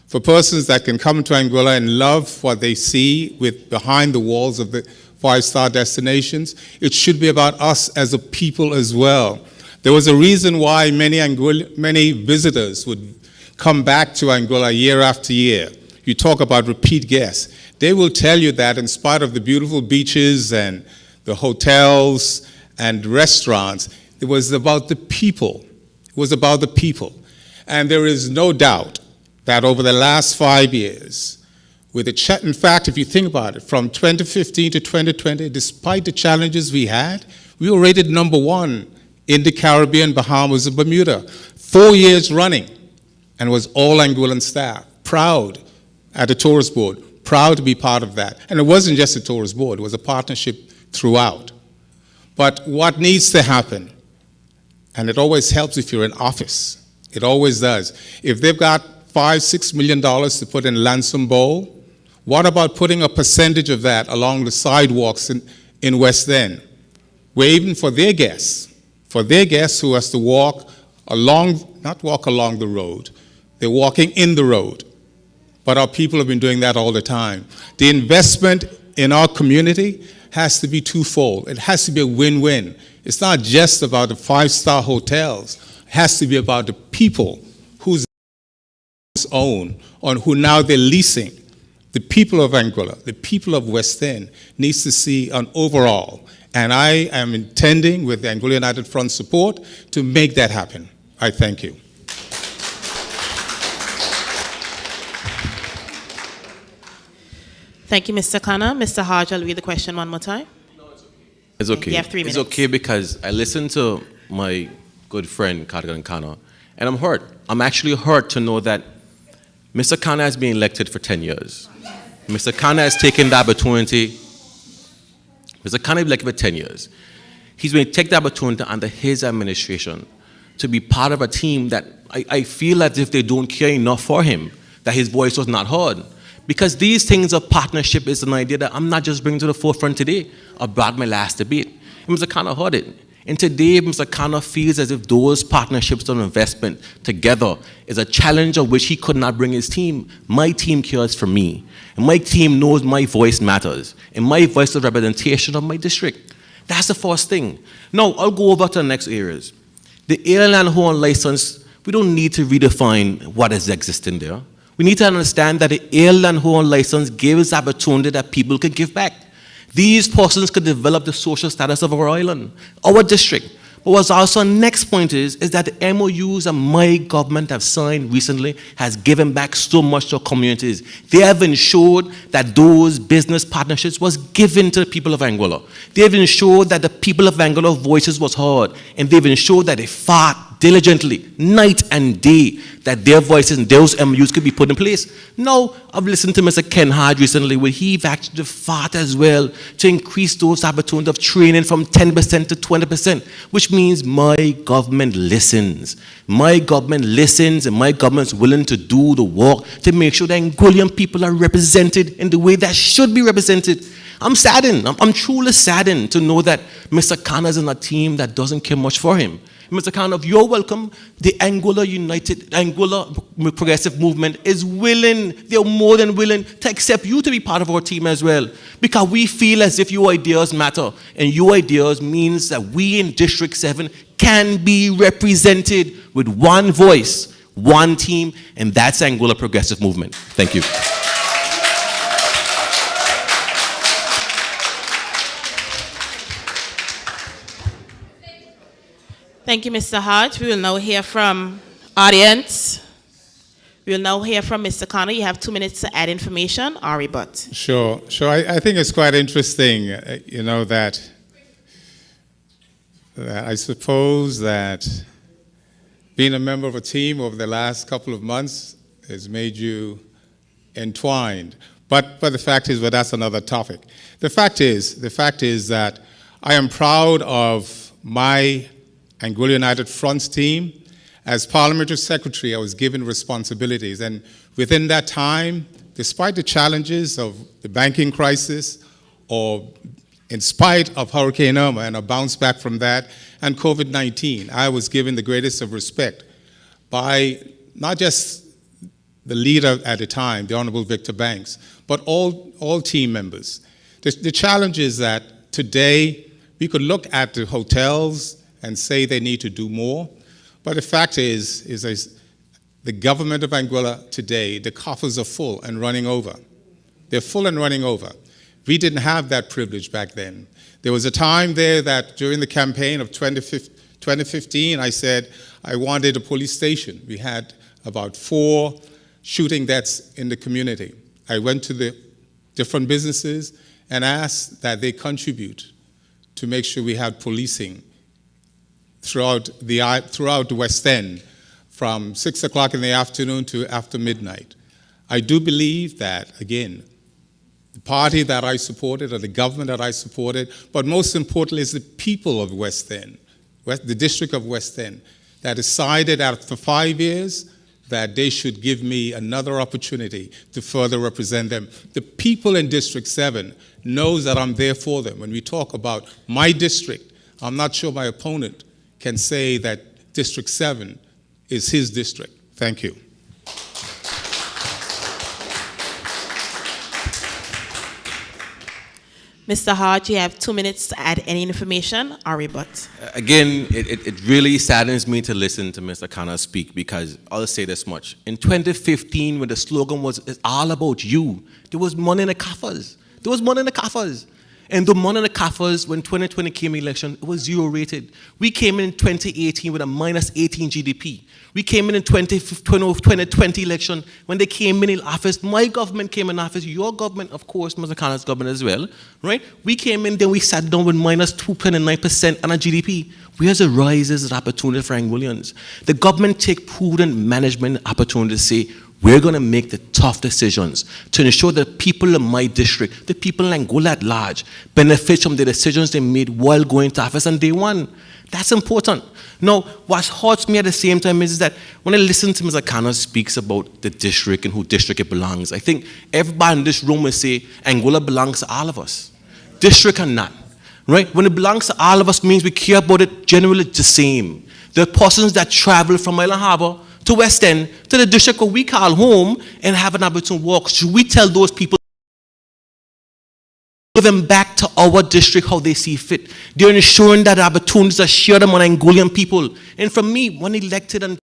For persons that can come to Anguilla and love what they see behind the walls of the 5-star destinations. It should be about us as a people as well. There was a reason why many visitors would come back to Anguilla year after year. You talk about repeat guests. They will tell you that in spite of the beautiful beaches and the hotels and restaurants, it was about the people. It was about the people. And there is no doubt that over the last 5 years, in fact, if you think about it, from 2015 to 2020, despite the challenges we had, we were rated #1 in the Caribbean, Bahamas, and Bermuda, 4 years running, and was all Anguillan staff. Proud at the tourist board, proud to be part of that. And it wasn't just a tourist board, it was a partnership throughout. But what needs to happen, and it always helps if you're in office, it always does. If they've got $5-6 million to put in Lansom Bowl, what about putting a percentage of that along the sidewalks in West End, where even for their guests who has to not walk along the road, they're walking in the road. But our people have been doing that all the time. The investment in our community has to be twofold. It has to be a win-win. It's not just about the 5-star hotels. It has to be about the people whose own, on who now they're leasing. The people of Anguilla, the people of West End needs to see an overall. And I am intending, with the Anguilla United Front support, to make that happen. I thank you. Thank you, Mr. Khanna. Mr. Hodge, I'll read the question one more time. No, it's okay. It's okay. You have 3 minutes. It's okay because I listened to my good friend, Cardigan Khanna, and I'm hurt. I'm actually hurt to know that Mr. Khanna has been elected for 10 years. Mr. Khanna has taken the opportunity. Mr. Khanna has been elected for 10 years. He's going to take the opportunity under his administration to be part of a team that I feel as if they don't care enough for him. that his voice was not heard. Because these things of partnership is an idea that I'm not just bringing to the forefront today. I brought my last debate. Mr. Khanna heard it. And today, Mr. Khanna feels as if those partnerships of investment together is a challenge of which he could not bring his team. My team cares for me. And my team knows my voice matters. And my voice is representation of my district. That's the first thing. Now, I'll go over to the next areas. The airline horn license, we don't need to redefine what is existing there. We need to understand that the airline horn license gives opportunity that people can give back. These persons could develop the social status of our island, our district. But what's also next point is that the MOUs that my government have signed recently has given back so much to our communities. They have ensured that those business partnerships was given to the people of Anguilla. They have ensured that the people of Anguilla voices was heard, and they've ensured that they fought diligently, night and day, that their voices and those MOUs could be put in place. Now, I've listened to Mr. Ken Hodge recently, where he've actually fought as well to increase those opportunities of training from 10% to 20%, which means my government listens. My government listens, and my government's willing to do the work to make sure that Angollian people are represented in the way that should be represented. I'm saddened. I'm truly saddened to know that Mr. Khanna is in a team that doesn't care much for him. Mr. Khanna, you're welcome. The Anguilla Progressive Movement is willing, they're more than willing to accept you to be part of our team as well. Because we feel as if your ideas matter. And your ideas means that we in District 7 can be represented with one voice, one team, and that's Anguilla Progressive Movement. Thank you. Thank you, Mr. Hodge. We will now hear from audience. We will now hear from Mr. Khanna. You have 2 minutes to add information or rebut. Sure. I think it's quite interesting, that I suppose that being a member of a team over the last couple of months has made you entwined. But the fact is, that's another topic. The fact is that I am proud of my Anguilla United Front's team. As Parliamentary Secretary, I was given responsibilities, and within that time, despite the challenges of the banking crisis, or in spite of Hurricane Irma and a bounce back from that, and COVID-19, I was given the greatest of respect by not just the leader at the time, the Honorable Victor Banks, but all team members. The challenge is that today, we could look at the hotels and say they need to do more. But the fact is the government of Anguilla today, the coffers are full and running over. They're full and running over. We didn't have that privilege back then. There was a time there that during the campaign of 2015, I said I wanted a police station. We had about 4 shooting deaths in the community. I went to the different businesses and asked that they contribute to make sure we had policing throughout the West End, from 6 o'clock in the afternoon to after midnight. I do believe that, again, the party that I supported, or the government that I supported, but most importantly is the people of West End, the District of West End, that decided after 5 years that they should give me another opportunity to further represent them. The people in District 7 knows that I'm there for them. When we talk about my district, I'm not sure my opponent can say that District 7 is his district. Thank you. Mr. Hodge, you have 2 minutes to add any information or rebut. Again, it really saddens me to listen to Mr. Khanna speak, because I'll say this much. In 2015, when the slogan was, "It's all about you," there was money in the coffers. There was money in the coffers. And the money in the coffers, when 2020 came election, it was 0 rated. We came in 2018 with a minus 18 GDP. We came in 2020 election, when they came in office, my government came in office, your government, of course, Mr. Khanna's government as well, right? We came in, then we sat down with minus 2.9% on our GDP. Where's the rises and opportunity for Angollians? The government take prudent management opportunity to say, we're going to make the tough decisions to ensure that people in my district, the people in Anguilla at large, benefit from the decisions they made while going to office on day one. That's important. Now, what hurts me at the same time is that when I listen to Mr. Kano speaks about the district and who district it belongs, I think everybody in this room will say Anguilla belongs to all of us. District or not, right? When it belongs to all of us means we care about it generally the same. There are persons that travel from Island Harbor to West End to the district where we call home and have an opportunity to walk. Should we tell those people give them back to our district how they see fit? They're ensuring that opportunities are shared among Anguillan people. And for me, when elected and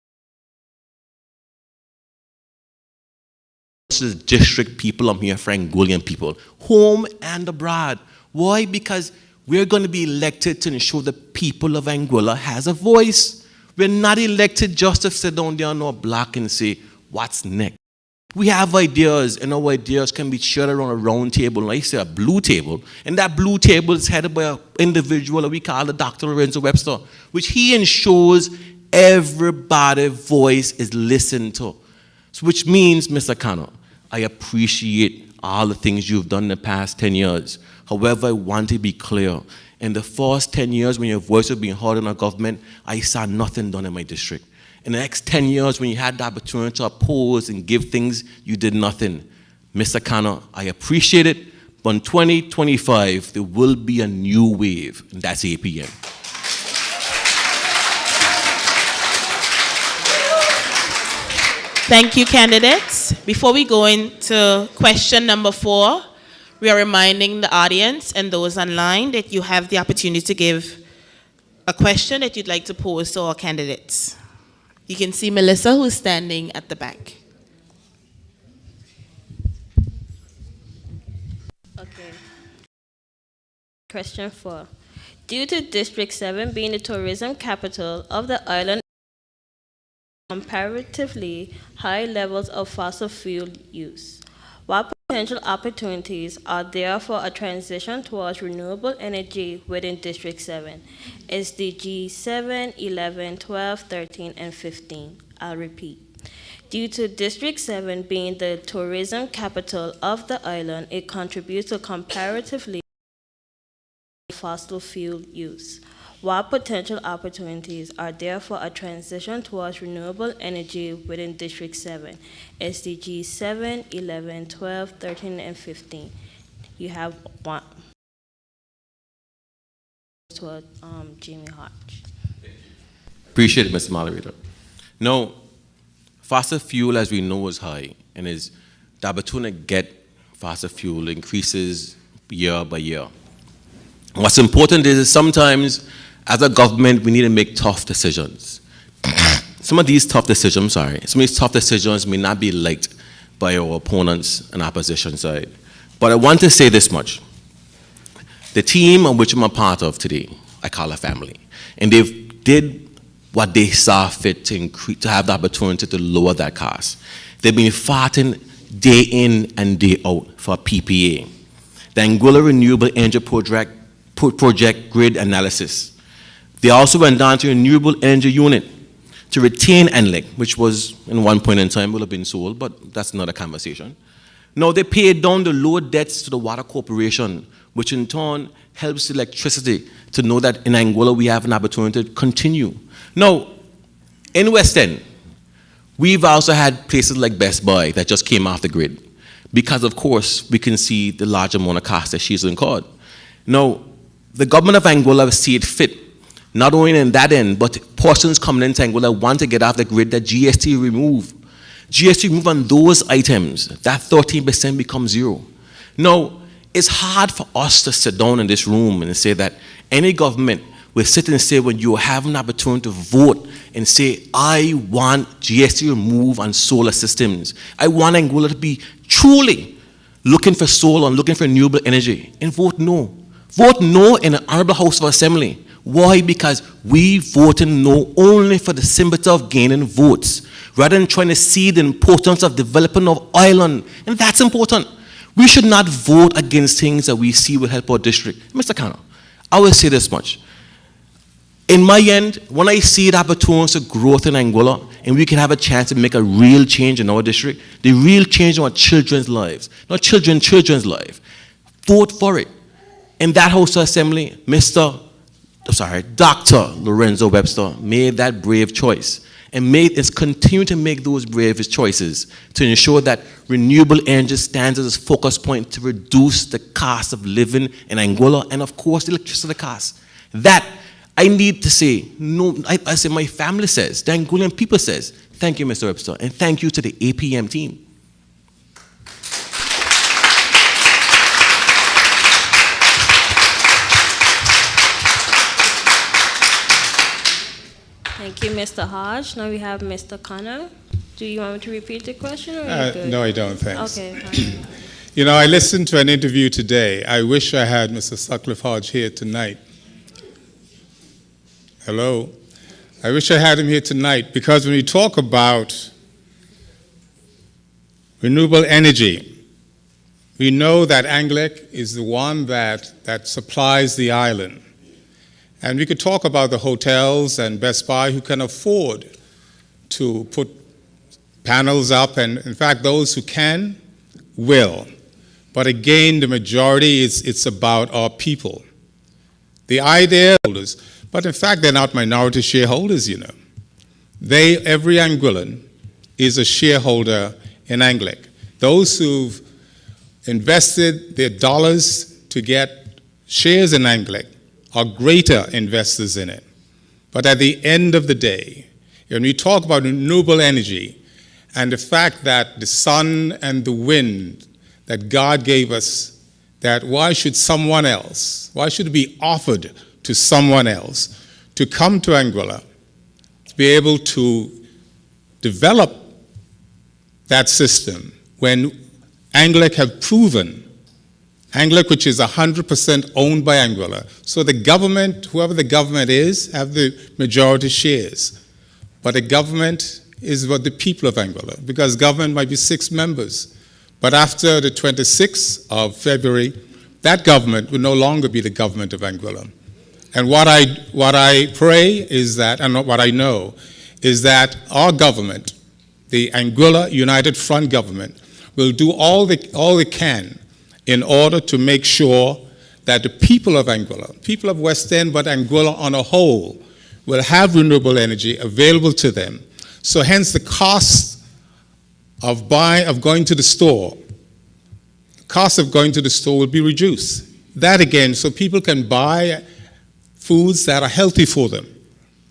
the district people, I'm here for Anguillan people, home and abroad. Why? Because we're going to be elected to ensure the people of Anguilla has a voice. We're not elected just to sit down there on our block and say, what's next? We have ideas, and our ideas can be shared around a round table, like I say, a blue table. And that blue table is headed by an individual that we call the Dr. Lorenzo Webster, which he ensures everybody's voice is listened to. So which means, Mr. Kano, I appreciate all the things you've done in the past 10 years. However, I want to be clear. In the first 10 years when your voice was being heard in our government, I saw nothing done in my district. In the next 10 years when you had the opportunity to oppose and give things, you did nothing. Mr. Kano, I appreciate it, but in 2025, there will be a new wave, and that's APM. Thank you, candidates. Before we go into question number 4, we are reminding the audience and those online that you have the opportunity to give a question that you'd like to pose to our candidates. You can see Melissa, who's standing at the back. Okay. Question 4. Due to District 7 being the tourism capital of the island, comparatively high levels of fossil fuel use, what potential opportunities are there for a transition towards renewable energy within District 7? SDG 7, 11, 12, 13, and 15. I'll repeat. Due to District 7 being the tourism capital of the island, it contributes to comparatively fossil fuel use. What potential opportunities are there for a transition towards renewable energy within District 7? SDG 7, 11, 12, 13, and 15. You have one. To Jamie Hodge. Appreciate it, Mr. Moderator. No, fossil fuel, as we know, is high, and is the opportunity to get fossil fuel increases year by year. What's important is sometimes, as a government, we need to make tough decisions. Some of these tough decisions may not be liked by our opponents and opposition side. But I want to say this much. The team on which I'm a part of today, I call a family. And they did what they saw fit to have the opportunity to lower that cost. They've been fighting day in and day out for PPA. The Anguilla Renewable Energy Project grid analysis. They also went down to a renewable energy unit to retain NLEC, which was, in one point in time, will have been sold, but that's another conversation. Now, they paid down the lower debts to the Water Corporation, which in turn helps electricity to know that in Anguilla we have an opportunity to continue. Now, in West End, we've also had places like Best Buy that just came off the grid because, of course, we can see the large amount of cost that she's incurred. Now, the government of Anguilla see it fit, not only in that end, but persons coming into Anguilla want to get off the grid that GST remove. GST remove on those items, that 13% becomes zero. Now, it's hard for us to sit down in this room and say that any government will sit and say when you have an opportunity to vote and say, I want GST removed on solar systems. I want Anguilla to be truly looking for solar and looking for renewable energy, and vote no. Vote no in the Honorable House of Assembly. Why? Because we voted no only for the sympathy of gaining votes, rather than trying to see the importance of developing our island. And that's important. We should not vote against things that we see will help our district. Mr. Kano, I will say this much. in my end, when I see the opportunities of growth in Anguilla, and we can have a chance to make a real change in our district, the real change in our children's lives, not children's life, vote for it. In that House of Assembly, Dr. Lorenzo Webster made that brave choice and is continue to make those brave choices to ensure that renewable energy stands as a focus point to reduce the cost of living in Anguilla and, of course, the electricity costs. That I need to say, no, I say my family says, the Anguillan people says, thank you, Mr. Webster, and thank you to the APM team. Thank you, Mr. Hodge. Now we have Mr. Connor. Do you want me to repeat the question? Or are you good? No, I don't, thanks. Okay, fine. You know, I listened to an interview today. I wish I had Mr. Sutcliffe Hodge here tonight. Hello? I wish I had him here tonight, because when we talk about renewable energy, we know that Anglic is the one that supplies the island. And we could talk about the hotels and Best Buy who can afford to put panels up, and in fact, those who can will. But again, the majority, it's about our people. The idea holders, but in fact, they're not minority shareholders, you know. Every Anguillan is a shareholder in Anglic. Those who've invested their dollars to get shares in Anglic are greater investors in it. But at the end of the day, when we talk about renewable energy and the fact that the sun and the wind that God gave us, that why should it be offered to someone else to come to Anguilla, to be able to develop that system when Anglic have proven, Anglic, which is 100% owned by Anguilla. So the government, whoever the government is, have the majority shares. But the government is what the people of Anguilla, because government might be 6 members. But after the 26th of February, that government will no longer be the government of Anguilla. And what I pray is that, and what I know, is that our government, the Anguilla United Front government, will do all they can in order to make sure that the people of Anguilla, people of West End, but Anguilla on a whole, will have renewable energy available to them. So hence the cost of going to the store, will be reduced. That again, so people can buy foods that are healthy for them,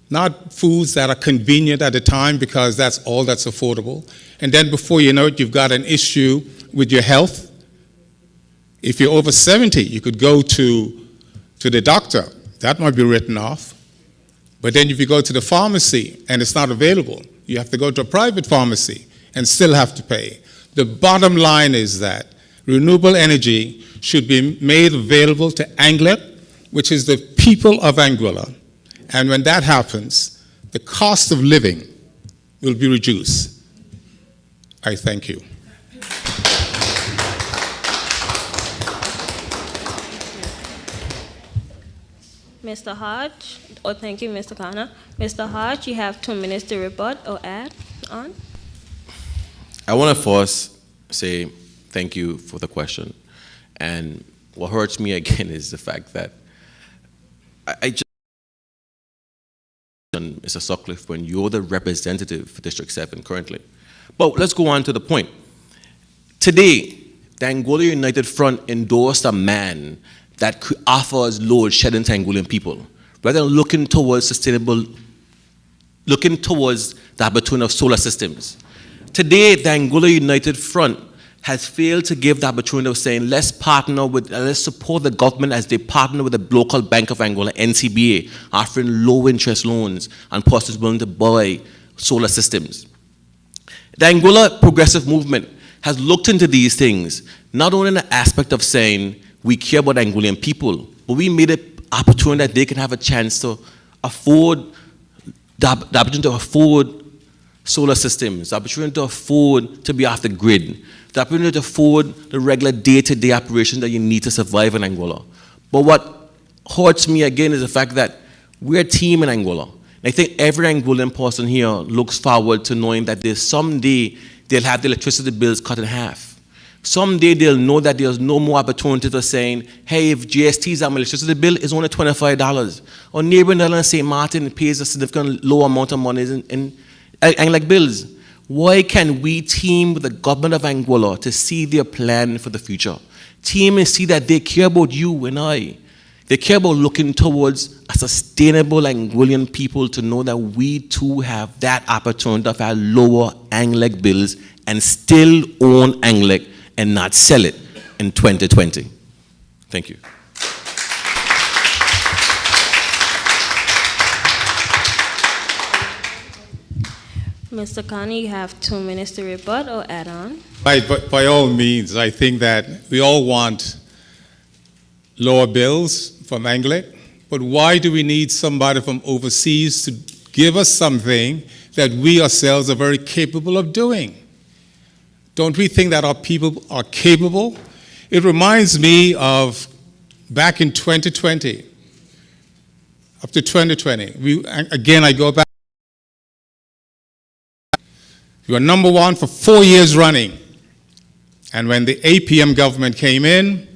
not foods that are convenient at the time because that's all that's affordable. And then before you know it, you've got an issue with your health. If you're over 70, you could go to the doctor. That might be written off. But then if you go to the pharmacy and it's not available, you have to go to a private pharmacy and still have to pay. The bottom line is that renewable energy should be made available to Anglic, which is the people of Anguilla. And when that happens, the cost of living will be reduced. I thank you. Mr. Hodge, thank you, Mr. Connor. Mr. Hodge, you have 2 minutes to rebut or add on. I want to first say thank you for the question. And what hurts me again is the fact that I just, Mr. Sutcliffe, when you're the representative for District 7 currently. But let's go on to the point. Today, the Anguilla United Front endorsed a man that offers load shedding to Anguillan people, rather than looking towards the opportunity of solar systems. Today, the Anguilla United Front has failed to give the opportunity of saying, let's support the government as they partner with the local Bank of Angola, NCBA, offering low interest loans and persons willing to buy solar systems. The Anguilla Progressive Movement has looked into these things, not only in the aspect of saying we care about Anguillan people, but we made an opportunity that they can have a chance to afford the opportunity to afford solar systems, the opportunity to afford to be off the grid, the opportunity to afford the regular day-to-day operations that you need to survive in Anguilla. But what hurts me again is the fact that We're a team in Anguilla. And I think every Anguillan person here looks forward to knowing that someday they'll have the electricity bills cut in half. Someday they'll know that there's no more opportunity to saying, hey, if GST's on my electricity bill, it's only $25. Or neighbor in St. Martin pays a significant low amount of money in like bills. Why can we team with the government of Anguilla to see their plan for the future? Team and see that they care about you and I. They care about looking towards a sustainable Anguillan people to know that we too have that opportunity of our lower Anglec bills and still own Anglec and not sell it in 2020. Thank you. Mr. Connie, you have 2 minutes to rebut or add on. Right, but by all means, I think that we all want lower bills from Anglec, but why do we need somebody from overseas to give us something that we ourselves are very capable of doing? Don't we think that our people are capable? It reminds me of back in 2020, up to 2020. Again, I go back. We were number one for 4 years running. And when the APM government came in,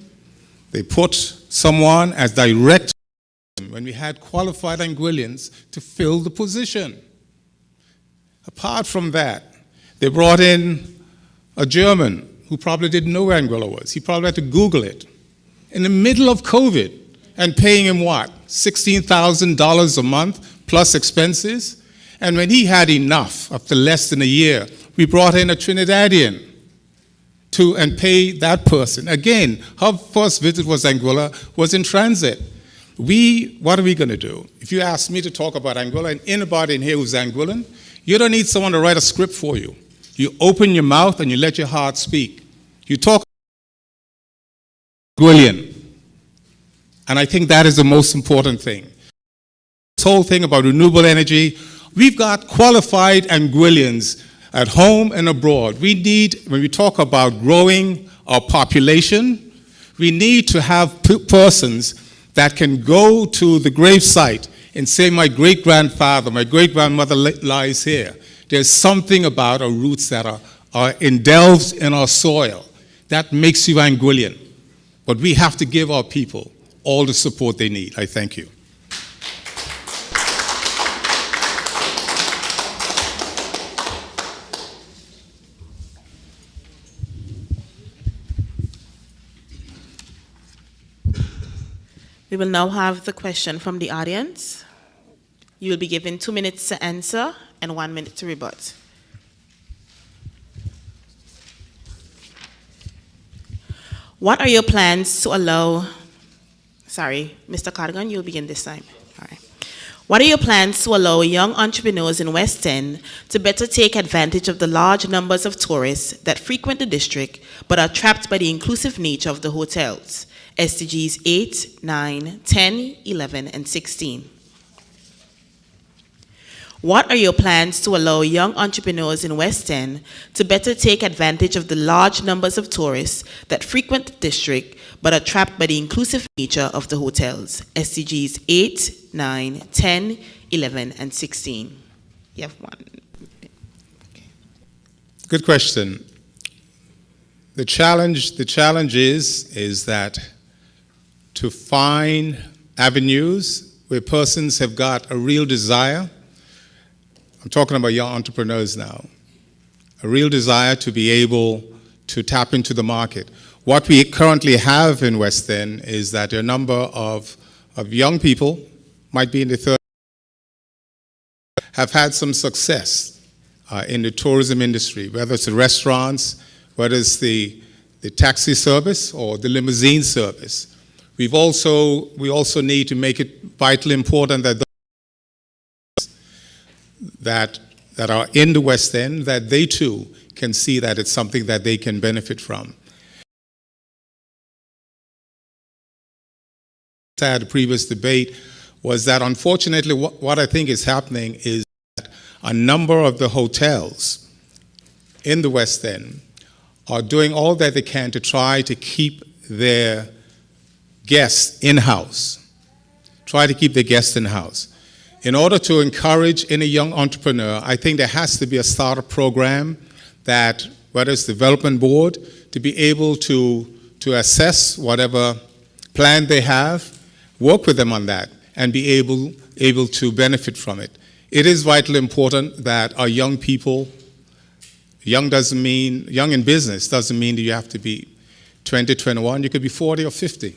they put someone as director when we had qualified Anguillians to fill the position. Apart from that, they brought in a German who probably didn't know where Anguilla was. He probably had to Google it. In the middle of COVID, and paying him what? $16,000 a month plus expenses? And when he had enough, after less than a year, we brought in a Trinidadian and pay that person. Again, her first visit was Anguilla, was in transit. What are we going to do? If you ask me to talk about Anguilla, and anybody in here who's Anguillan, you don't need someone to write a script for you. You open your mouth and you let your heart speak. You talk Anguillan. And I think that is the most important thing. This whole thing about renewable energy, we've got qualified Anguillians at home and abroad. We need, when we talk about growing our population, we need to have persons that can go to the gravesite and say, my great-grandfather, my great-grandmother lies here. There's something about our roots that are indulged in our soil. That makes you Anguillan. But we have to give our people all the support they need. I thank you. We will now have the question from the audience. You will be given 2 minutes to answer and 1 minute to rebut. What are your plans to allow, Mr. Cardigan, you'll begin this time. All right. What are your plans to allow young entrepreneurs in West End to better take advantage of the large numbers of tourists that frequent the district but are trapped by the inclusive nature of the hotels? SDGs 8, 9, 10, 11, and 16. What are your plans to allow young entrepreneurs in West End to better take advantage of the large numbers of tourists that frequent the district but are trapped by the inclusive nature of the hotels? SDGs 8, 9, 10, 11, and 16. You have one. Okay. Good question. The challenge is that to find avenues where persons have got a real desire. I'm talking about young entrepreneurs now. A real desire to be able to tap into the market. What we currently have in West End is that a number of young people, might be in the 30s, have had some success in the tourism industry, whether it's the restaurants, whether it's the taxi service or the limousine service. We also need to make it vitally important that those that are in the West End, that they too can see that it's something that they can benefit from. The previous debate was that unfortunately what I think is happening is that a number of the hotels in the West End are doing all that they can to try to keep their guests in-house. Try to keep their guests in-house. in order to encourage any young entrepreneur, I think there has to be a startup program that, whether it's development board, to be able to assess whatever plan they have, work with them on that, and be able to benefit from it. It is vitally important that our young people, young in business doesn't mean that you have to be 20, 21, you could be 40 or 50.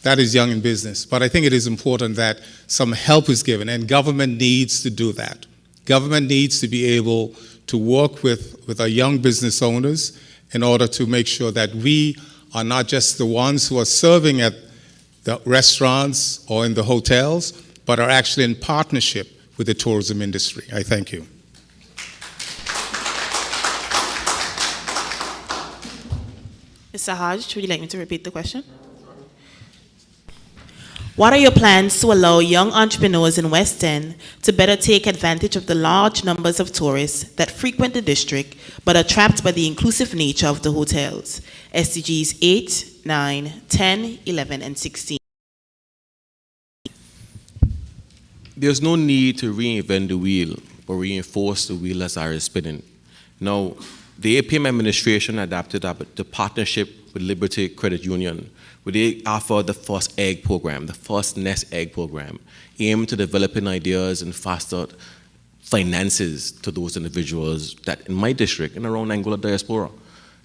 That is young in business. But I think it is important that some help is given, and government needs to do that. Government needs to be able to work with our young business owners in order to make sure that we are not just the ones who are serving at the restaurants or in the hotels, but are actually in partnership with the tourism industry. I thank you. Mr. Hodge, would you like me to repeat the question? What are your plans to allow young entrepreneurs in West End to better take advantage of the large numbers of tourists that frequent the district but are trapped by the inclusive nature of the hotels? SDGs 8, 9, 10, 11, and 16. There's no need to reinvent the wheel, but reinforce the wheel as is spinning. Now, the APM administration adapted the partnership with Liberty Credit Union, where they offer the First Egg program, the First Nest Egg program, aimed to developing ideas and faster finances to those individuals that in my district and around Anguilla diaspora,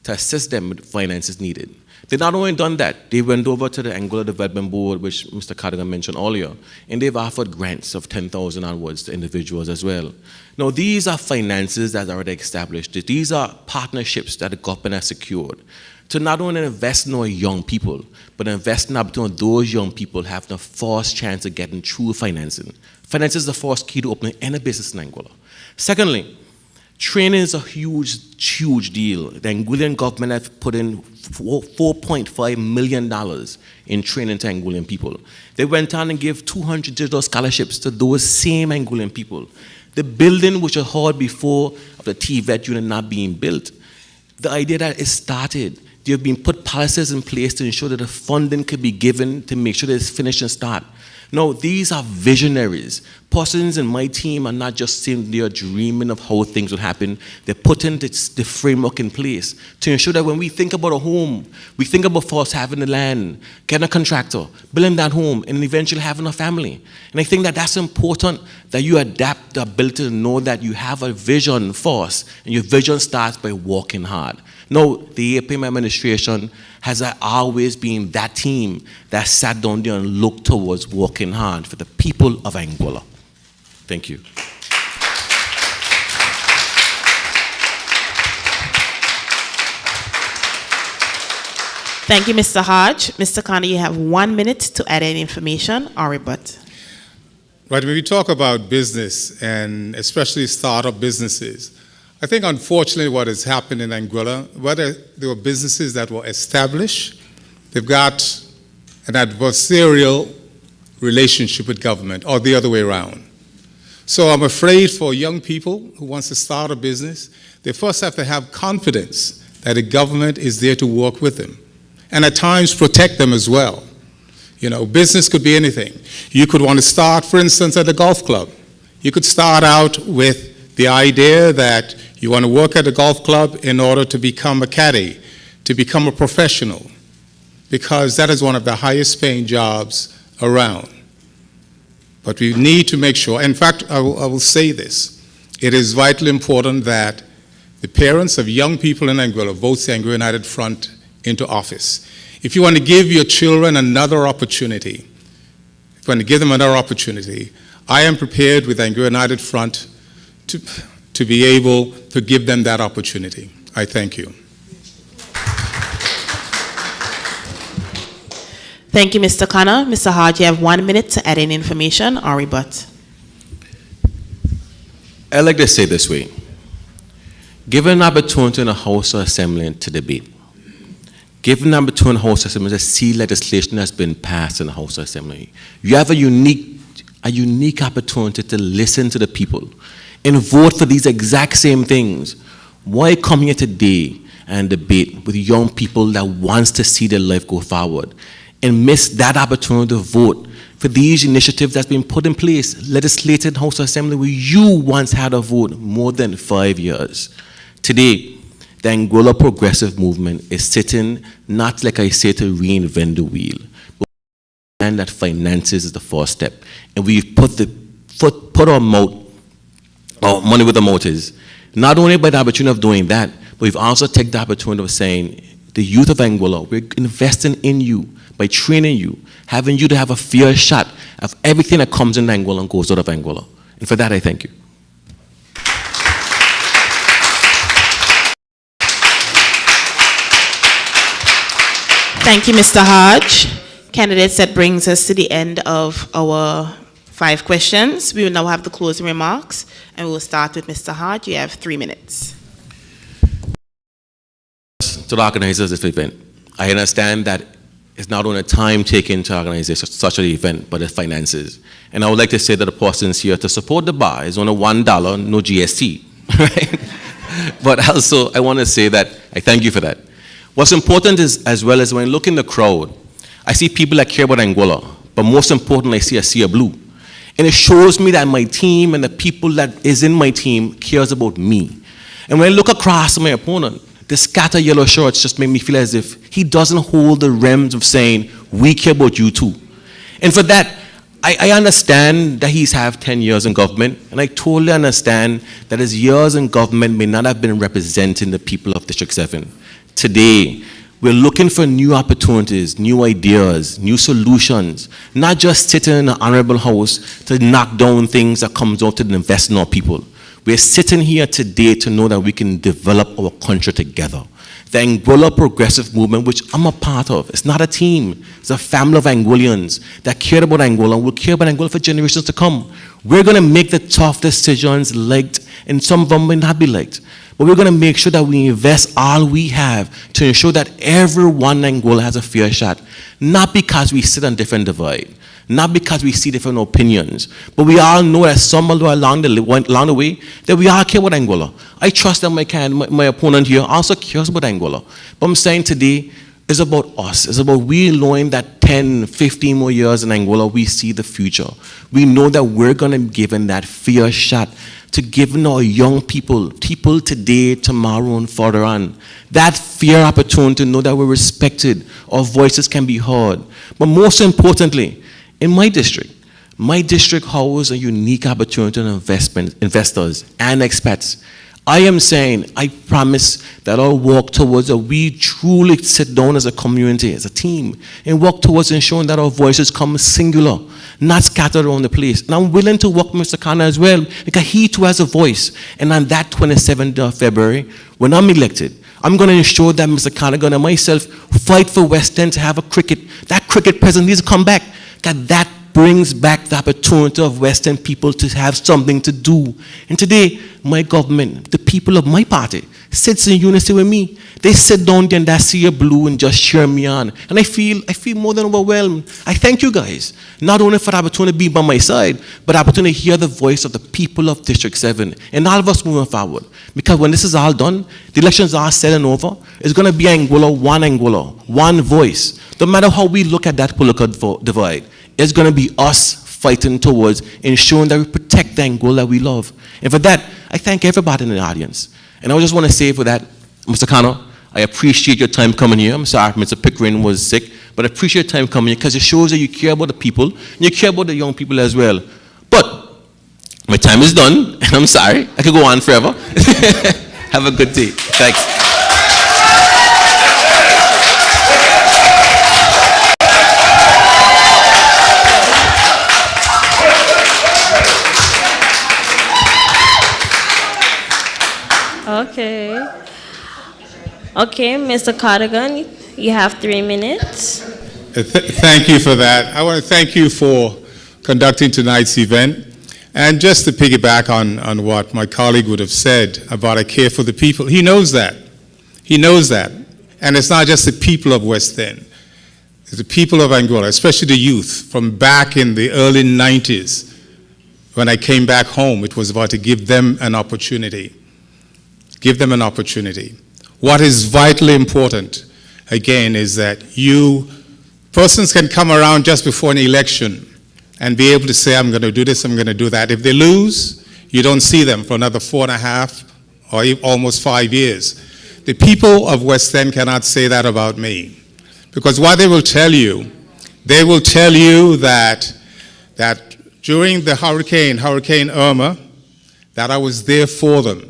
to assist them with finances needed. They not only done that, they went over to the Anguilla Development Board, which Mr. Cardigan mentioned earlier, and they've offered grants of 10,000 onwards to individuals as well. Now, these are finances that are already established. These are partnerships that the government has secured to not only invest in our young people, but invest in opportunity those young people have the first chance of getting true financing. Finance is the first key to opening any business in Anguilla. Secondly, training is a huge deal. The Anguillan government has put in $4.5 million in training to Anguillan people. They went on and gave 200 digital scholarships to those same Anguillan people. The building which was heard before of the TVET unit not being built, the idea that it started, there have been put policies in place to ensure that the funding could be given to make sure that it's finished and start. No, these are visionaries. Persons in my team are not just sitting there dreaming of how things will happen. They're putting the framework in place to ensure that when we think about a home, we think about first having the land, getting a contractor, building that home, and eventually having a family. And I think that that's important, that you adapt the ability to know that you have a vision first, and your vision starts by working hard. No, the APM administration has always been that team that sat down there and looked towards working hard for the people of Anguilla. Thank you. Thank you, Mr. Hodge. Mr. Connor, you have 1 minute to add any information or rebut. Right, when we talk about business, and especially startup businesses, I think unfortunately what has happened in Anguilla, whether there were businesses that were established, they've got an adversarial relationship with government, or the other way around. So I'm afraid for young people who want to start a business, they first have to have confidence that the government is there to work with them, and at times protect them as well. You know, business could be anything. You could want to start, for instance, at a golf club. You could start out with the idea that you want to work at a golf club in order to become a caddy, to become a professional, because that is one of the highest paying jobs around. But we need to make sure, in fact, I will say this, it is vitally important that the parents of young people in Anguilla vote the Anguilla United Front into office. If you want to give your children another opportunity, if you want to give them another opportunity, I am prepared with Anguilla United Front to be able to give them that opportunity. I thank you. Thank you, Mr. Connor. Mr. Hodge, you have 1 minute to add any information or rebut. I like to say this way. Given an opportunity in the House of Assembly to debate, given an opportunity in the House of Assembly to see legislation that's been passed in the House of Assembly, you have a unique opportunity to listen to the people and vote for these exact same things. Why come here today and debate with young people that wants to see their life go forward? and miss that opportunity to vote for these initiatives that's been put in place, legislated House Assembly, where you once had a vote more than 5 years. Today, the Anguilla Progressive Movement is sitting, not like I say to reinvent the wheel, but and that finances is the first step. And we've put our money where the mouth is. Not only by the opportunity of doing that, but we've also taken the opportunity of saying, the youth of Anguilla, we're investing in you by training you, having you to have a fair shot of everything that comes in Anguilla and goes out of Anguilla. And for that, I thank you. Thank you, Mr. Hodge. Candidates, that brings us to the end of our 5 questions. We will now have the closing remarks, and we will start with Mr. Hodge. You have 3 minutes. To the organizers of this event, I understand that it's not only time taken to organize such an event, but the finances. And I would like to say that the persons here to support the bar is only $1, no GST, right? But also, I want to say that I thank you for that. What's important is, as well as when I look in the crowd, I see people that care about Anguilla, but most importantly, I see a sea of blue. And it shows me that my team and the people that is in my team cares about me. And when I look across my opponent, the scattered yellow shorts just make me feel as if he doesn't hold the realms of saying, we care about you too. And for that, I understand that he's had 10 years in government, and I totally understand that his years in government may not have been representing the people of District 7. Today, we're looking for new opportunities, new ideas, new solutions, not just sitting in an honorable house to knock down things that comes out to invest in our people. We're sitting here today to know that we can develop our country together. The Anguilla Progressive Movement, which I'm a part of, it's not a team, it's a family of Anguillians that care about Anguilla and will care about Anguilla for generations to come. We're going to make the tough decisions liked, and some of them may not be liked. But we're going to make sure that we invest all we have to ensure that everyone in Anguilla has a fair shot, not because we sit on different divide, not because we see different opinions, but we all know that somewhere along the way that we all care about Anguilla. I trust that my opponent here also cares about Anguilla. But I'm saying today is about us. It's about we knowing that 10, 15 more years in Anguilla, we see the future. We know that we're going to be given that fair shot to giving our young people today, tomorrow, and further on, that fair opportunity to know that we're respected, our voices can be heard. But most importantly, in my district holds a unique opportunity to investors and expats. I am saying, I promise that I'll work towards that we truly sit down as a community, as a team, and work towards ensuring that our voices come singular, not scattered around the place. And I'm willing to work with Mr. Khanna as well, because he too has a voice. And on that 27th of February, when I'm elected, I'm going to ensure that Mr. Khanna and myself fight for West End to have a cricket. That cricket president needs to come back. That brings back the opportunity of West End people to have something to do. And today, my government, the people of my party, sits in unity with me. They sit down there in that sea of blue and just cheer me on. And I feel more than overwhelmed. I thank you guys, not only for the opportunity to be by my side, but the opportunity to hear the voice of the people of District 7 and all of us moving forward. Because when this is all done, the elections are set and over, it's going to be Anguilla, one voice. No matter how we look at that political divide, it's going to be us fighting towards ensuring that we protect the Anguilla that we love. And for that, I thank everybody in the audience. And I just want to say for that, Mr. Khanna, I appreciate your time coming here. I'm sorry Mr. Pickering was sick, but I appreciate your time coming here because it shows that you care about the people, and you care about the young people as well. But my time is done, and I'm sorry. I could go on forever. Have a good day. Thanks. Okay, Mr. Cardigan, you have 3 minutes. Thank you for that. I want to thank you for conducting tonight's event. And just to piggyback on what my colleague would have said about I care for the people, he knows that. He knows that. And it's not just the people of West End. It's the people of Anguilla, especially the youth from back in the early 90s. When I came back home, it was about to give them an opportunity. Give them an opportunity. What is vitally important, again, is that you Persons can come around just before an election and be able to say, I'm going to do this, I'm going to do that. If they lose, you don't see them for another 4.5 or almost 5 years. The people of West End cannot say that about me. Because what they will tell you that during the Hurricane Irma, that I was there for them.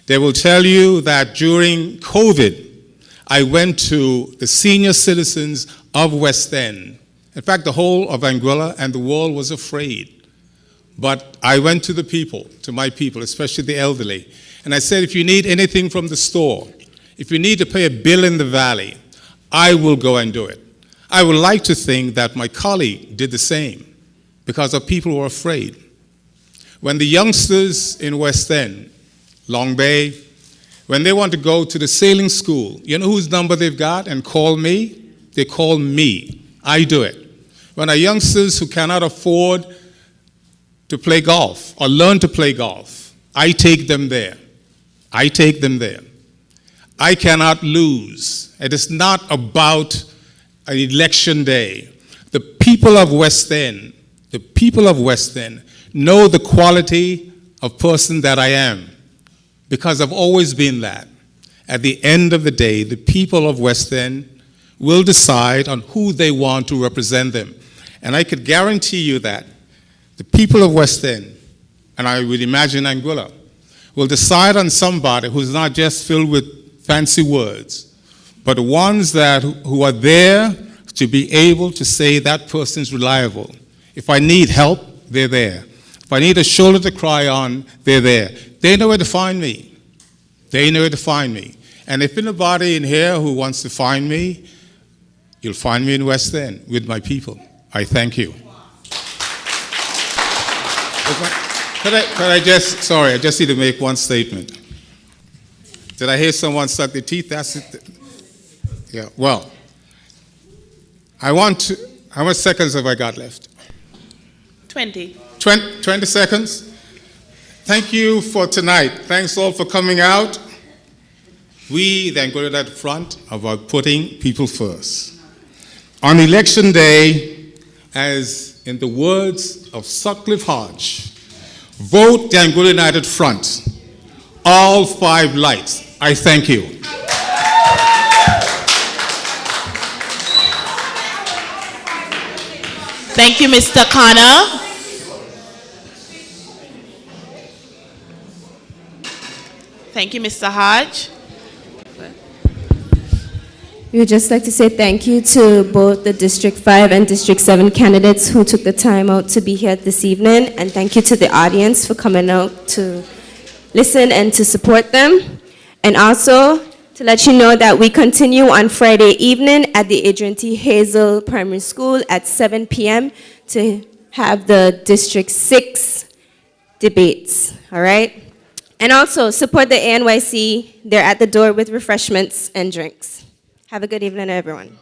They will tell you that during COVID, I went to the senior citizens of West End. In fact, the whole of Anguilla and the world was afraid. But I went to the people, to my people, especially the elderly, and I said, if you need anything from the store, if you need to pay a bill in the valley, I will go and do it. I would like to think that my colleague did the same because our people were afraid. When the youngsters in West End, Long Bay, when they want to go to the sailing school, you know whose number they've got and call me? They call me. I do it. When our youngsters who cannot afford to play golf or learn to play golf, I take them there. I take them there. I cannot lose. It is not about an election day. The people of West End know the quality of person that I am because I've always been that. At the end of the day, the people of West End will decide on who they want to represent them. And I could guarantee you that the people of West End, and I would imagine Anguilla, will decide on somebody who's not just filled with fancy words, but the ones who are there to be able to say that person's reliable. If I need help, they're there. If I need a shoulder to cry on, they're there. They know where to find me. They know where to find me. And if anybody in here who wants to find me, you'll find me in West End with my people. I thank you. I just need to make one statement. Did I hear someone suck their teeth? That's it. Yeah, well, how much seconds have I got left? 20. 20 seconds? Thank you for tonight. Thanks all for coming out. We then go to that front about putting people first. On election day, as in the words of Sutcliffe Hodge, vote the Anguilla United Front. All 5 lights. I thank you. Thank you, Mr. Connor. Thank you, Mr. Hodge. We would just like to say thank you to both the District 5 and District 7 candidates who took the time out to be here this evening, and thank you to the audience for coming out to listen and to support them. And also to let you know that we continue on Friday evening at the Adrian T. Hazel Primary School at 7 p.m. to have the District 6 debates, all right? And also support the ANYC. They're at the door with refreshments and drinks. Have a good evening, everyone.